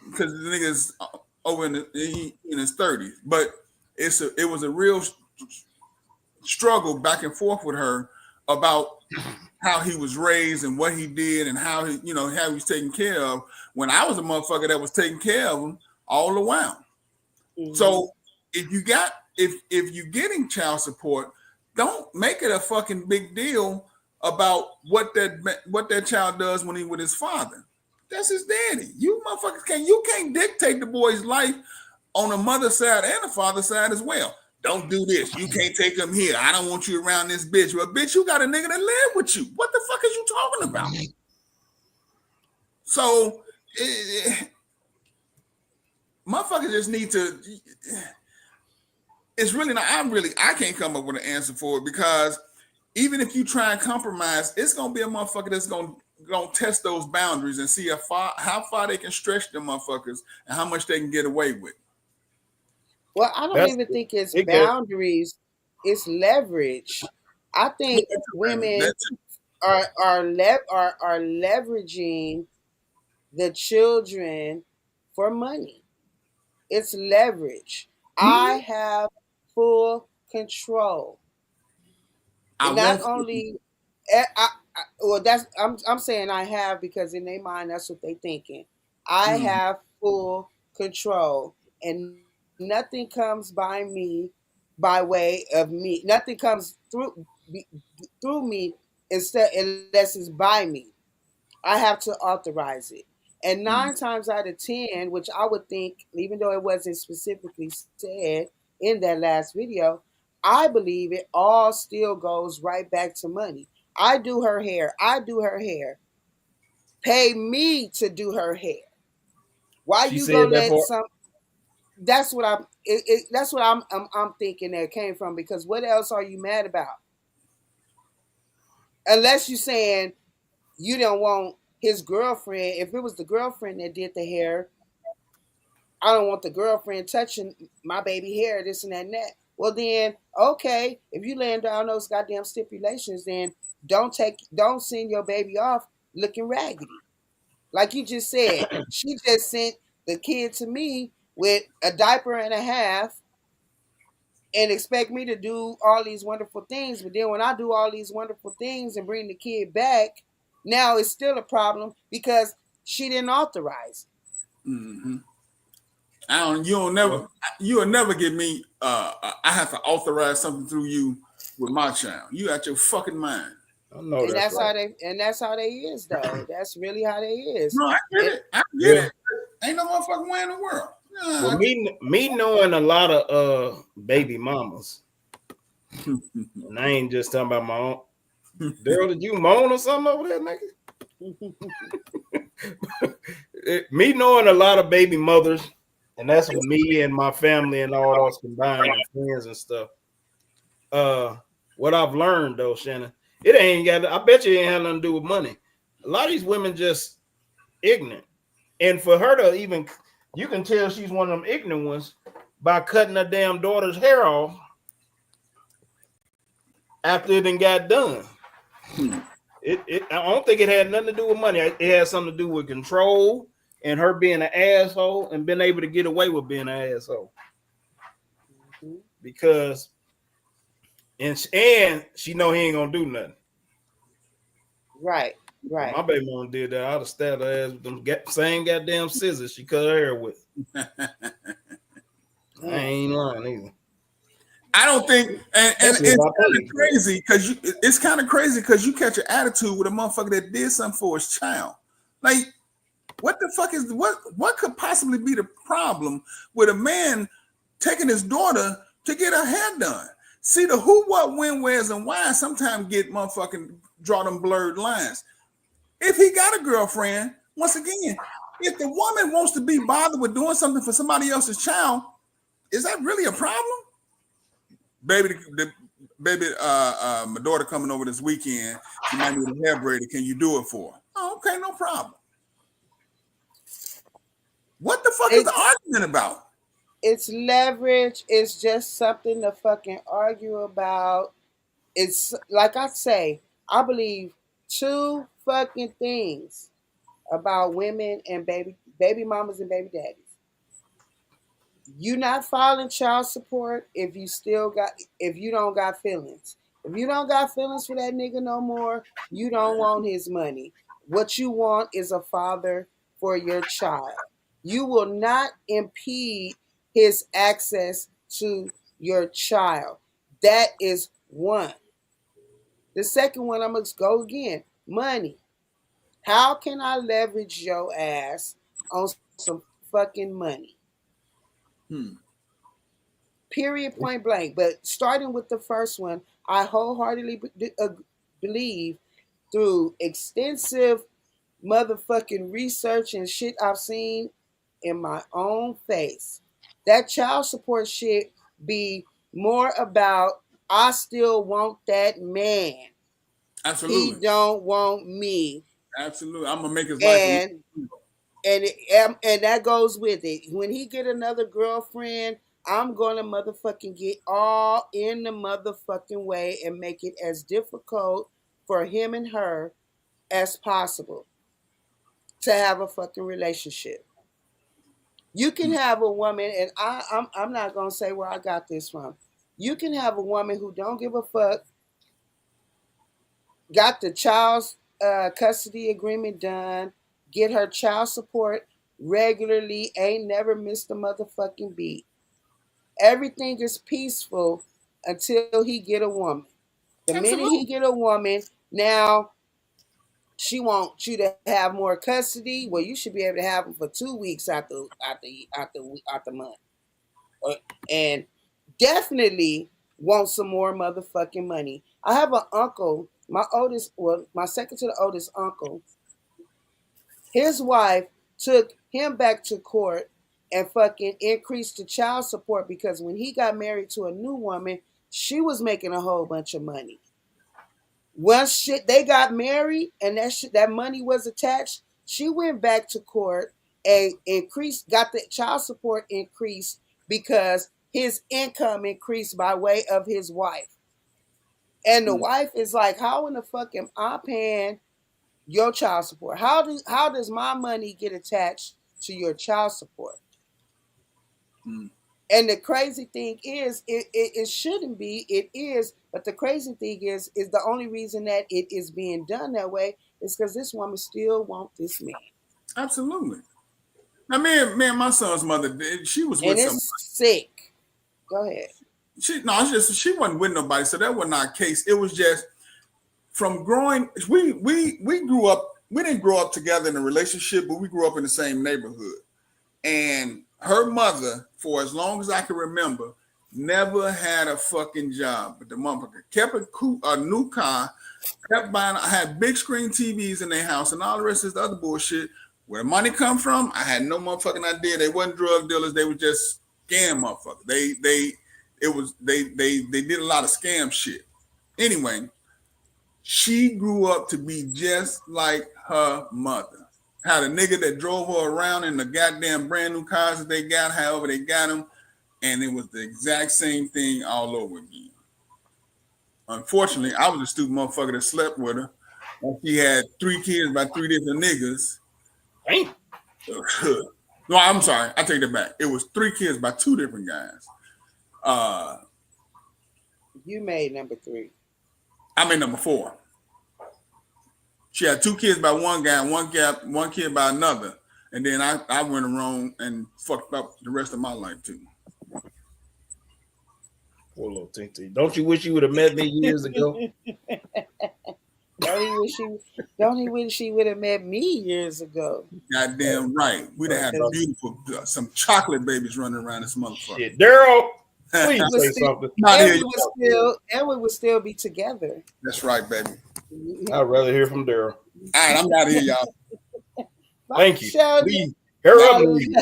because the nigga's over in his 30s. But it was a real struggle back and forth with her about how he was raised and what he did and how he was taken care of when I was a motherfucker that was taking care of him all the while. Mm-hmm. So if you're getting child support, don't make it a fucking big deal about what that child does when he's with his father. That's his daddy. You motherfuckers can't dictate the boy's life on the mother's side and the father's side as well. Don't do this. You can't take him here. I don't want you around this bitch. Well, bitch, you got a nigga that live with you. What the fuck is you talking about? So, motherfuckers just need to. It's really not. I can't come up with an answer for it because even if you try and compromise, it's gonna be a motherfucker that's gonna test those boundaries and see how far they can stretch them motherfuckers and how much they can get away with. Well, I don't even think it's boundaries; it's leverage. I think women are leveraging the children for money. It's leverage. Mm-hmm. I have full control. Not only, I'm saying I have because in their mind that's what they're thinking. I have full control, and nothing comes by me by way of me. Nothing comes through me unless it's by me. I have to authorize it. And 9 times out of 10, which I would think, even though it wasn't specifically said in that last video, I believe it all still goes right back to money. I do her hair. Pay me to do her hair. Why you gonna let some? That's what I'm thinking that came from, because what else are you mad about? Unless you're saying you don't want his girlfriend. If it was the girlfriend that did the hair, I don't want the girlfriend touching my baby hair, this and that and that. Well then, okay, if you laying down those goddamn stipulations, then don't send your baby off looking raggedy. Like you just said, she just sent the kid to me with a diaper and a half and expect me to do all these wonderful things. But then when I do all these wonderful things and bring the kid back, now it's still a problem because she didn't authorize it. Mm-hmm. You'll never get me. I have to authorize something through you with my child. You out your fucking mind. I know And that's that's how right. they is though. That's really how they is. No, I get And it. I get Yeah. it. Ain't no motherfucking way in the world. Well, Nah, me knowing a lot of baby mamas, and I ain't just talking about my own. Daryl, did you moan or something over there, nigga? Me knowing a lot of baby mothers, and that's with me and my family and all those combined and friends and stuff. What I've learned though, Shannon, it ain't got. I bet you it ain't had nothing to do with money. A lot of these women just ignorant, and for her to even, you can tell she's one of them ignorant ones by cutting her damn daughter's hair off after it done got done. I don't think it had nothing to do with money. It had something to do with control and her being an asshole and being able to get away with being an asshole. Because and she know he ain't gonna do nothing. right. My baby mom did that. I'd have stabbed her ass with them same goddamn scissors she cut her hair with. I ain't lying either. I don't think, and That's it's what I kind of think. crazy because you catch an attitude with a motherfucker that did something for his child. Like, what the fuck is what could possibly be the problem with a man taking his daughter to get her hair done? See, the who, what, when, where's, and why sometimes get motherfucking draw them blurred lines. If he got a girlfriend, once again, if the woman wants to be bothered with doing something for somebody else's child, is that really a problem? Baby, my daughter coming over this weekend. She might need a hair braided. Can you do it for her? Oh, okay, no problem. What the fuck is the argument about? It's leverage. It's just something to fucking argue about. It's like I say, I believe two fucking things about women and baby mamas and baby daddies. You not filing child support if you don't got feelings. If you don't got feelings for that nigga no more, you don't want his money. What you want is a father for your child. You will not impede his access to your child. That is one. The second one, I'm going to go again. Money. How can I leverage your ass on some fucking money? Period, point blank. But starting with the first one, I wholeheartedly believe through extensive motherfucking research and shit I've seen in my own face, that child support shit be more about I still want that man. Absolutely. He don't want me. Absolutely. I'm gonna make his life and that goes with it. When he get another girlfriend, I'm gonna motherfucking get all in the motherfucking way and make it as difficult for him and her as possible to have a fucking relationship. You can have a woman, and I'm not gonna say where I got this from. You can have a woman who don't give a fuck, got the child's custody agreement done, get her child support regularly, ain't never missed a motherfucking beat. Everything is peaceful until he get a woman. The minute he get a woman, now she wants you to have more custody. Well, you should be able to have them for 2 weeks out the month, and definitely want some more motherfucking money. I have an uncle, my second to the oldest uncle. His wife took him back to court and fucking increased the child support because when he got married to a new woman, she was making a whole bunch of money. Once they got married and that money was attached, she went back to court and got the child support increased because his income increased by way of his wife. And the wife is like, how in the fuck am I paying your child support? How does my money get attached to your child support? And the crazy thing is, it shouldn't be. It is, but the crazy thing is the only reason that it is being done that way is because this woman still wants this man. Absolutely. Now, man, my son's mother, she was with And somebody. it's sick. Go ahead. She wasn't with nobody, so that wasn't our case. It was just from growing. We grew up. We didn't grow up together in a relationship, but we grew up in the same neighborhood. And her mother, for as long as I can remember, never had a fucking job. But the motherfucker kept a new car, kept buying. I had big screen TVs in their house, and all the rest of this other bullshit. Where the money come from, I had no motherfucking idea. They wasn't drug dealers. They were just scam motherfuckers. They did a lot of scam shit. Anyway, she grew up to be just like her mother. Had a nigga that drove her around in the goddamn brand new cars that they got, however they got them, and it was the exact same thing all over again. Unfortunately, I was a stupid motherfucker that slept with her. And she had 3 kids by 3 different niggas. Hey. No, I'm sorry. I take that back. It was 3 kids by 2 different guys. You made number 3. I made number 4. She had 2 kids by one guy and one kid by another. And then I went around and fucked up the rest of my life too. Poor little Tinty. Don't you wish you would have met me years ago? Don't he wish she would have met me years ago? Goddamn right. We'd have had beautiful, some chocolate babies running around this motherfucker. Shit, Daryl, please say something. And we would still be together. That's right, baby. I'd rather hear from Daryl. All right, I'm out of here, y'all. Thank you. Sheldon. Please, hurry up and leave.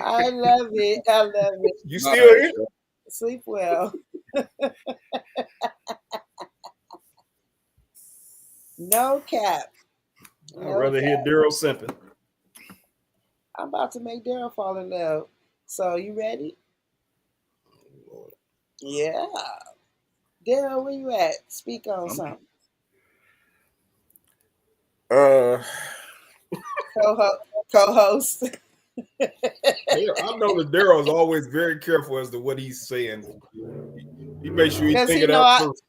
I love it. I love it. You still here? Sleep well. No cap. I'd rather hear Daryl simping. I'm about to make Daryl fall in love. So you ready? Yeah. Daryl, where you at? Speak on something. Co-host. Yeah, I know that Daryl is always very careful as to what he's saying. He makes sure he's thinking out first.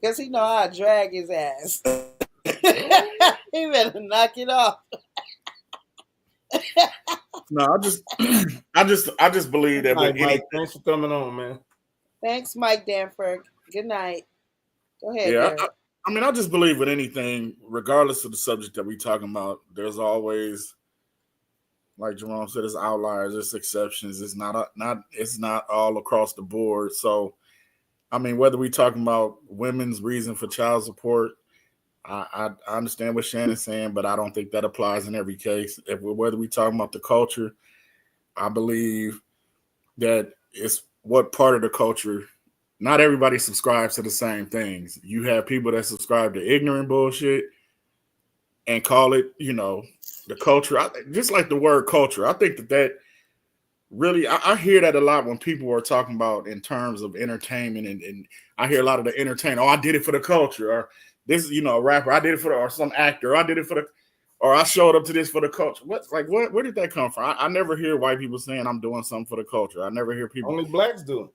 Because he know how I drag his ass. He better knock it off. No, I just believe that with Mike, thanks for coming on, man. Thanks, Mike Danford. Good night. Go ahead. Yeah, I just believe with anything, regardless of the subject that we're talking about, there's always, like Jerome said, there's outliers, there's exceptions. It's not all across the board. So, I mean, whether we're talking about women's reason for child support, I understand what Shannon's saying, but I don't think that applies in every case. Whether we're talking about the culture, I believe that it's what part of the culture. Not everybody subscribes to the same things. You have people that subscribe to ignorant bullshit and call it, the culture. Just like the word culture. I think that really, I hear that a lot when people are talking about in terms of entertainment, and I hear a lot of the entertainment. Oh, I did it for the culture, or this, a rapper. I did it or some actor. I did it or I showed up to this for the culture. Where did that come from? I never hear white people saying I'm doing something for the culture. I never hear people. Only blacks do it.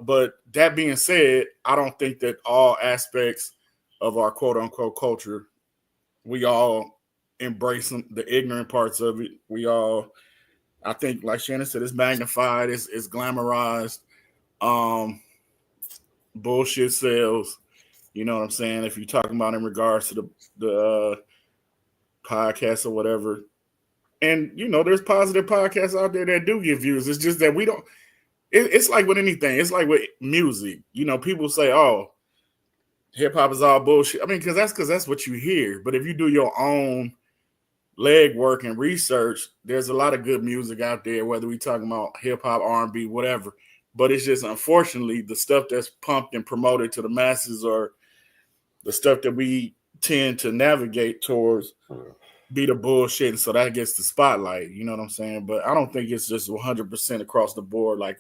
But that being said, I don't think that all aspects of our quote unquote culture, we all embrace the ignorant parts of it. I think, like Shannon said, it's magnified, it's glamorized. Bullshit sells. You know what I'm saying? If you're talking about in regards to the podcast or whatever. And, there's positive podcasts out there that do get views. It's just that we don't. It's like with anything. It's like with music. People say, oh, hip hop is all bullshit. I mean, because that's what you hear. But if you do your own legwork and research, there's a lot of good music out there, whether we're talking about hip hop, R&B, whatever. But it's just, unfortunately, the stuff that's pumped and promoted to the masses, or the stuff that we tend to navigate towards, be the bullshit. And so that gets the spotlight. You know what I'm saying? But I don't think it's just 100% across the board. Like,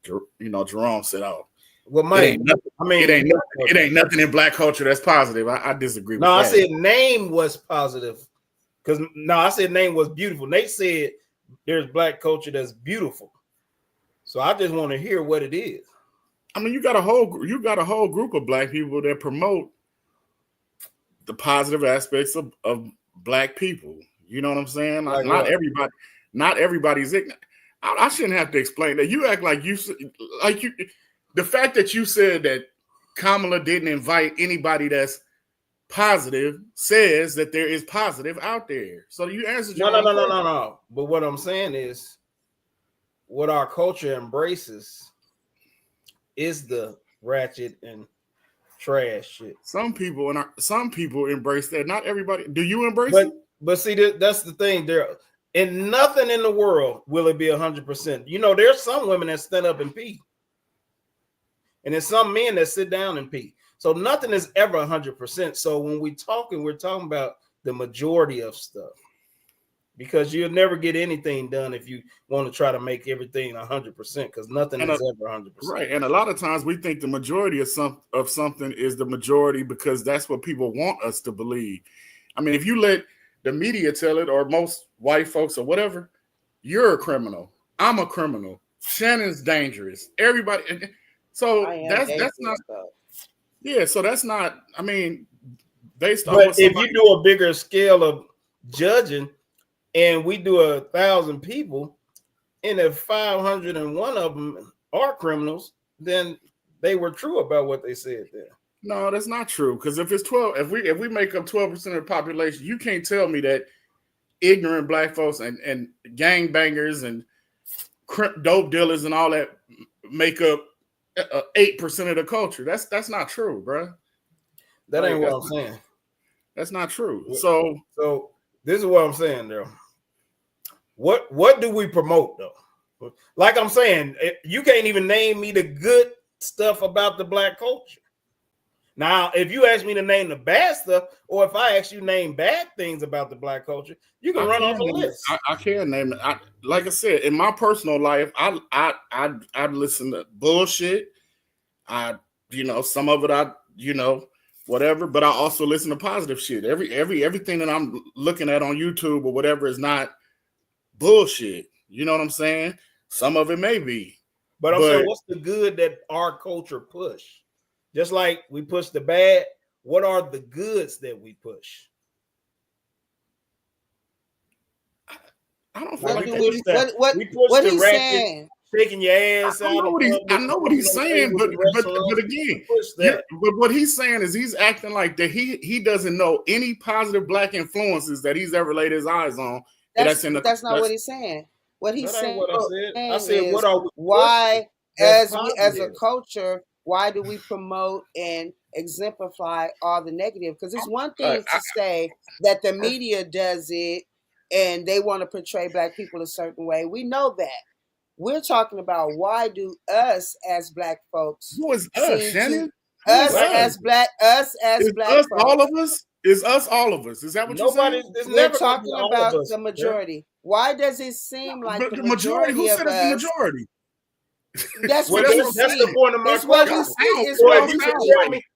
Jerome said, oh, well, Mike, it ain't nothing in black culture that's positive. I disagree with that. No, I said name was positive. I said name was beautiful. Nate said there's black culture that's beautiful. So I just want to hear what it is. I mean, you got a whole group of black people that promote the positive aspects of black people. You know what I'm saying? Not everybody's ignorant. I shouldn't have to explain that. You act like you the fact that you said that Kamala didn't invite anybody that's positive says that there is positive out there. So you answered your No. own question. No. But what I'm saying is, what our culture embraces is the ratchet and trash shit. Some people embrace that. Not everybody. Do you embrace it? But see, that's the thing. There, and nothing in the world will it be 100%. You know, there's some women that stand up and pee, and there's some men that sit down and pee. So nothing is ever 100%. So when we're talking about the majority of stuff, because you'll never get anything done if you want to try to make everything 100%, because nothing is ever 100%. Right. And a lot of times we think the majority of something is the majority because that's what people want us to believe. I mean, if you let the media tell it, or most white folks or whatever, you're a criminal. I'm a criminal. Shannon's dangerous. Everybody. So that's not. Yeah. So that's not. I mean, based on. But if you do a bigger scale of judging, and we do 1,000 people, and if 501 of them are criminals, then they were true about what they said there. No, that's not true. Because if it's 12, if we make up 12% of the population, you can't tell me that ignorant black folks and gangbangers and dope dealers and all that make up 8% of the culture. That's not true, bro. That ain't what I'm saying. That's not true. So this is what I'm saying, though. What do we promote, though? Like I'm saying, you can't even name me the good stuff about the black culture. Now, if you ask me to name the bad stuff, or if I ask you name bad things about the black culture, you can run off a list. I can name it. Like I said, in my personal life, I listen to bullshit. Some of it whatever, but I also listen to positive shit. Everything that I'm looking at on YouTube or whatever is not bullshit. You know what I'm saying? Some of it may be. But I'm saying, what's the good that our culture push? Just like we push the bad, what are the goods that we push? I don't feel like we push the ratchet, taking your ass out. I know what he's saying, but again, but what he's saying is he's acting like that he doesn't know any positive black influences that he's ever laid his eyes on. That's not what he's saying. What he's saying, I said, what are we why, as a culture, why do we promote and exemplify all the negative? Because it's one thing to say that the media does it and they want to portray black people a certain way. We know that. We're talking about why do us as black folks? Who is us, Shannon? Us as black folks. All of us? Is us all of us? Is that what you're saying? We're talking about the majority. Why does it seem like the majority? Who said it's the majority? That's what that's the point of my question.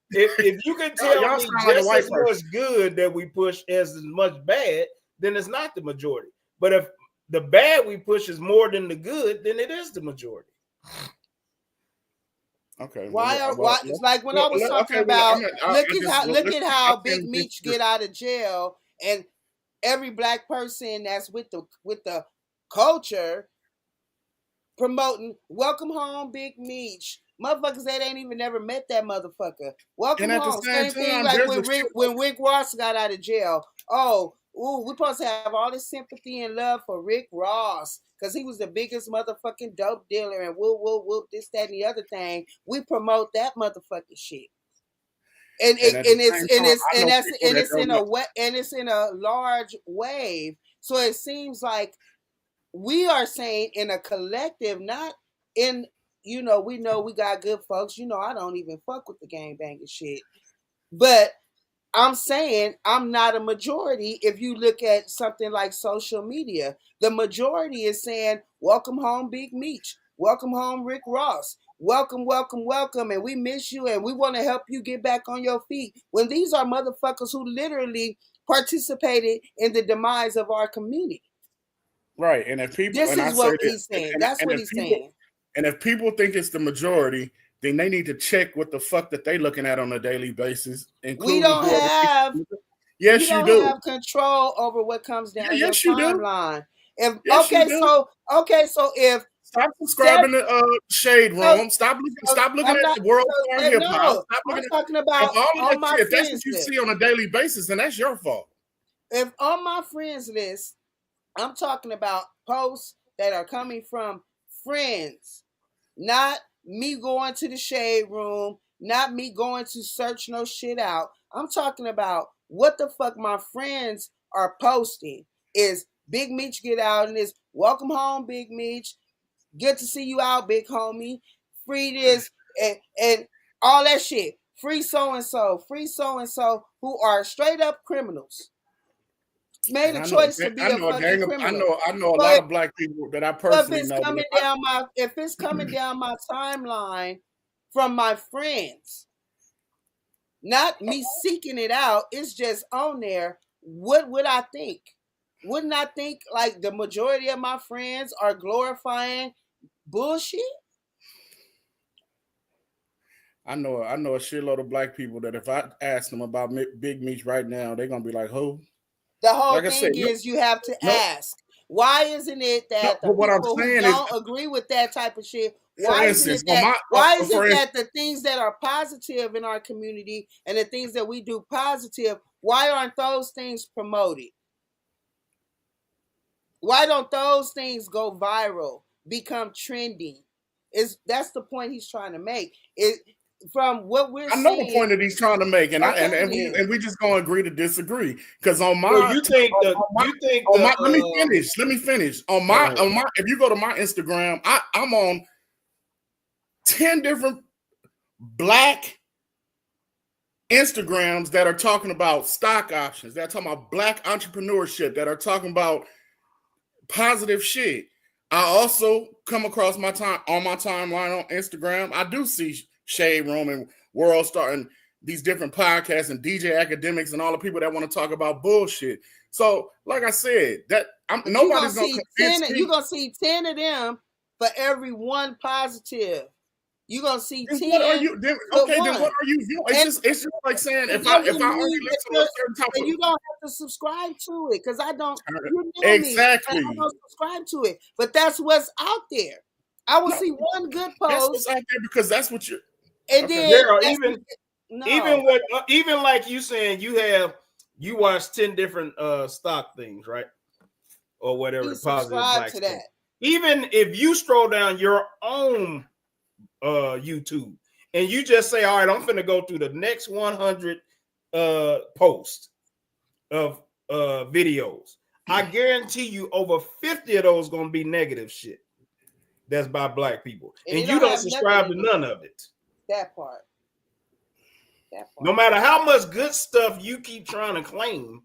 If you can tell me just as much good that we push as much bad, then it's not the majority. But if the bad we push is more than the good, then it is the majority. Okay. Why? It's like when I was talking about. Look at how Big Meech get out of jail, and every black person that's with the culture promoting "Welcome home, Big Meech." Motherfuckers that ain't even never met that motherfucker. Welcome home. Same thing like when Rick Ross got out of jail. We're supposed to have all this sympathy and love for Rick Ross because he was the biggest motherfucking dope dealer and whoop, this, that, and the other thing. We promote that motherfucking shit. And it's in a large wave. So it seems like we are saying in a collective, not in, we know we got good folks. I don't even fuck with the gangbanging shit. But I'm saying I'm not a majority. If you look at something like social media, the majority is saying, welcome home, Big Meech. Welcome home, Rick Ross. Welcome, welcome, welcome. And we miss you and we want to help you get back on your feet. When these are motherfuckers who literally participated in the demise of our community. Right. And if people, this is what he's saying. That's what he's saying. And if people think it's the majority, then they need to check what the fuck that they looking at on a daily basis. We don't have. Yes, you do. Have control over what comes down your yes, you timeline. Do. So Stop subscribing to Shade Room. Stop looking I'm at not. the World So, Star Hip Hop. no, Stop I'm looking talking at about all of on that my shit. If that's what friends you list. see on a daily basis, then that's your fault. If on my friends list, I'm talking about posts that are coming from friends, not me going to the Shade Room, not me going to search no shit out. I'm talking about what the fuck my friends are posting is Big Meech get out and is welcome home, Big Meech. Good to see you out, big homie. Free this and all that shit. Free so and so, who are straight up criminals. Made And a choice to be a fucking criminal. I know a So lot of black people that I personally know. if it's coming down my timeline from my friends, not me seeking it out, it's just on there. What would I think? Wouldn't I think like the majority of my friends are glorifying bullshit? I know a shitload of black people that if I ask them about Big Meech right now, they're gonna be like, "Who?" The whole Like I thing said, is you have to no, ask. Why isn't it no. that the But what I'm people who saying is, don't agree with that type of shit, for why isn't instance, it that for the things that are positive in our community and the things that we do positive, why aren't those things promoted? Why don't those things go viral, become trending? That's the point he's trying to make. It from what we're I know the seeing. point that he's trying to make, and Okay, we just gonna agree to disagree. Because on So my, you think let me finish. On my, if you go to my Instagram, I'm on 10 different black Instagrams that are talking about stock options, that are talking about black entrepreneurship, that are talking about positive shit. I also come across my timeline on Instagram. I do see Shade Room and World Star and these different podcasts and DJ academics and all the people that want to talk about bullshit. So, like I said, nobody's gonna convince me. You're gonna see 10 of them for every one positive. You're gonna see 10. What are you? Then what are you viewing? It's just like saying if I only listen to a certain type of, you don't have to subscribe to it because I don't. You know exactly. me. I don't subscribe to it, but that's what's out there. I will see one good post. That's what's out there because that's what you're. And then even like you saying you watch 10 different stock things, right? Or whatever the positive black to that. Stuff. Even if you scroll down your own YouTube and you just say, all right, I'm finna go through the next 100 posts of videos. I guarantee you over 50 of those gonna be negative shit that's by black people. And you don't subscribe to none of it. That part. No matter how much good stuff you keep trying to claim,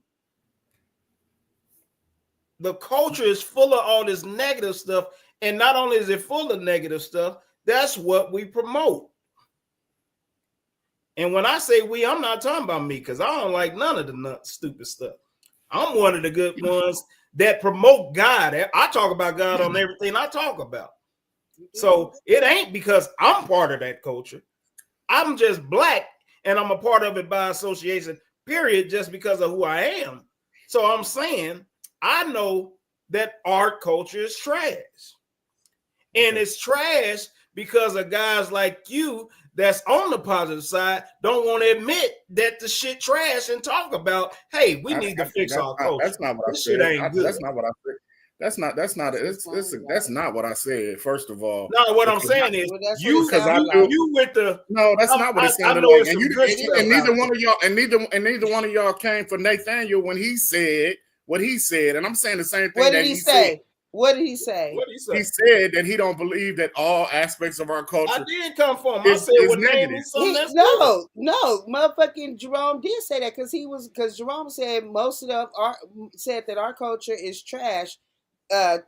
the culture is full of all this negative stuff. And not only is it full of negative stuff, that's what we promote. And when I say we, I'm not talking about me because I don't like none of the stupid stuff. I'm one of the good ones that promote God. I talk about God on everything I talk about. So it ain't because I'm part of that culture. I'm just black and I'm a part of it by association, period, just because of who I am. So I'm saying I know that art culture is trash. And it's trash because of guys like you that's on the positive side don't want to admit that the shit trash and talk about, hey, we need to fix our culture. That's not what I said. That's not what I said. That's not what I said. First of all, no. What I'm saying is that's you with the no. That's not what it sounded like. And neither one of y'all came for Nathaniel when he said what he said. And I'm saying the same thing. What did he say? What did he say? He said that he don't believe that all aspects of our culture. I did come for him. I said what negative. No, motherfucking Jerome did say that because Jerome said most of said that our culture is trash.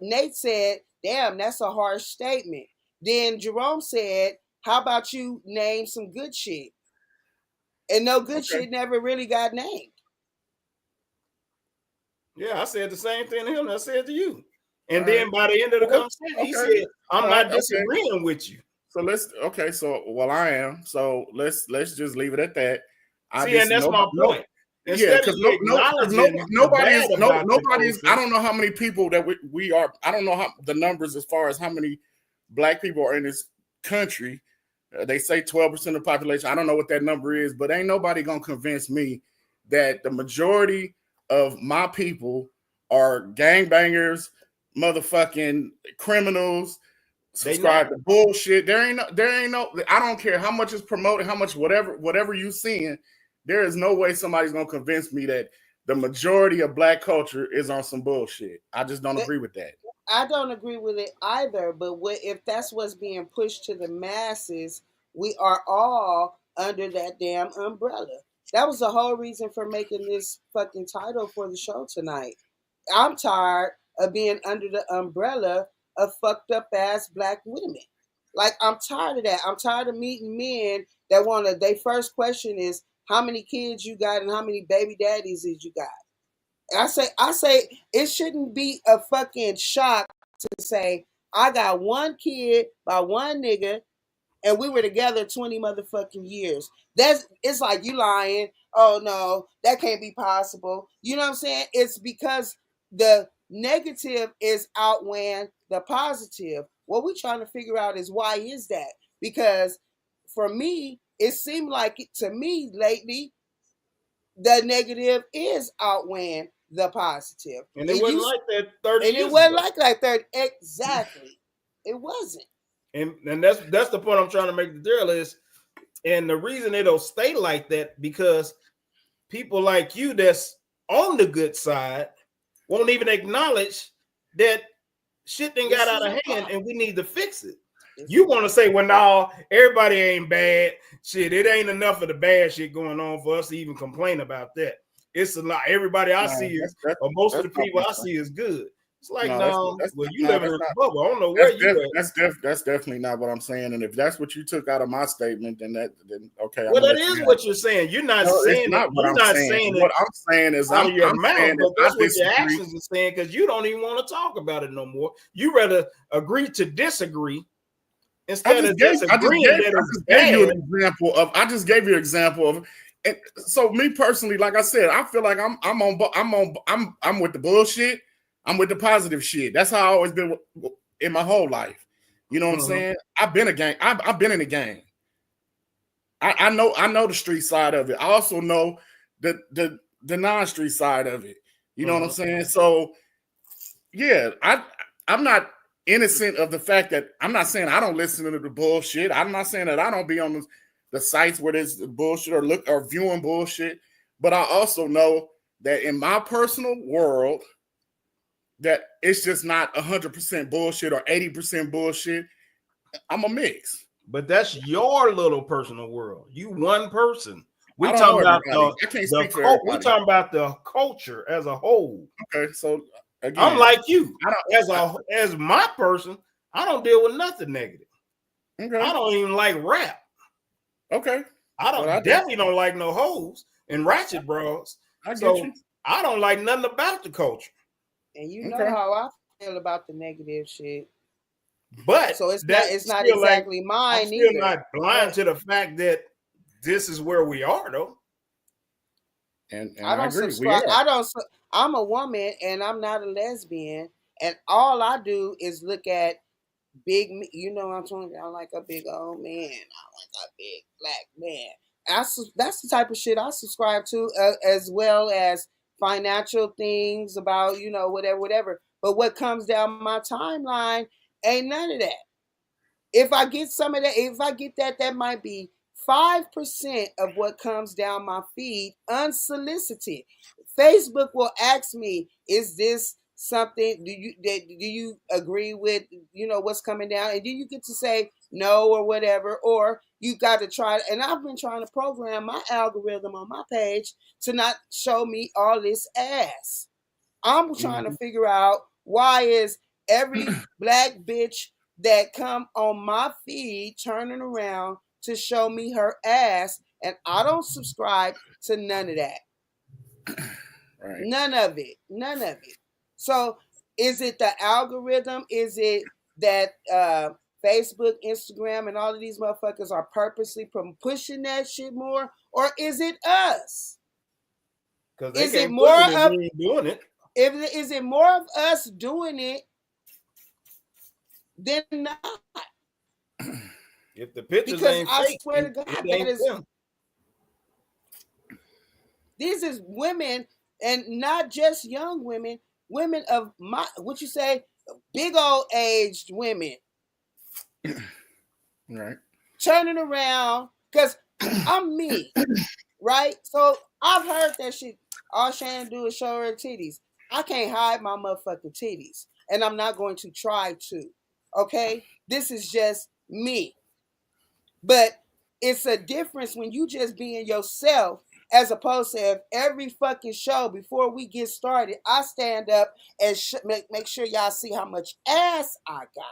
Nate said, damn, that's a harsh statement. Then Jerome said, how about you name some good shit? And no good shit never really got named. Yeah, I said the same thing to him that I said to you. And then by the end of the conversation, he said, I'm not disagreeing with you. So I am. So let's just leave it at that. And that's my point. Yeah, because nobody's. I don't know how many people that we are. I don't know how the numbers as far as how many black people are in this country. They say 12% of the population. I don't know what that number is, but ain't nobody gonna convince me that the majority of my people are gangbangers, motherfucking criminals, subscribe to bullshit. There ain't no. I don't care how much is promoted, how much whatever you seeing. There is no way somebody's gonna convince me that the majority of black culture is on some bullshit. I just don't agree with that. I don't agree with it either. But if that's what's being pushed to the masses, we are all under that damn umbrella. That was the whole reason for making this fucking title for the show tonight. I'm tired of being under the umbrella of fucked up ass black women. Like, I'm tired of that. I'm tired of meeting men that their first question is how many kids you got and how many baby daddies did you got. And I say it shouldn't be a fucking shock to say I got one kid by one nigga and we were together 20 motherfucking years. It's like you lying. Oh no, that can't be possible. You know what I'm saying? It's because the negative is outweighing the positive. What we're trying to figure out is why is that? Because for me, it seemed like to me lately, the negative is outweighing the positive. And it wasn't like that 30 and years it wasn't ago. like that 30. Exactly. It wasn't. And that's the point I'm trying to make the deal is, and the reason it'll stay like that because people like you that's on the good side won't even acknowledge that shit done got out of hand and we need to fix it. You want to say, well, no, everybody ain't bad. Shit, it ain't enough of the bad shit going on for us to even complain about that. It's a lot. Everybody I see is, or most of the people I see is good. It's like, well, you live in a bubble. I don't know where you at. That's definitely not what I'm saying. And if that's what you took out of my statement, then okay. Well, that is what you're saying. You're not saying not what I'm saying. What I'm saying is out of your mouth, but that's what your disagree. actions are saying because you don't even want to talk about it no more. You rather agree to disagree instead of just agreeing that I just gave you an example of. And so me personally, like I said, I feel like I'm with the bullshit. I'm with the positive shit. That's how I always been in my whole life. You know what I'm saying? I've been I've been in a gang. I know the street side of it. I also know the non-street side of it. You know what I'm saying? So yeah, I'm not innocent of the fact that I'm not saying I don't listen to the bullshit. I'm not saying that I don't be on the sites where there's bullshit or viewing bullshit. But I also know that in my personal world, that it's just not 100% bullshit or 80% bullshit. I'm a mix. But that's your little personal world. You one person. We talking about we talking about the culture as a whole. Okay, so again, I'm like you. As my person, I don't deal with nothing negative. Okay. I don't even like rap. Okay. I definitely don't like no hoes and ratchet bras. I don't like nothing about the culture. And you know how I feel about the negative shit. But so it's not exactly mine. I'm still not blind to the fact that this is where we are, though. And I don't subscribe. I'm a woman and I'm not a lesbian, and all I do is look at big. You know what I'm talking about? I like a big old man. I like a big black man. That's the type of shit I subscribe to, as well as financial things about whatever. But what comes down my timeline ain't none of that. If I get some of that, that might be 5% of what comes down my feed unsolicited. Facebook will ask me, "Is this something? Do you agree with what's coming down?" And then you get to say no or whatever, or you got to try. And I've been trying to program my algorithm on my page to not show me all this ass. I'm trying to figure out why is every black bitch that come on my feed turning around to show me her ass, and I don't subscribe to none of that. Right. None of it. So is it the algorithm? Is it that Facebook, Instagram, and all of these motherfuckers are purposely pushing that shit more? Or is it us? Is it more of doing it? Is it more of us doing it then not. If the pictures Because ain't I fake, swear to it God, that ain't is them. these is women, and not just young women, women of my what you say, big old aged women Right. turning around because I'm me, right? So I've heard that shit. All Shannon do is show her titties. I can't hide my motherfucking titties, and I'm not going to try to. Okay, this is just me. But it's a difference when you just being yourself as opposed to every fucking show before we get started, I stand up and make sure y'all see how much ass I got.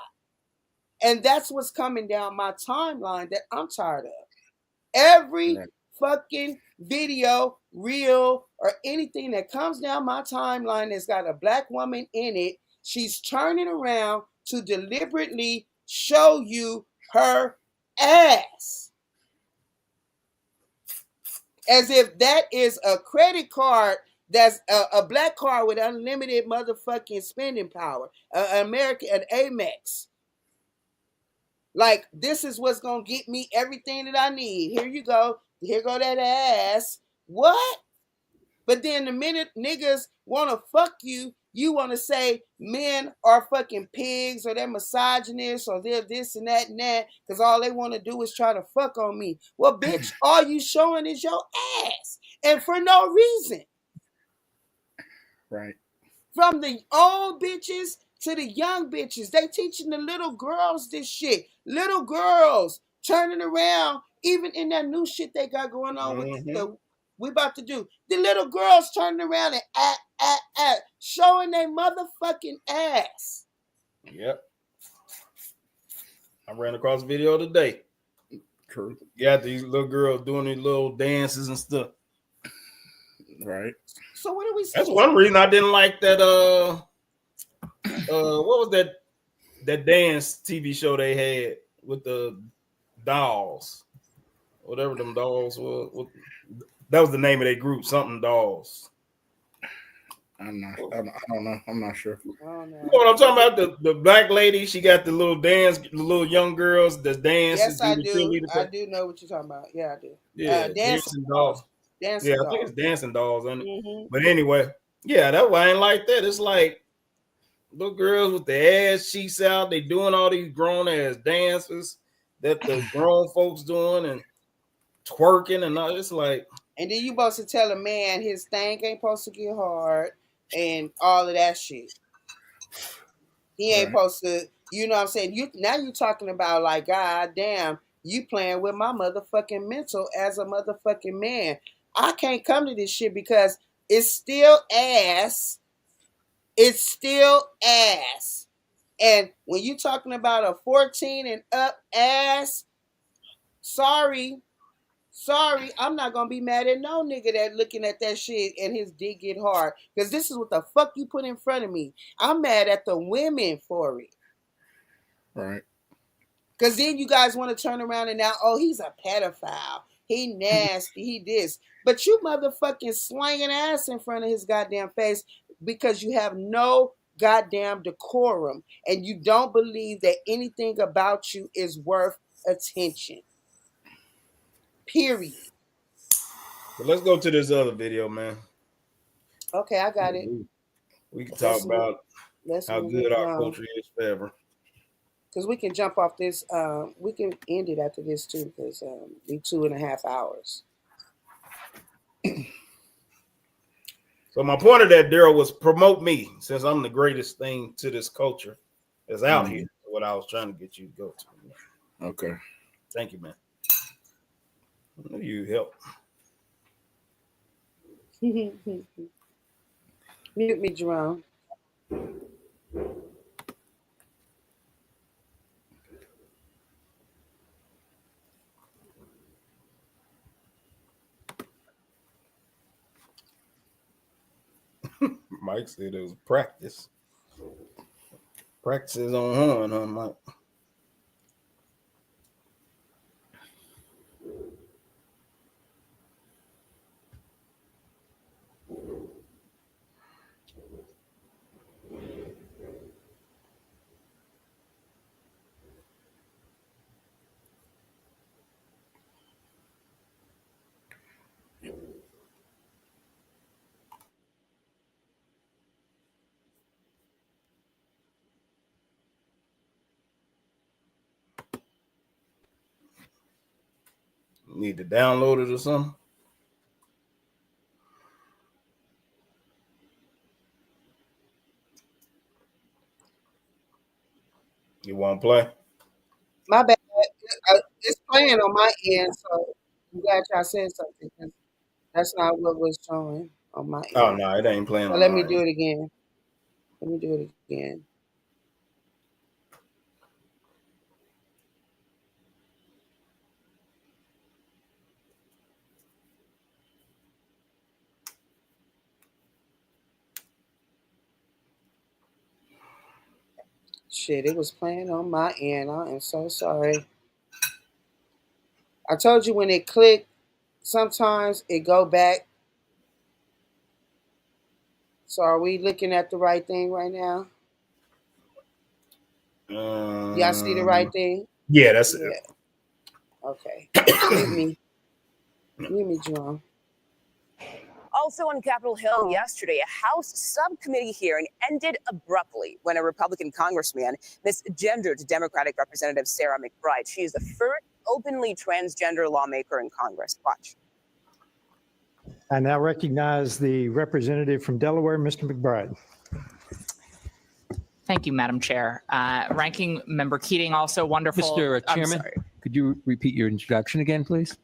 And that's what's coming down my timeline that I'm tired of. Every Right. fucking video, reel, or anything that comes down my timeline that's got a black woman in it, she's turning around to deliberately show you her ass. As if that is a credit card that's a black card with unlimited motherfucking spending power. American, an Amex. Like, this is what's gonna get me everything that I need. Here you go. Here go that ass. What? But then the minute niggas wanna fuck you, you wanna say men are fucking pigs or they're misogynists or they're this and that because all they wanna do is try to fuck on me. Well, bitch, all you showing is your ass. And for no reason. Right. From the old bitches to the young bitches. They teaching the little girls this shit. Little girls turning around, even in that new shit they got going on with the we about to do. The little girls turning around and showing their motherfucking ass. Yep. I ran across a video today. True. Got these little girls doing these little dances and stuff. Right. So what are we That's saying? one reason I didn't like that what was that dance TV show they had with the dolls? Whatever them dolls were. That was the name of their group, something dolls. I don't know. I'm not sure. Oh, no. You know what I'm talking about? The black lady, she got the little dance, the little young girls that dance. Yes, I do the do. cheerleader I thing. do know what you're talking about. Yeah, I do. Yeah, Dancing dolls. Dancing Yeah, I dolls. think it's dancing dolls, isn't it? Mm-hmm. But anyway, yeah, that's why I ain't like that. It's like little girls with their ass cheeks out, they doing all these grown ass dances that the grown folks doing and twerking and all. It's like, and then you supposed to tell a man his thing ain't supposed to get hard and all of that shit. He ain't supposed to, you know what I'm saying? You talking about like, God damn, you playing with my motherfucking mental as a motherfucking man. I can't come to this shit because it's still ass. It's still ass. And when you talking about a 14 and up ass, sorry, I'm not gonna be mad at no nigga that looking at that shit and his dick get hard. Because this is what the fuck you put in front of me. I'm mad at the women for it. Right. Because then you guys want to turn around and now, oh, he's a pedophile. He nasty. He this. But you motherfucking slanging ass in front of his goddamn face because you have no goddamn decorum and you don't believe that anything about you is worth attention. Period. but let's go to this other video, man. Okay, I got it. We can talk Let's about how move good it our along. culture is forever. Because we can jump off this. We can end it after this too, because be 2.5 hours. So my point of that, Daryl, was promote me since I'm the greatest thing to this culture that's out here. What I was trying to get you to go to. Okay. Thank you, man. I knew you help. Mute me, Jerome. Mike said it was practice. Practice is on horn, huh, Mike? Need to download it or something. You want to play? My bad. It's playing on my end, so I'm glad y'all said something. 'Cause that's not what was showing on my Oh end. no, it ain't playing So on let me mine. do it again. Let me do it again. Shit, it was playing on my end. I am so sorry. I told you when it clicked, sometimes it go back. So are we looking at the right thing right now? Y'all see the right thing? Yeah, that's it. Yeah. Okay. Mute me. Mute me, Jerome. Also on Capitol Hill yesterday, a House subcommittee hearing ended abruptly when a Republican congressman misgendered Democratic Representative Sarah McBride. She is the first openly transgender lawmaker in Congress. Watch. I now recognize the representative from Delaware, Mr. McBride. Thank you, Madam Chair. Ranking Member Keating, also wonderful. Mr. Chairman, could you repeat your introduction again, please?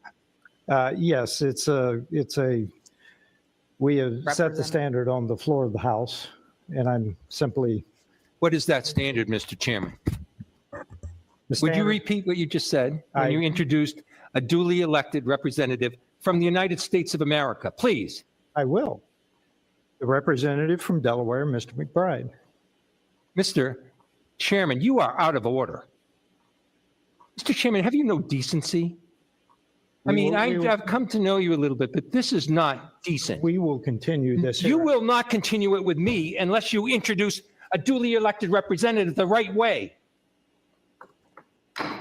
Yes, we have set the standard on the floor of the House, and I'm simply. What is that standard, Mr. Chairman? Would you repeat what you just said when you introduced a duly elected representative from the United States of America, please? I will. The representative from Delaware, Mr. McBride. Mr. Chairman, you are out of order. Mr. Chairman, have you no decency? I've come to know you a little bit, but this is not decent. We will continue this. You will not continue it with me unless you introduce a duly elected representative the right way.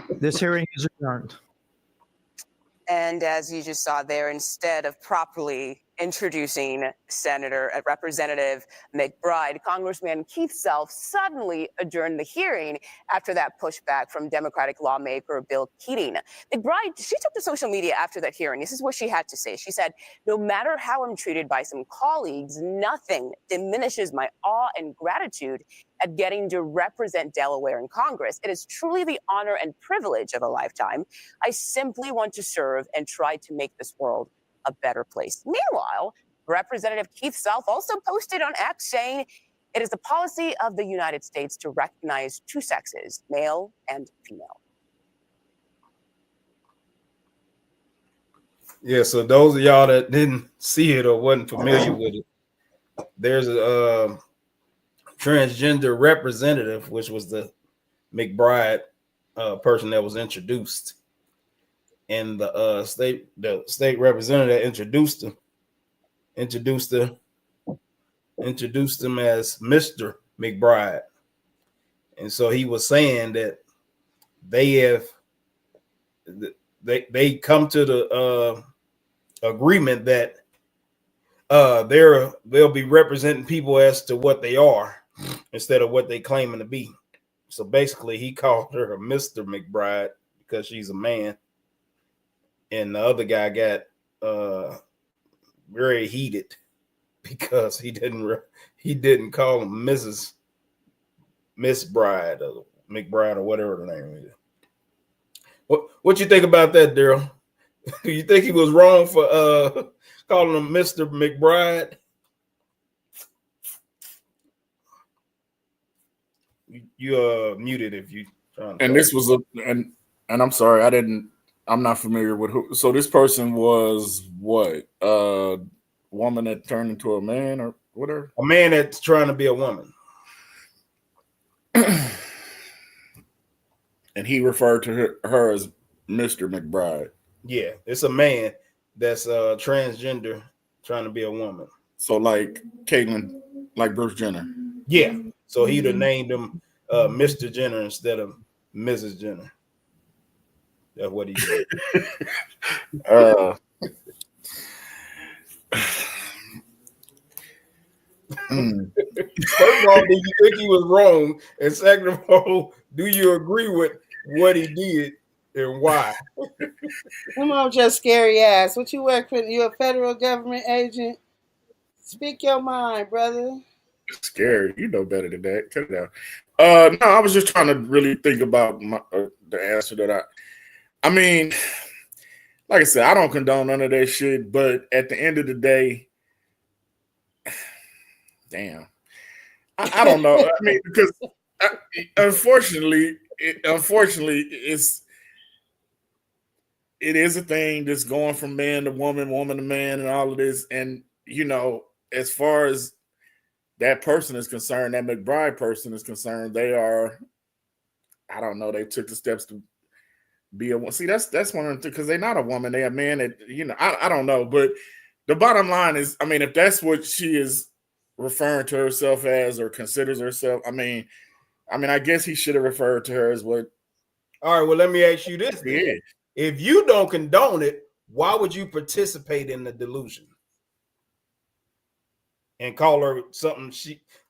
This hearing is adjourned. And as you just saw there, instead of properly introducing Representative McBride, Congressman Keith Self suddenly adjourned the hearing after that pushback from Democratic lawmaker Bill Keating. McBride, she took to social media after that hearing. This is what she had to say. She said, "No matter how I'm treated by some colleagues, nothing diminishes my awe and gratitude at getting to represent Delaware in Congress. It is truly the honor and privilege of a lifetime. I simply want to serve and try to make this world a better place." Meanwhile, Representative Keith Self also posted on X saying it is the policy of the United States to recognize two sexes, male and female. Yeah, so those of y'all that didn't see it or wasn't familiar with it, there's a transgender representative, which was the McBride person that was introduced. And the state representative introduced him as Mr. McBride. And so he was saying that they come to the agreement that they'll be representing people as to what they are instead of what they claiming to be. So basically he called her a Mr. McBride because she's a man. And the other guy got very heated because he didn't call him Miss Bride or McBride or whatever the name is. What you think about that, Daryl? Do you think he was wrong for calling him Mr. McBride? You muted if you trying to and talk. This was and I'm sorry, I'm not familiar with who. So this person was what? Woman that turned into a man or whatever? A man that's trying to be a woman. And he referred to her as Mr. McBride. Yeah, it's a man that's transgender trying to be a woman. So like Caitlyn, like Bruce Jenner. Yeah. So he'd have named him Mr. Jenner instead of Mrs. Jenner. That's what he did. First of all, do you think he was wrong? And second of all, do you agree with what he did? And why? Come on, just scary ass. What you work for? You a federal government agent? Speak your mind, brother. Scary. You know better than that. Cut it out. No, I was just trying to really think about the answer that I mean, like I said, I don't condone none of that shit. But at the end of the day, damn, I don't know. I mean, because unfortunately, it is a thing that's going from man to woman, woman to man, and all of this. And as far as that person is concerned, that McBride person is concerned, they are, I don't know, they took the steps to be a woman. See, that's one of the, because they're not a woman, they're a man. That I don't know, but the bottom line is, I mean, if that's what she is referring to herself as or considers herself, I mean, I guess he should have referred to her as what. All right, well, let me ask you this then. Yeah. If you don't condone it, why would you participate in the delusion and call her something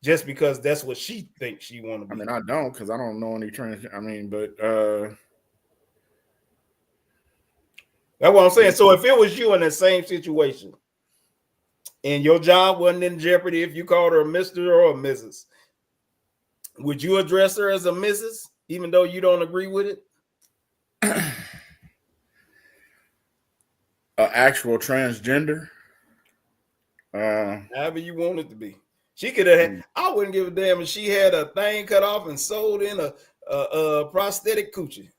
just because that's what she thinks she want to be? I mean, I don't, because I don't know any trans. I mean, but that's what I'm saying. So if it was you in the same situation and your job wasn't in jeopardy, if you called her a Mr. or a Mrs., would you address her as a Mrs. even though you don't agree with it? Actual transgender. However you want it to be. She could have. I wouldn't give a damn if she had a thing cut off and sold in a prosthetic coochie.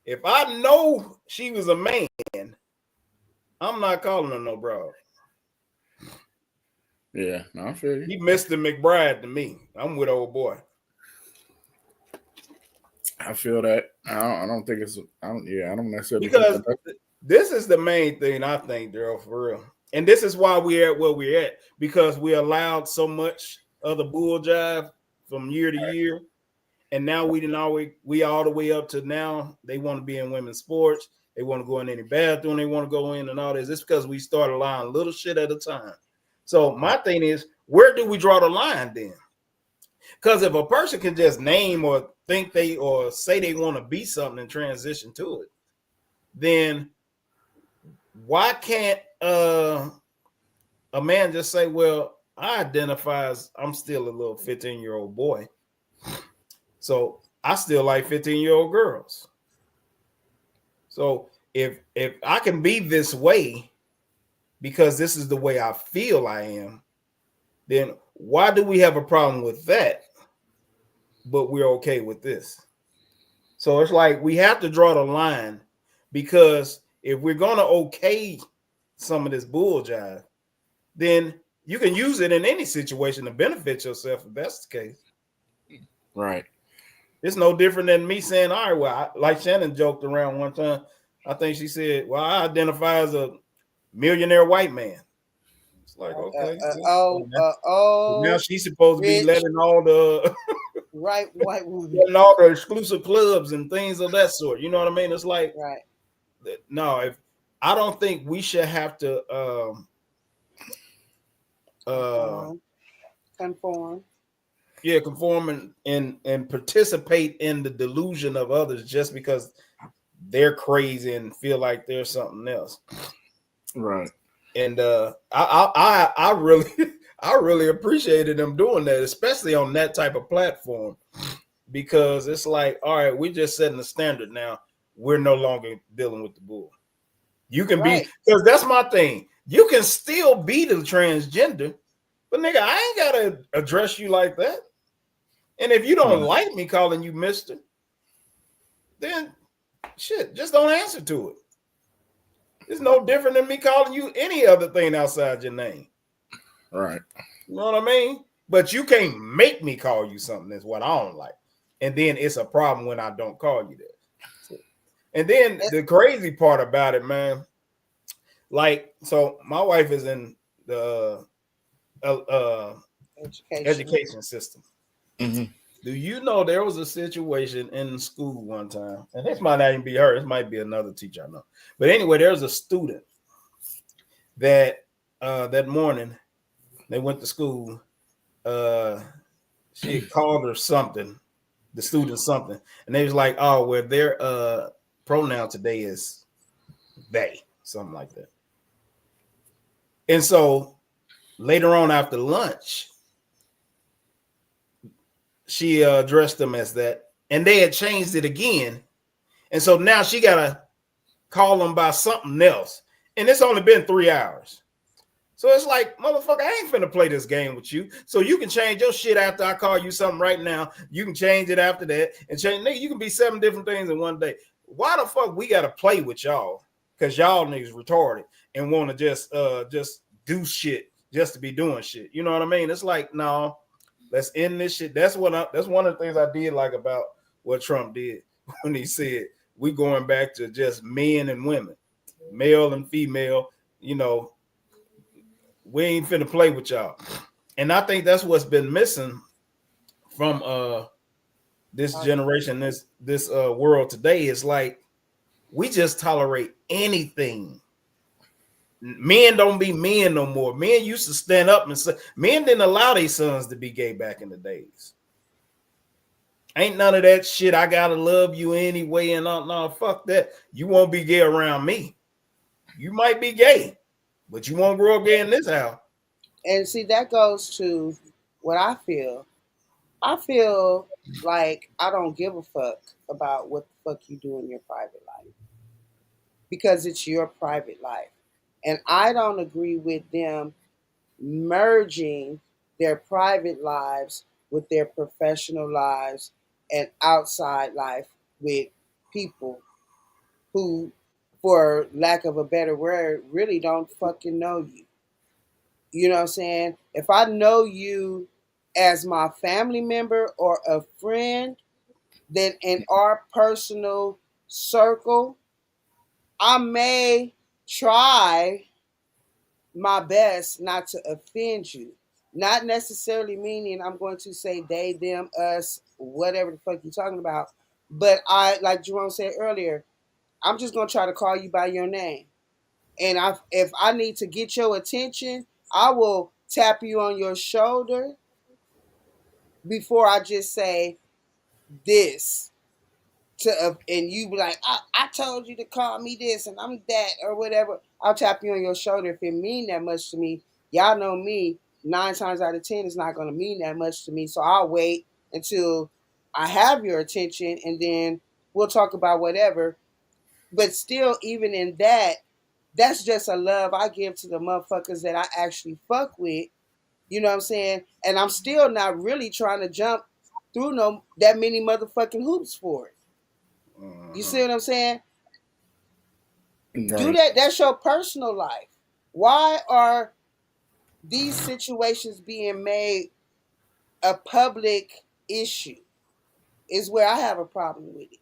If I know she was a man, I'm not calling her no broad. Yeah, no, I feel you. He Mr. McBride to me. I'm with old boy. I feel that. I don't think it's. I don't necessarily. Because this is the main thing I think, Daryl, for real. And this is why we're at where we're at, because we allowed so much of the bull jive from year to year. And now we all the way up to now, they want to be in women's sports. They want to go in any bathroom. They want to go in and all this. It's because we start allowing little shit at a time. So my thing is, where do we draw the line then? Because if a person can just name or think or say they want to be something and transition to it, then why can't a man just say, well, I identify as I'm still a little 15-year-old boy. So I still like 15-year-old girls. So if I can be this way because this is the way I feel I am, then why do we have a problem with that? But we're okay with this. So it's like we have to draw the line, because if we're going to okay some of this bull jive, then you can use it in any situation to benefit yourself if that's the case. Right. It's no different than me saying, all right, well, like Shannon joked around one time. I think she said, well, I identify as a millionaire white man. It's like, okay. Now she's supposed to be letting all the right white woman, letting all the exclusive clubs and things of that sort. You know what I mean? It's like, right. No, if I don't think we should have to conform. Yeah, conform and participate in the delusion of others just because they're crazy and feel like they're something else. Right. And I really I really appreciated them doing that, especially on that type of platform, because it's like, all right, we're just setting the standard now. We're no longer dealing with the bull. You can be, because that's my thing. You can still be the transgender, but nigga, I ain't gotta address you like that. And if you don't like me calling you Mister, then shit, just don't answer to it. It's no different than me calling you any other thing outside your name. Right. You know what I mean? But you can't make me call you something that's what I don't like. And then it's a problem when I don't call you that. And then the crazy part about it, man, like, so my wife is in the education system. Mm-hmm. Do you know there was a situation in school one time, and this might not even be her, it might be another teacher I know. But anyway, there was a student that that morning they went to school. She had called her something, the student something, and they was like, oh, well, pronoun today is they, something like that. And so later on after lunch, she addressed them as that, and they had changed it again. And so now she got to call them by something else. And it's only been 3 hours. So it's like, motherfucker, I ain't finna play this game with you. So you can change your shit after I call you something right now. You can change it after that and change. Nigga, you can be 7 different things in one day. Why the fuck we gotta play with y'all? Because y'all niggas retarded and want to just do shit just to be doing shit. You know what I mean? It's like, no, let's end this shit. That's one of the things I did like about what Trump did when he said we going back to just men and women, male and female, you know. We ain't finna play with y'all. And I think that's what's been missing from this generation, this world today. Is like we just tolerate anything. Men don't be men no more. Men used to stand up and say, men didn't allow their sons to be gay back in the days. Ain't none of that shit. I gotta love you anyway, and no, fuck that. You won't be gay around me. You might be gay, but you won't grow up gay in this house. And see, that goes to what I feel. I feel like I don't give a fuck about what the fuck you do in your private life because it's your private life. And I don't agree with them merging their private lives with their professional lives and outside life with people who, for lack of a better word, really don't fucking know you. You know what I'm saying? If I know you as my family member or a friend, then in our personal circle, I may try my best not to offend you. Not necessarily meaning I'm going to say they, them, us, whatever the fuck you're talking about. But I, like Jerome said earlier, I'm just going to try to call you by your name. And if I need to get your attention, I will tap you on your shoulder before I just say this and you be like, I told you to call me this and I'm that or whatever. I'll tap you on your shoulder if it mean that much to me. Y'all know me, 9 times out of 10 it's not going to mean that much to me. So I'll wait until I have your attention and then we'll talk about whatever. But still, even in that, that's just a love I give to the motherfuckers that I actually fuck with. You know what I'm saying? And I'm still not really trying to jump through that many motherfucking hoops for it. You see what I'm saying? Right. Do that. That's your personal life. Why are these situations being made a public issue? Is where I have a problem with it.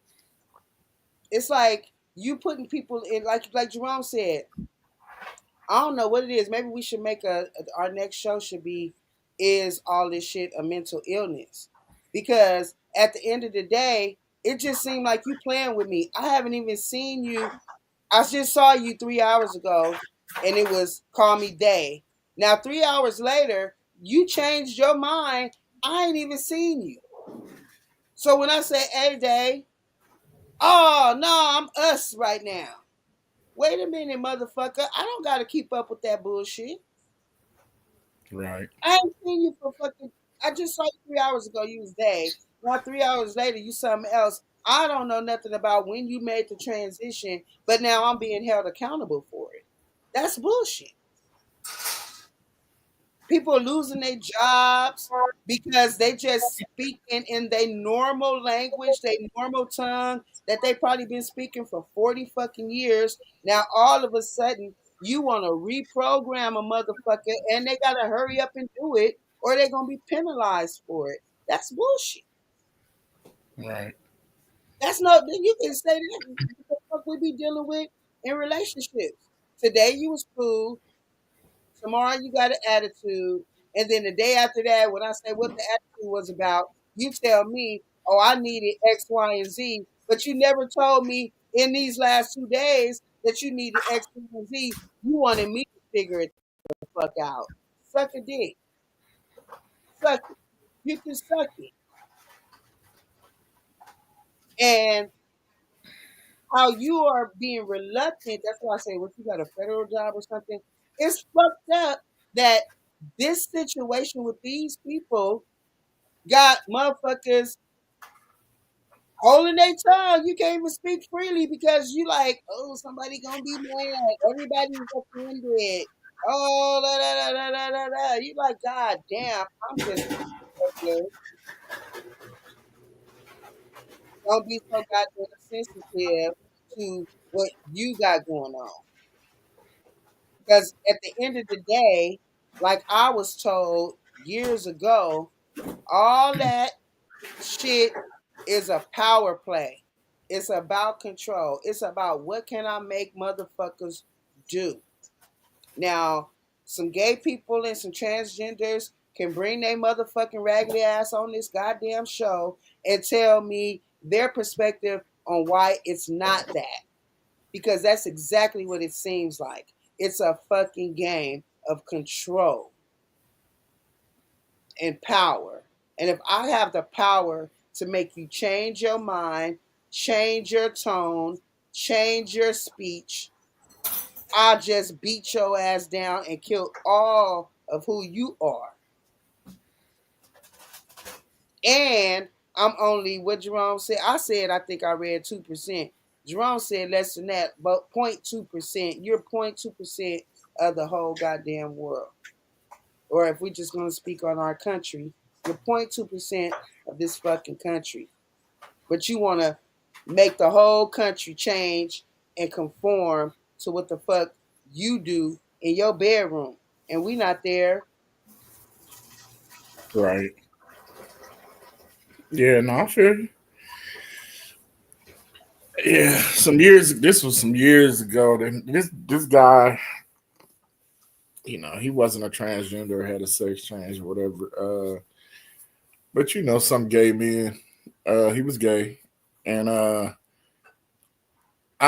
It's like you putting people in, like Jerome said. I don't know what it is. Maybe we should make our next show should be, is all this shit a mental illness? Because at the end of the day, it just seemed like you playing with me. I haven't even seen you. I just saw you 3 hours ago and it was call me Day. Now 3 hours later, you changed your mind. I ain't even seen you. So when I say hey Day, oh no, I'm us right now. Wait a minute, motherfucker. I don't gotta keep up with that bullshit. Right. I ain't seen you for fucking. I just saw you 3 hours ago. You was Dave. Now 3 hours later, you something else. I don't know nothing about when you made the transition, but now I'm being held accountable for it. That's bullshit. People are losing their jobs because they just speaking in their normal language, their normal tongue that they probably been speaking for 40 fucking years. Now all of a sudden you want to reprogram a motherfucker and they gotta hurry up and do it or they're gonna be penalized for it. That's bullshit. Right. That's not you can say that what the fuck we be dealing with in relationships. Today you was cool. Tomorrow you got an attitude. And then the day after that, when I say what the attitude was about, you tell me, oh, I needed X, Y, and Z. But you never told me in these last 2 days that you needed X, Y, and Z. You wanted me to figure it the fuck out. Suck a dick. Suck it. You can suck it. And how you are being reluctant. That's why I say, what, you got a federal job or something? It's fucked up that this situation with these people got motherfuckers holding their tongue. You can't even speak freely because you like, oh, somebody gonna be mad. Everybody's offended. Oh, da da da da da da. You like, God damn, I'm just regular. Don't be so goddamn sensitive to what you got going on. Because at the end of the day, like I was told years ago, all that shit is a power play. It's about control. It's about what can I make motherfuckers do. Now, some gay people and some transgenders can bring their motherfucking raggedy ass on this goddamn show and tell me their perspective on why it's not that. Because that's exactly what it seems like. It's a fucking game of control and power. And if I have the power to make you change your mind, change your tone, change your speech, I'll just beat your ass down and kill all of who you are. And I'm only what Jerome said. I said I think I read 2%. Jerome said less than that, but 0.2%. You're 0.2% of the whole goddamn world. Or if we're just gonna speak on our country, you're 0.2% of this fucking country. But you wanna make the whole country change and conform to what the fuck you do in your bedroom. And we not there. Right. Yeah, no, I feel you. Yeah, this was some years ago. This guy, he wasn't a transgender, had a sex change or whatever. But some gay men, he was gay. And I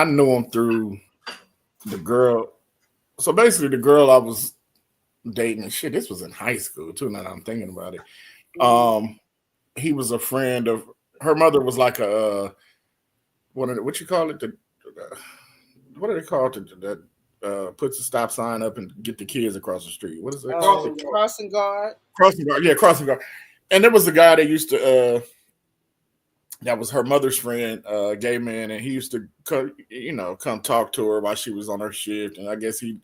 knew him through the girl. So basically the girl I was dating, and shit, this was in high school too, now that I'm thinking about it. He was a friend of her mother was like a what you call it? What do they call it that puts a stop sign up and get the kids across the street? What is it? Crossing guard. Crossing guard. Yeah, crossing guard. And there was a guy that used to that was her mother's friend, gay man, and he used to come talk to her while she was on her shift. And I guess he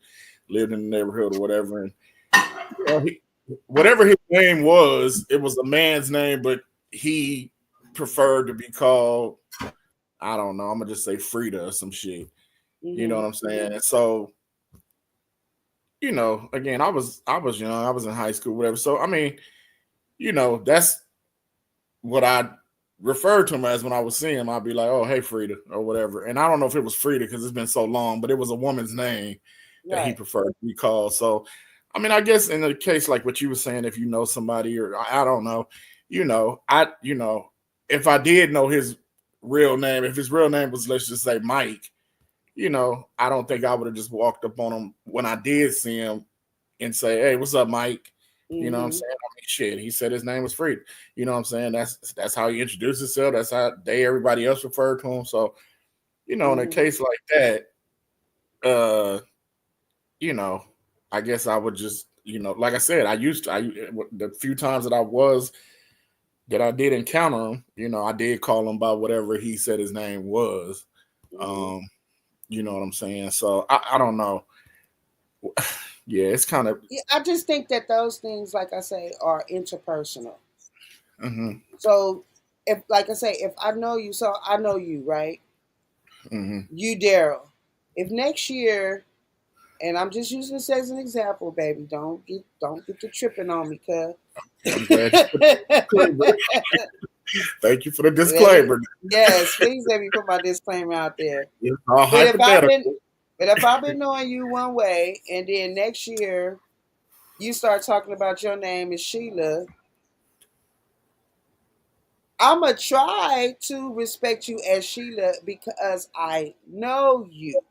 lived in the neighborhood or whatever. And whatever his name was, it was a man's name, but he preferred to be called, I don't know, I'm gonna just say Frida or some shit. You know what I'm saying? And so, again, I was young, I was in high school, whatever. So I mean, that's what I referred to him as when I would see him. I'd be like, "Oh, hey, Frida," or whatever. And I don't know if it was Frida because it's been so long, but it was a woman's name that he preferred to be called. So, I mean, I guess in a case like what you were saying, if you know somebody, or I don't know, if I did know his real name, if his real name was, let's just say, Mike, I don't think I would have just walked up on him when I did see him and say, "Hey, what's up, Mike?" You know what I'm saying? I mean, shit, he said his name was Freed. You know what I'm saying? That's how he introduced himself. That's how everybody else referred to him. So, in a case like that, I guess I would just, like I said, the few times that I did encounter him, I did call him by whatever he said his name was. You know what I'm saying? So I don't know. Yeah, it's kind of. Yeah, I just think that those things, like I say, are interpersonal. So if, like I say, if I know you, so I know you, right? You, Daryl. If next year, and I'm just using this as an example, baby, don't get to tripping on me, cuz. I'm glad. Thank you for the disclaimer. Yes, please let me put my disclaimer out there. It's all hypothetical. But if I've been knowing you one way, and then next year you start talking about your name is Sheila, I'm going to try to respect you as Sheila because I know you.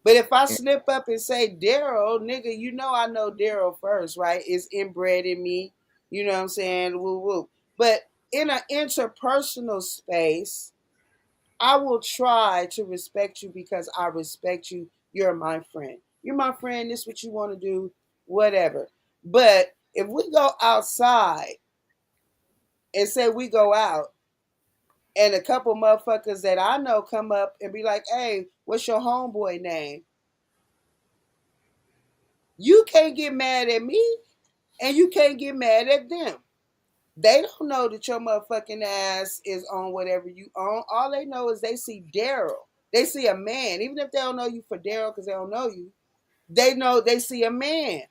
But if I slip up and say Daryl, nigga, I know Daryl first, right? It's inbred in me. You know what I'm saying? Woo woo. But in an interpersonal space, I will try to respect you because I respect you. You're my friend. You're my friend. This is what you want to do, whatever. But if we go outside and say we go out and a couple motherfuckers that I know come up and be like, hey, what's your homeboy name? You can't get mad at me and you can't get mad at them. They don't know that your motherfucking ass is on whatever you on. All they know is they see Daryl. They see a man. Even if they don't know you for Daryl because they don't know you, they know they see a man.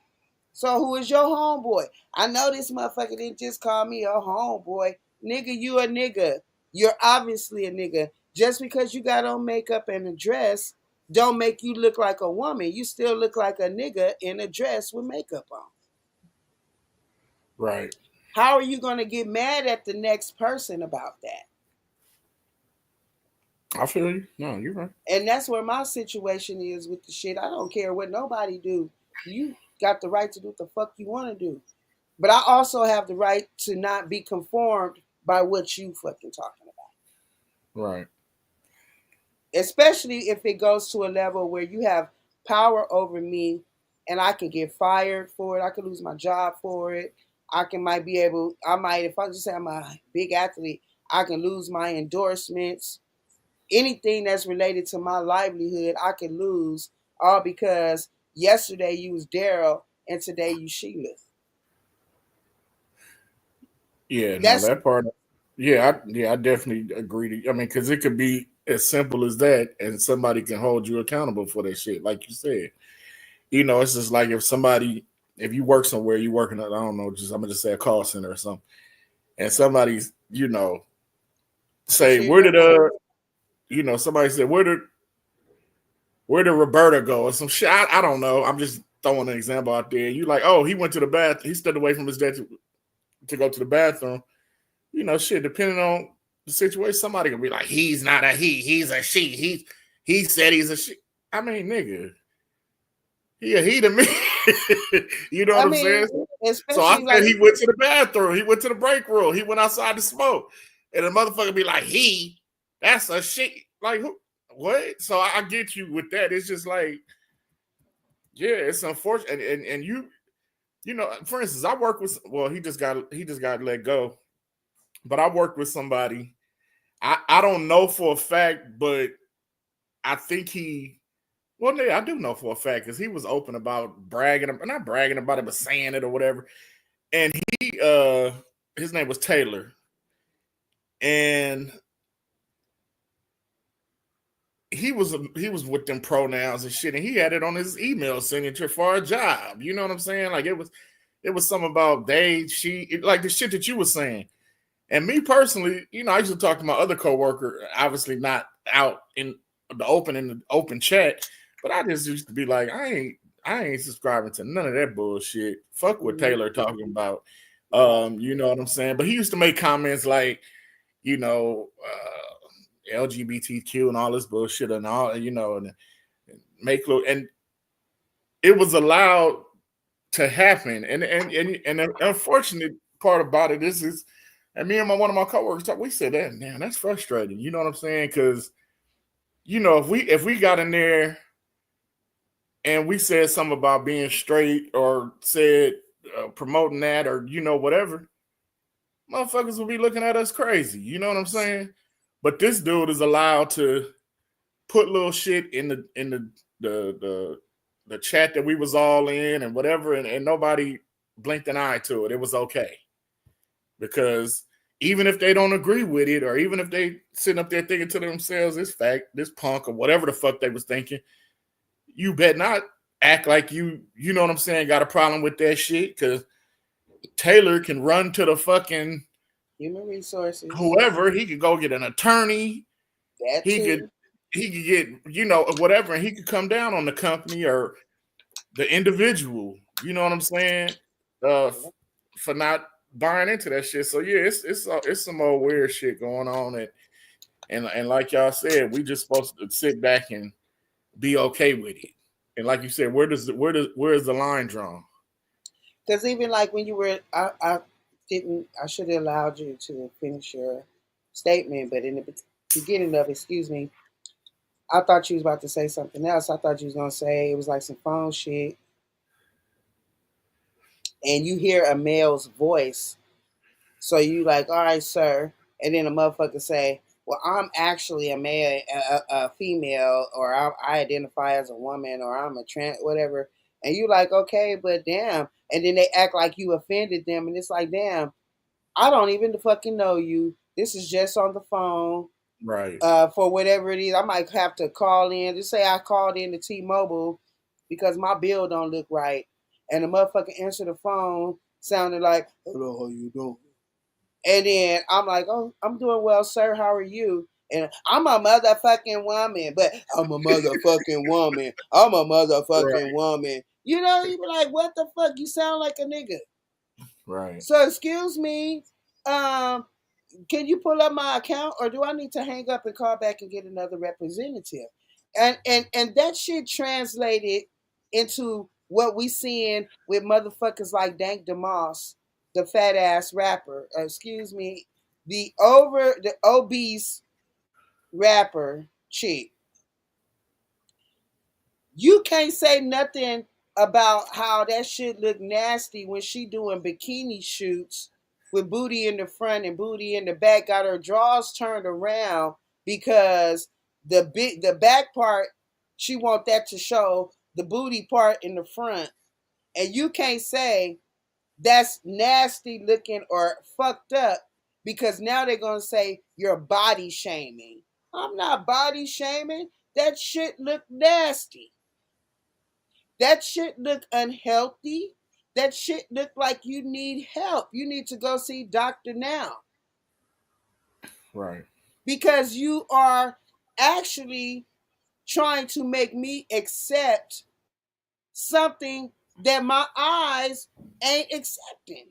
So who is your homeboy? I know this motherfucker didn't just call me a homeboy. Nigga, you a nigga. You're obviously a nigga. Just because you got on makeup and a dress don't make you look like a woman. You still look like a nigga in a dress with makeup on. Right. How are you going to get mad at the next person about that? I feel you. No, you're right. And that's where my situation is with the shit. I don't care what nobody do. You got the right to do what the fuck you want to do. But I also have the right to not be conformed by what you fucking talking about. Right. Especially if it goes to a level where you have power over me and I can get fired for it. I could lose my job for it. I might, if I just say I'm a big athlete, I can lose my endorsements. Anything that's related to my livelihood, I could lose, all because yesterday you was Daryl and today you Sheila. Yeah, no, that part. Yeah, I definitely agree. I mean, because it could be as simple as that, and somebody can hold you accountable for that shit, like you said. You know, it's just like if you work somewhere, you working at, I don't know, I'm gonna just say a call center or something, and somebody's, say, somebody said, where did Roberta go or some shit? I don't know. I'm just throwing an example out there. You like, oh, he went to the bath. He stood away from his dad to go to the bathroom. Shit, depending on the situation, somebody can be like, he's not a he's a she. He said he's a she. I mean, nigga. He to me. You know what I'm saying? So I said he went to the bathroom. He went to the break room. He went outside to smoke. And the motherfucker be like, that's a she. Like, who? What? So I get you with that. It's just like, yeah, it's unfortunate. And you for instance, I work with, well, he just got let go. But I worked with somebody. I don't know for a fact, but I think I do know for a fact because he was open about not bragging about it, but saying it or whatever. And his name was Taylor. And he was with them pronouns and shit, and he had it on his email signature for a job. You know what I'm saying? Like it was something about they, she, like the shit that you were saying. And me personally, I used to talk to my other coworker, obviously not out in the open chat, but I just used to be like, I ain't subscribing to none of that bullshit. Fuck what Taylor talking about. You know what I'm saying? But he used to make comments like, LGBTQ and all this bullshit and all, and make and it was allowed to happen. And the unfortunate part about it is and me and one of my coworkers we said that, man, that's frustrating. You know what I'm saying? Because if we got in there and we said something about being straight or said promoting that or whatever, motherfuckers will be looking at us crazy. You know what I'm saying? But this dude is allowed to put little shit in the chat that we was all in and whatever, and nobody blinked an eye to it. It was okay. Because even if they don't agree with it, or even if they sitting up there thinking to themselves, this punk or whatever the fuck they was thinking, you bet not act like you know what I'm saying, got a problem with that shit, because Taylor can run to the fucking human resources, whoever. He could go get an attorney. He could get whatever, and he could come down on the company or the individual. You know what I'm saying? For not buying into that shit. So yeah, it's some old weird shit going on, and like y'all said, we just supposed to sit back and be okay with it. And like you said, where is the line drawn? Because even like when you were, I should have allowed you to finish your statement, but beginning of, excuse me. I thought you was about to say something else. I thought you was gonna say it was like some phone shit, and you hear a male's voice, so you like, all right, sir, and then a motherfucker say, well, I'm actually a male, a female, or I identify as a woman, or I'm a trans, whatever, and you like, okay, but damn, and then they act like you offended them, and it's like, damn, I don't even fucking know you. This is just on the phone. Right. For whatever it is, I might have to call in. Just say I called in to T-Mobile because my bill don't look right, and the motherfucker answered the phone sounded like, "Hello, how you doing?" And then I'm like, "Oh, I'm doing well, sir. How are you?" And I'm a motherfucking woman, but I'm a motherfucking woman. I'm a motherfucking Right. woman. You know, you be like, "What the fuck? You sound like a nigga." Right. So excuse me, um, can you pull up my account, or do I need to hang up and call back and get another representative? And that shit translated into what we seeing with motherfuckers like Dank DeMoss, the fat ass rapper. Excuse me, the obese rapper chick. You can't say nothing about how that shit look nasty when she doing bikini shoots with booty in the front and booty in the back, got her drawers turned around because the back part she want that to show the booty part in the front, and you can't say that's nasty looking or fucked up because now they're gonna say you're body shaming. I'm not body shaming. That shit look nasty. That shit look unhealthy. That shit look like you need help. You need to go see doctor now. Right. Because you are actually trying to make me accept something that my eyes ain't accepting.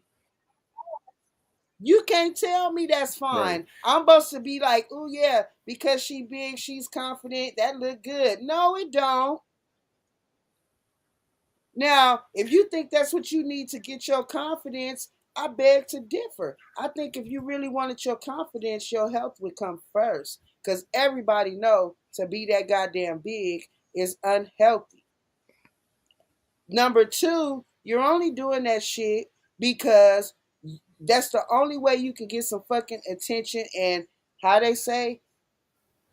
You can't tell me that's fine. Right. I'm supposed to be like, oh yeah, because she big, she's confident, that look good. No, it don't. Now, if you think that's what you need to get your confidence, I beg to differ. I think if you really wanted your confidence, your health would come first. Because everybody know to be that goddamn big is unhealthy. Number two, you're only doing that shit because that's the only way you can get some fucking attention. And how they say,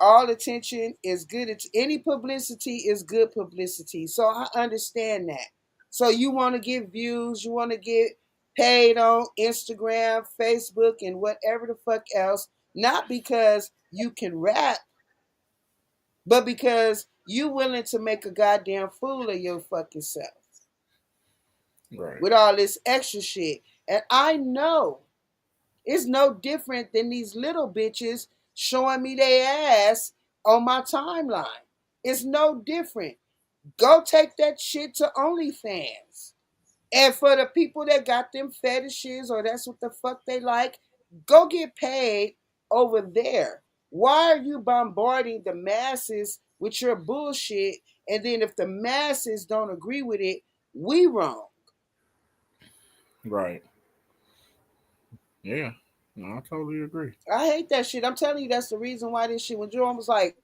all attention is good. Any publicity is good publicity. So I understand that. So you want to get views, you want to get paid on Instagram, Facebook, and whatever the fuck else, not because you can rap, but because you willing to make a goddamn fool of your fucking self Right. with all this extra shit. And I know it's no different than these little bitches showing me their ass on my timeline. It's no different. Go take that shit to OnlyFans. And for the people that got them fetishes or that's what the fuck they like, go get paid over there. Why are you bombarding the masses with your bullshit? And then if the masses don't agree with it, we wrong. Right. Yeah. No, I totally agree. I hate that shit. I'm telling you, that's the reason why this shit. When Jerome was like,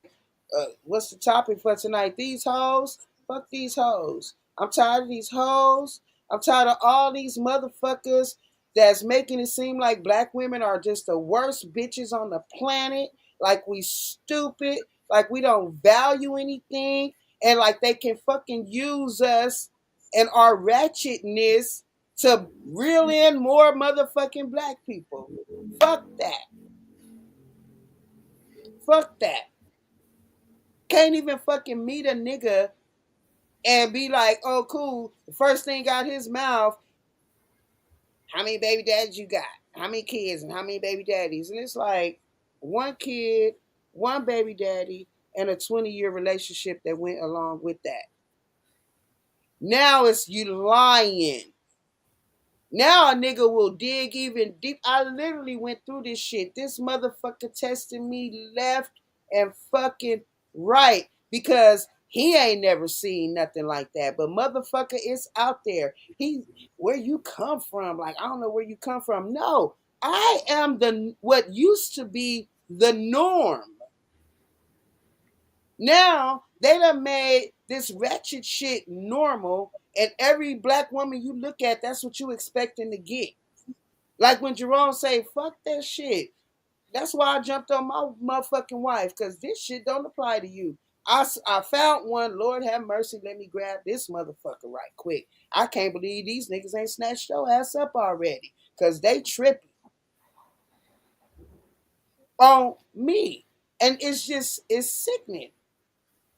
"What's the topic for tonight? These hoes? Fuck these hoes. I'm tired of these hoes. I'm tired of all these motherfuckers that's making it seem like black women are just the worst bitches on the planet. Like we stupid. Like we don't value anything, and like they can fucking use us and our ratchetness to reel in more motherfucking black people. Fuck that. Fuck that. Can't even fucking meet a nigga and be like, oh, cool. The first thing out his mouth, how many baby daddies you got? How many kids and how many baby daddies? And it's like one kid, one baby daddy, and a 20-year relationship that went along with that. Now it's you lying. Now a nigga will dig even deep. I literally went through this shit. This motherfucker testing me left and fucking right because he ain't never seen nothing like that. But motherfucker, it's out there. Where you come from? Like, I don't know where you come from. No, I am what used to be the norm. Now they done made this ratchet shit normal, and every black woman you look at, that's what you expecting to get. Like when Jerome say, "Fuck that shit." That's why I jumped on my motherfucking wife, because this shit don't apply to you. I found one. Lord have mercy. Let me grab this motherfucker right quick. I can't believe these niggas ain't snatched your ass up already, because they tripping on me. And it's sickening.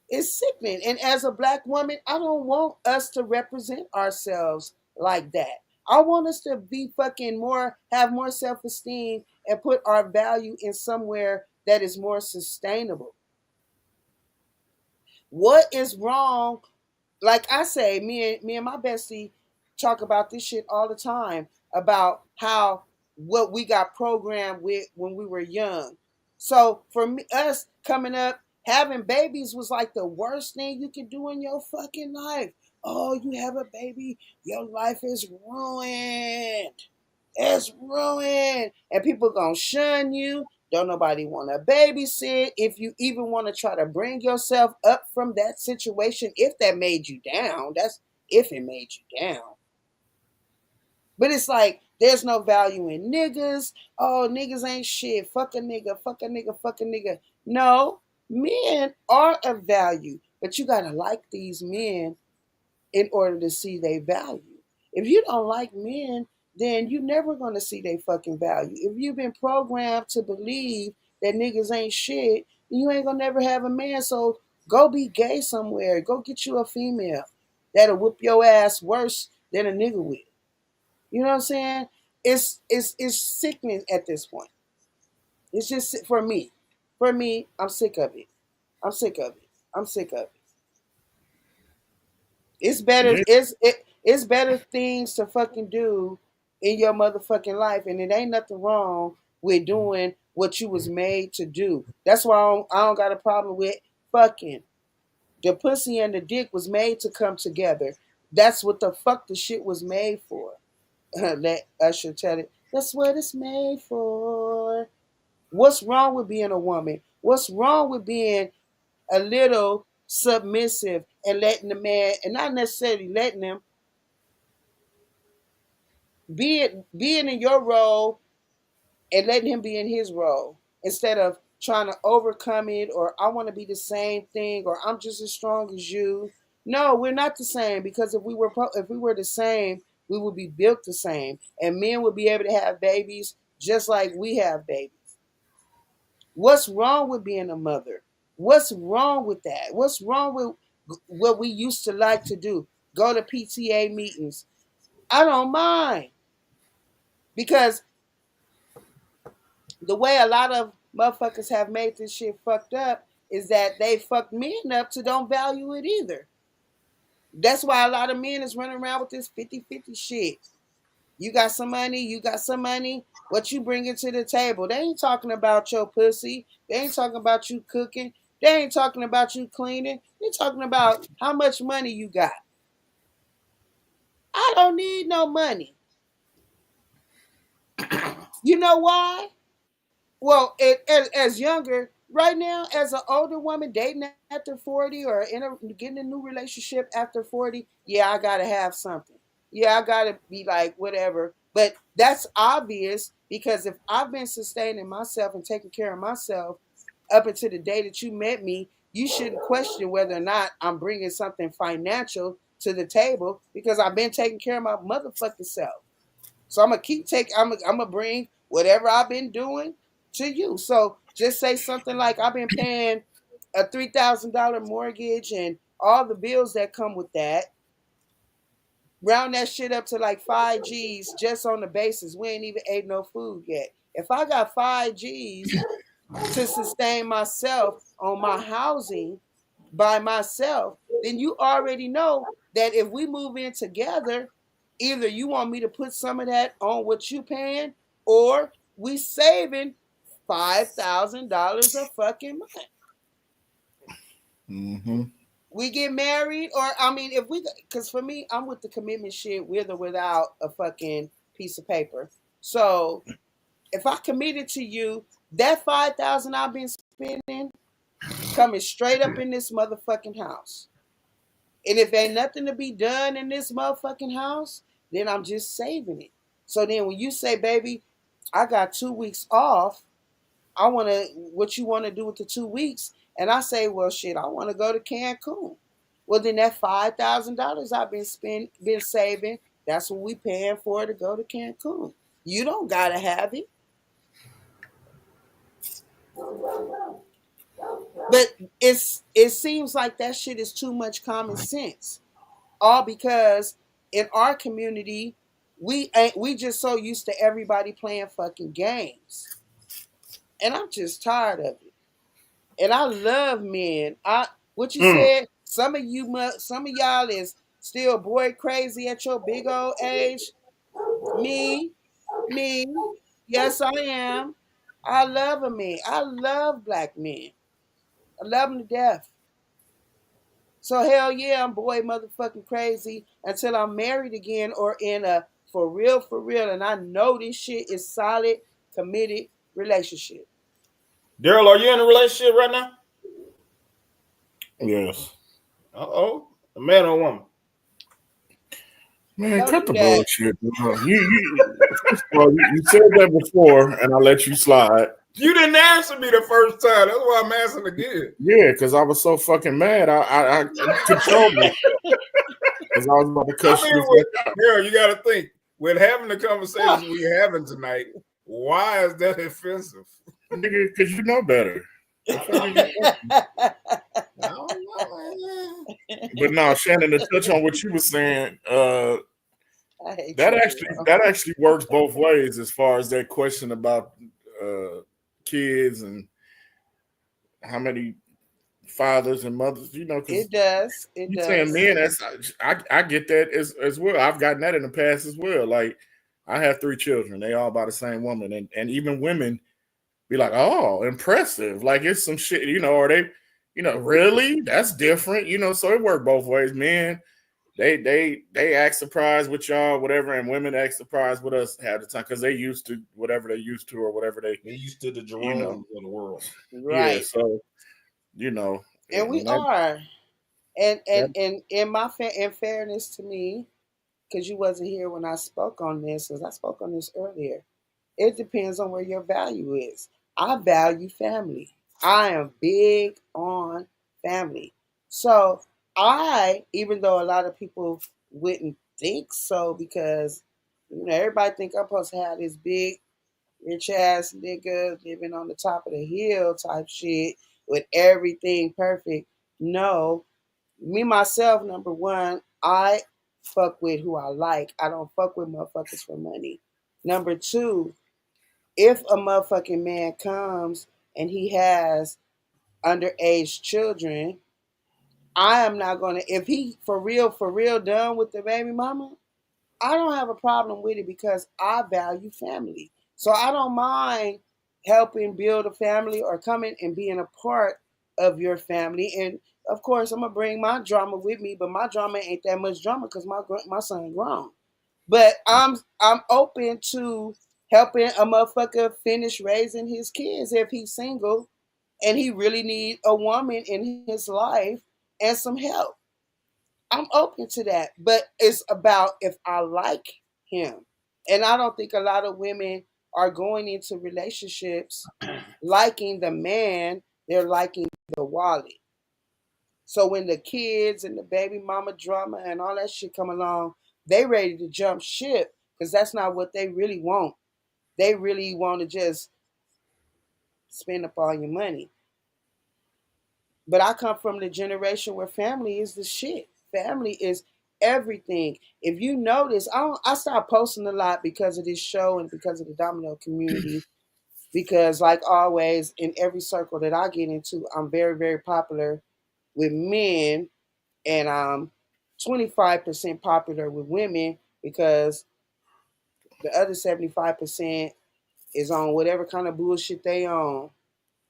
It's sickening. And as a black woman, I don't want us to represent ourselves like that. I want us to be fucking more, have more self-esteem and put our value in somewhere that is more sustainable. What is wrong? Like I say, me and my bestie talk about this shit all the time about how what we got programmed with when we were young. So for me, us coming up, having babies was like the worst thing you could do in your fucking life. Oh, you have a baby, your life is ruined. It's ruined. And people gonna shun you. Don't nobody want to babysit. If you even want to try to bring yourself up from that situation, if that made you down, that's if it made you down. But it's like there's no value in niggas. Oh, niggas ain't shit. Fuck a nigga, fuck a nigga, fuck a nigga. No, men are of value, but you gotta like these men in order to see their value. If you don't like men, then you're never gonna see their fucking value. If you've been programmed to believe that niggas ain't shit, then you ain't gonna never have a man. So go be gay somewhere. Go get you a female that'll whoop your ass worse than a nigga will. You know what I'm saying? It's sickening at this point. It's just for me. For me, I'm sick of it. I'm sick of it. I'm sick of it. It's better. Yeah. It's better things to fucking do in your motherfucking life, and it ain't nothing wrong with doing what you was made to do. That's why I don't got a problem with fucking. The pussy and the dick was made to come together. That's what the fuck the shit was made for. Let Usher tell it. That's what it's made for. What's wrong with being a woman? What's wrong with being a little submissive and letting the man, and not necessarily letting him, being in your role and letting him be in his role instead of trying to overcome it, or I want to be the same thing, or I'm just as strong as you. No, we're not the same, because if we were the same, we would be built the same, and men would be able to have babies just like we have babies. What's wrong with being a mother? What's wrong with that? What's wrong with what we used to like to do? Go to PTA meetings. I don't mind, because the way a lot of motherfuckers have made this shit fucked up is that they fucked men up to don't value it either. That's why a lot of men is running around with this 50-50 shit. You got some money, you got some money. What you bringing to the table? They ain't talking about your pussy. They ain't talking about you cooking. They ain't talking about you cleaning. They talking about how much money you got. I don't need no money. You know why? Well, as younger, right now, as an older woman dating after 40, or getting a new relationship after 40, yeah, I gotta have something. Yeah, I gotta be like whatever. But that's obvious, because if I've been sustaining myself and taking care of myself up until the day that you met me, you shouldn't question whether or not I'm bringing something financial to the table, because I've been taking care of my motherfucking self. So I'm gonna keep taking. I'm gonna bring whatever I've been doing to you. So just say something like, I've been paying a $3,000 mortgage and all the bills that come with that. Round that shit up to like 5 G's just on the basis we ain't even ate no food yet. If I got 5 G's to sustain myself on my housing by myself, then you already know that if we move in together, either you want me to put some of that on what you paying, or we saving $5,000 a fucking month. Mm-hmm. We get married, or I mean, if we, because for me, I'm with the commitment shit with or without a fucking piece of paper. So if I committed to you, that 5,000 I've been spending, coming straight up in this motherfucking house. And if ain't nothing to be done in this motherfucking house, then I'm just saving it. So then when you say, baby, I got 2 weeks off, I want to, what you want to do with the 2 weeks? And I say, well, shit, I want to go to Cancun. Well, then that $5,000 I've been saving, that's what we paying for to go to Cancun. You don't gotta have it. But it seems like that shit is too much common sense. All because in our community, we just so used to everybody playing fucking games. And I'm just tired of it. And I love men. What you said, some of y'all is still boy crazy at your big old age. Me, yes I am. I love a man. I love black men. I love them to death. So hell yeah, I'm boy motherfucking crazy until I'm married again or in a for real, and I know this shit is solid, committed relationship. Daryl, are you in a relationship right now? Yes. Uh-oh. A man or a woman? Man, Don't cut do the that. bullshit. First of all, you said that before, and I let you slide. You didn't answer me the first time. That's why I'm asking again. Yeah, because I was so fucking mad. I controlled myself. Because I was about to cut you the fuck out. Girl, you got to think. With having the conversation we're having tonight, why is that offensive? Nigga, because you know better. But no, Shannon, to touch on what you were saying, that actually works both ways as far as that question about kids and how many fathers and mothers, you know. It does. It you does. saying men, that's I get that as well. I've gotten that in the past as well. Like I have 3 children, they all by the same woman, and even women be like, oh, impressive. Like it's some shit, you know, or they, you know, really? That's different, you know. So it worked both ways. Men, they act surprised with y'all, whatever, and women act surprised with us half the time because they used to whatever they used to or whatever they used to the Jeromes you know, of the world. Right. Yeah, so you know. And we are. And in fairness to me, because you wasn't here when I spoke on this, because I spoke on this earlier. It depends on where your value is. I value family. I am big on family. So even though a lot of people wouldn't think so, because everybody think I'm supposed to have this big, rich ass nigga living on the top of the hill type shit with everything perfect. No, me myself, number one, I fuck with who I like. I don't fuck with motherfuckers for money. Number two, if a motherfucking man comes and he has underage children, I am not gonna, if he for real done with the baby mama, I don't have a problem with it because I value family. So I don't mind helping build a family or coming and being a part of your family. And of course, I'm gonna bring my drama with me, but my drama ain't that much drama because my son grown. But I'm open to helping a motherfucker finish raising his kids if he's single and he really need a woman in his life and some help. I'm open to that, but it's about if I like him. And I don't think a lot of women are going into relationships liking the man, they're liking the wallet. So when the kids and the baby mama drama and all that shit come along, they ready to jump ship because that's not what they really want. They really want to just spend up all your money. But I come from the generation where family is the shit. Family is everything. If you notice, I stopped posting a lot because of this show and because of the domino community. Because like always, in every circle that I get into, I'm very, very popular with men, and I'm 25% popular with women because the other 75% is on whatever kind of bullshit they on.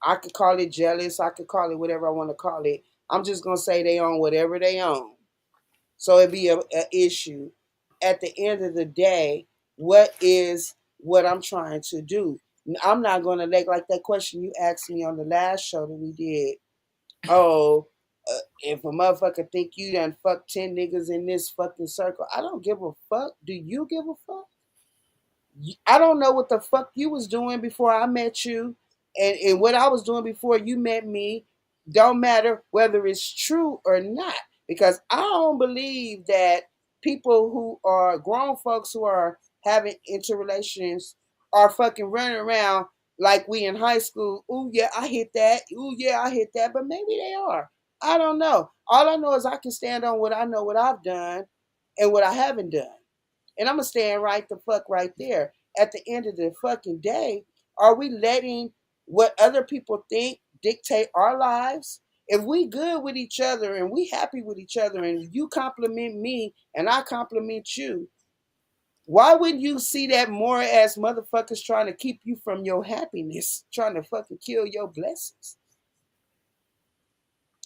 I could call it jealous. I could call it whatever I want to call it. I'm just gonna say they own whatever they own. So it'd be a issue. At the end of the day, what I'm trying to do? I'm not gonna like that question you asked me on the last show that we did. Oh, if a motherfucker think you done fuck 10 niggas in this fucking circle, I don't give a fuck. Do you give a fuck? I don't know what the fuck you was doing before I met you, and what I was doing before you met me. Don't matter whether it's true or not, because I don't believe that people who are grown folks who are having interrelations are fucking running around like we in high school. Ooh yeah, I hit that. Ooh yeah, I hit that. But maybe they are. I don't know. All I know is I can stand on what I know, what I've done, and what I haven't done. And I'm gonna stand right the fuck right there. At the end of the fucking day, are we letting what other people think dictate our lives? If we good with each other and we happy with each other and you compliment me and I compliment you, why wouldn't you see that more as motherfuckers trying to keep you from your happiness, trying to fucking kill your blessings?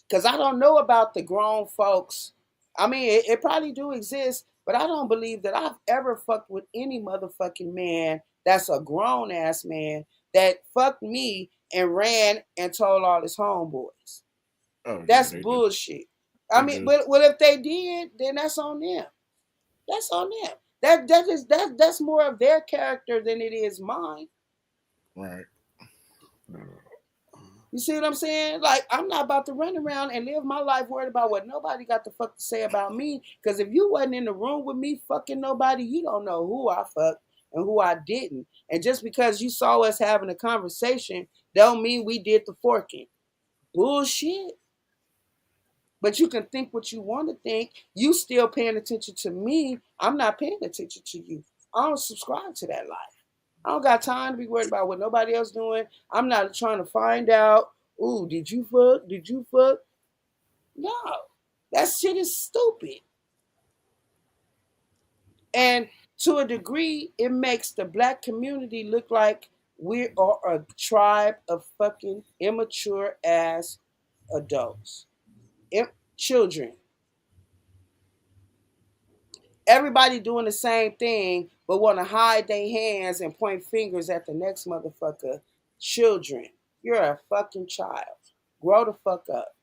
Because I don't know about the grown folks. I mean, it probably do exist, but I don't believe that I've ever fucked with any motherfucking man that's a grown ass man that fucked me and ran and told all his homeboys. Oh yeah, That's they do. bullshit. I They mean, do. but well, if they did, then that's on them. That's on them. That's more of their character than it is mine. Right. You see what I'm saying? Like, I'm not about to run around and live my life worried about what nobody got the fuck to say about me. Because if you wasn't in the room with me fucking nobody, you don't know who I fucked and who I didn't. And just because you saw us having a conversation, don't mean we did the forking. Bullshit. But you can think what you want to think. You still paying attention to me. I'm not paying attention to you. I don't subscribe to that life. I don't got time to be worried about what nobody else doing. I'm not trying to find out. Ooh, did you fuck? Did you fuck? No, that shit is stupid. And to a degree, it makes the black community look like we are a tribe of fucking immature ass adults, children. Everybody doing the same thing, but want to hide their hands and point fingers at the next motherfucker. Children, you're a fucking child. Grow the fuck up.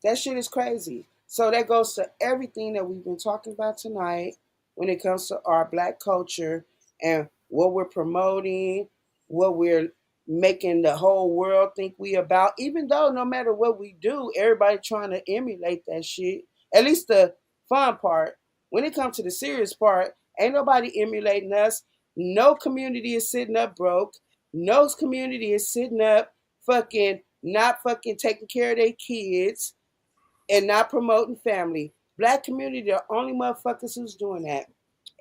That shit is crazy. So that goes to everything that we've been talking about tonight when it comes to our black culture and what we're promoting, what we're making the whole world think we about. Even though no matter what we do, everybody trying to emulate that shit. At least the fun part. When it comes to the serious part, ain't nobody emulating us. No community is sitting up broke. No community is sitting up fucking not fucking taking care of their kids and not promoting family. Black community are the only motherfuckers who's doing that.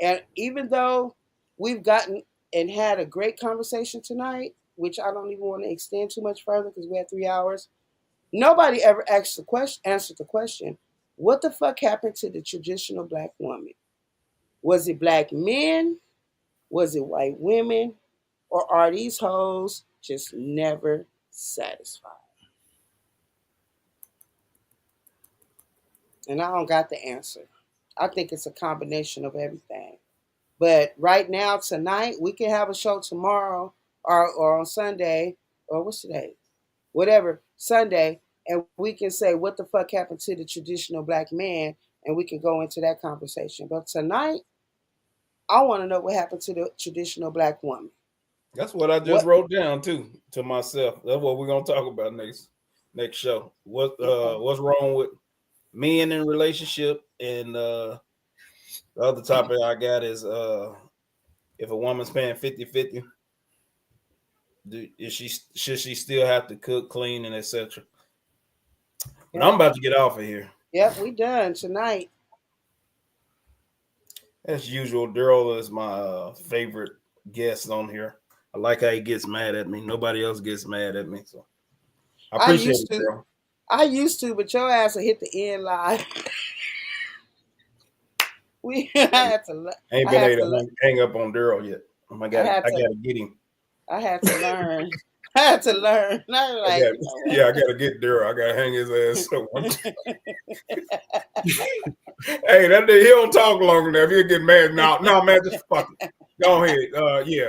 And even though we've gotten and had a great conversation tonight, which I don't even want to extend too much further because we had 3 hours, nobody ever asked the question, answered the question, what the fuck happened to the traditional black woman? Was it black men? Was it white women? Or are these hoes just never satisfied? And I don't got the answer. I think it's a combination of everything. But right now, tonight, we can have a show tomorrow or on Sunday, or what's today? Whatever, Sunday, and we can say what the fuck happened to the traditional black man, and we can go into that conversation. But tonight, I want to know what happened to the traditional black woman. That's what I just What? wrote down too to myself. That's what we're gonna talk about next show. What's wrong with men in relationship? And the other topic I got is if a woman's paying 50-50, should she still have to cook, clean, and etc. But I'm about to get off of here. Yep, we done tonight. As usual, Daryl is my favorite guest on here. I like how he gets mad at me. Nobody else gets mad at me, so I I appreciate used it, to. Daryl. I used to, but your ass will hit the end line. We I had to. I ain't I been had able to. to hang up on Daryl yet. I had I to. gotta get him. I had to learn. I had to learn. And I was like, you know what? Yeah, I gotta get Daryl. I gotta hang his ass up one time. Hey, that dude, he don't talk long enough. He'll get mad. No, man, just fuck it. Go ahead. Yeah.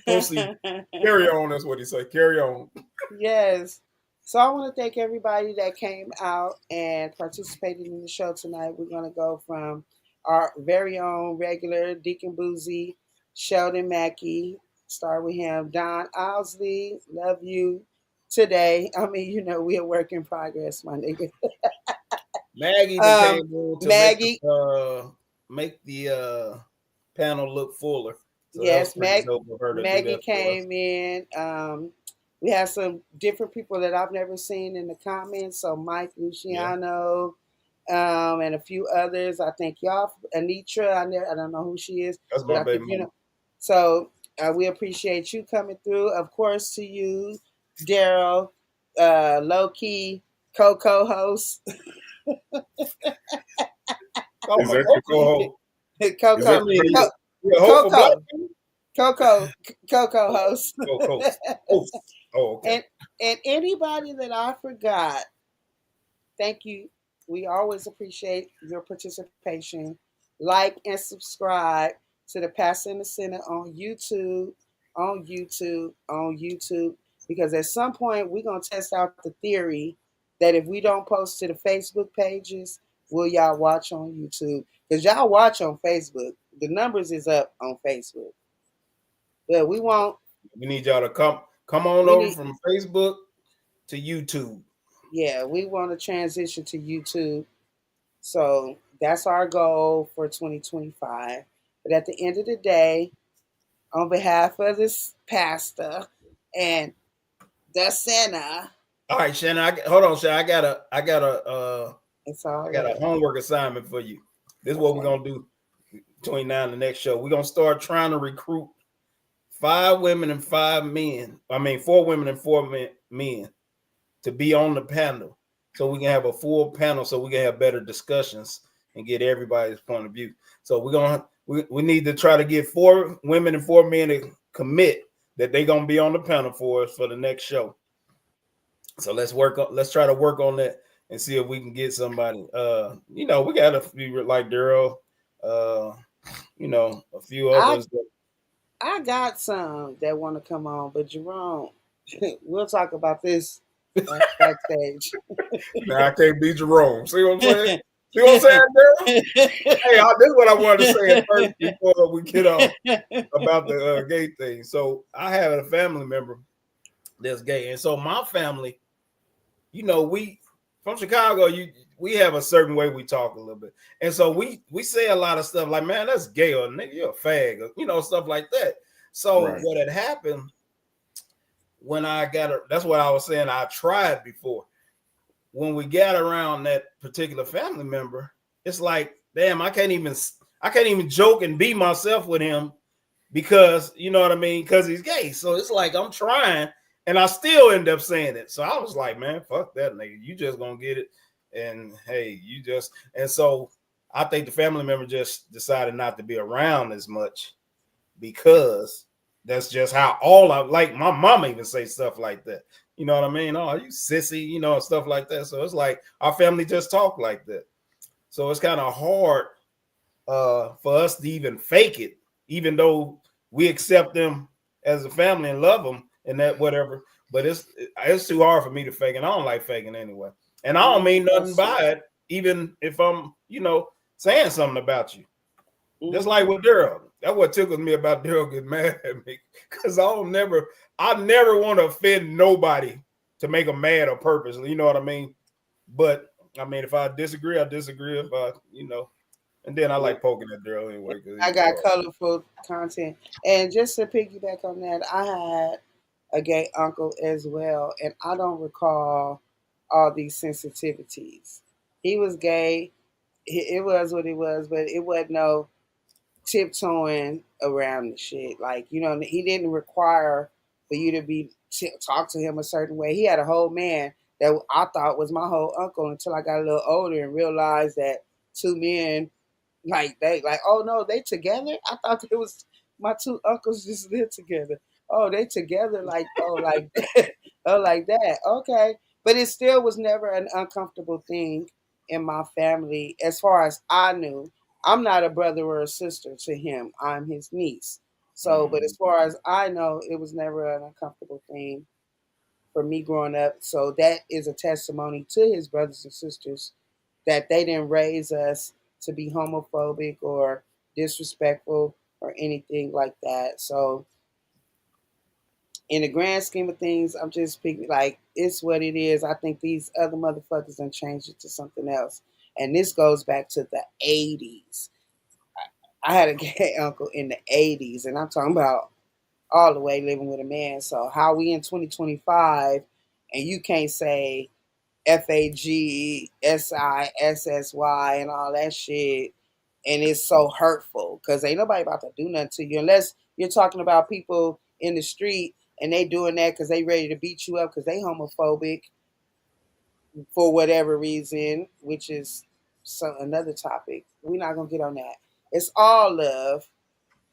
Proceed. Carry on, that's what he say. Carry on. Yes. So I want to thank everybody that came out and participated in the show tonight. We're going to go from our very own regular Deacon Boozy, Sheldon Mackey, start with him, Don Owsley, love you today. I mean, we're a work in progress, my nigga. Maggie that came on to Maggie. make the panel look fuller. So that was Yes, pretty dope of her to do Maggie that for us. came in. We had some different people that I've never seen in the comments. So Mike Luciano, and a few others. I think y'all, Anitra. I don't know who she is, That's but my I baby think mama. So we appreciate you coming through. Of course, to you, Daryl, low key co-host. Oh, Is my that Coco. Coco, Is that You a hope for black people? Coco host. Coco. Oh, okay. And anybody that I forgot, thank you. We always appreciate your participation. Like and subscribe to the Pastor in the Center on YouTube, because at some point we're gonna test out the theory that if we don't post to the Facebook pages, will y'all watch on YouTube? Because y'all watch on Facebook. The numbers is up on Facebook. But we won't. We need y'all to come on over from Facebook to YouTube. Yeah, we want to transition to YouTube. So that's our goal for 2025. But at the end of the day, on behalf of this pastor and the Santa. All right, Shannon. Hold on, Shannon. I got a homework assignment for you. This is what we're gonna do between now and the next show. We're gonna start trying to recruit 5 women and 5 men. I mean, 4 women and 4 men to be on the panel, so we can have a full panel, so we can have better discussions and get everybody's point of view. So we need to try to get 4 women and 4 men to commit that they're gonna be on the panel for us for the next show. So let's try to work on that and see if we can get somebody. We got a few like Daryl, a few others. I got some that want to come on, but Jerome, we'll talk about this backstage. Now I can't be Jerome. See what I'm saying? See what I'm saying, Daryl? Hey, this is what I wanted to say at first before we get off about the gay thing. So I have a family member that's gay, and so my family, we from Chicago, we have a certain way we talk a little bit, and so we say a lot of stuff like, "Man, that's gay," or "Nigga, you're a fag," or, stuff like that. So what had happened when that's what I was saying. I tried before. When we got around that particular family member, it's like, damn, I can't even joke and be myself with him because you know what I mean, because he's gay. So it's like I'm trying and I still end up saying it. So I was like, man, fuck that nigga. You just gonna get it. And hey, and so I think the family member just decided not to be around as much because that's just how like my mama even say stuff like that. You know what I mean? Oh, you sissy, stuff like that. So it's like our family just talk like that. So it's kind of hard for us to even fake it, even though we accept them as a family and love them and that whatever. But it's too hard for me to fake, and I don't like faking anyway. And I don't mean nothing by it, even if I'm, saying something about you. Just like with Daryl. That's what tickles me about Daryl getting mad at me. Because I never want to offend nobody to make them mad or purposely. You know what I mean? But I mean, if I disagree, I disagree. If I, and then I like poking at Daryl anyway. I got colorful content. And just to piggyback on that, I had a gay uncle as well, and I don't recall all these sensitivities. He was gay. It was what it was, but it wasn't no tiptoeing around the shit. Like, he didn't require for you to talk to him a certain way. He had a whole man that I thought was my whole uncle until I got a little older and realized that 2 men, oh no, they together? I thought it was my 2 uncles just live together. Oh, they together like that. Oh, like that. Okay. But it still was never an uncomfortable thing in my family as far as I knew. I'm not a brother or a sister to him. I'm his niece. So, but as far as I know, it was never an uncomfortable thing for me growing up. So that is a testimony to his brothers and sisters that they didn't raise us to be homophobic or disrespectful or anything like that. So in the grand scheme of things, I'm just picking like it's what it is. I think these other motherfuckers done changed it to something else. And this goes back to the 80s. I had a gay uncle in the 80s, and I'm talking about all the way living with a man. So how we in 2025 and you can't say FAGSISSY and all that shit, and it's so hurtful because ain't nobody about to do nothing to you unless you're talking about people in the street and they doing that because they ready to beat you up because they homophobic for whatever reason, which is another topic. We're not gonna get on that. It's all love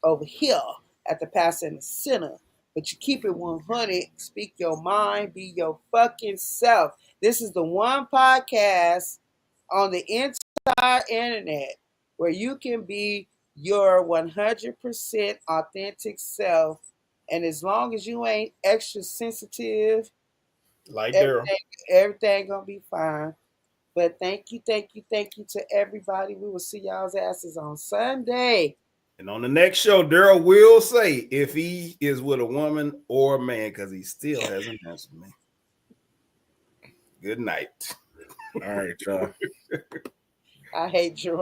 over here at the Pastor and the Sinner. But you keep it 100, speak your mind, be your fucking self. This is the one podcast on the entire internet where you can be your 100% authentic self. And as long as you ain't extra sensitive, Like Daryl. everything gonna be fine. But thank you to everybody. We will see y'all's asses on Sunday. And on the next show, Daryl will say if he is with a woman or a man because he still hasn't answered me. Good night. All right, y'all. I hate Jerome.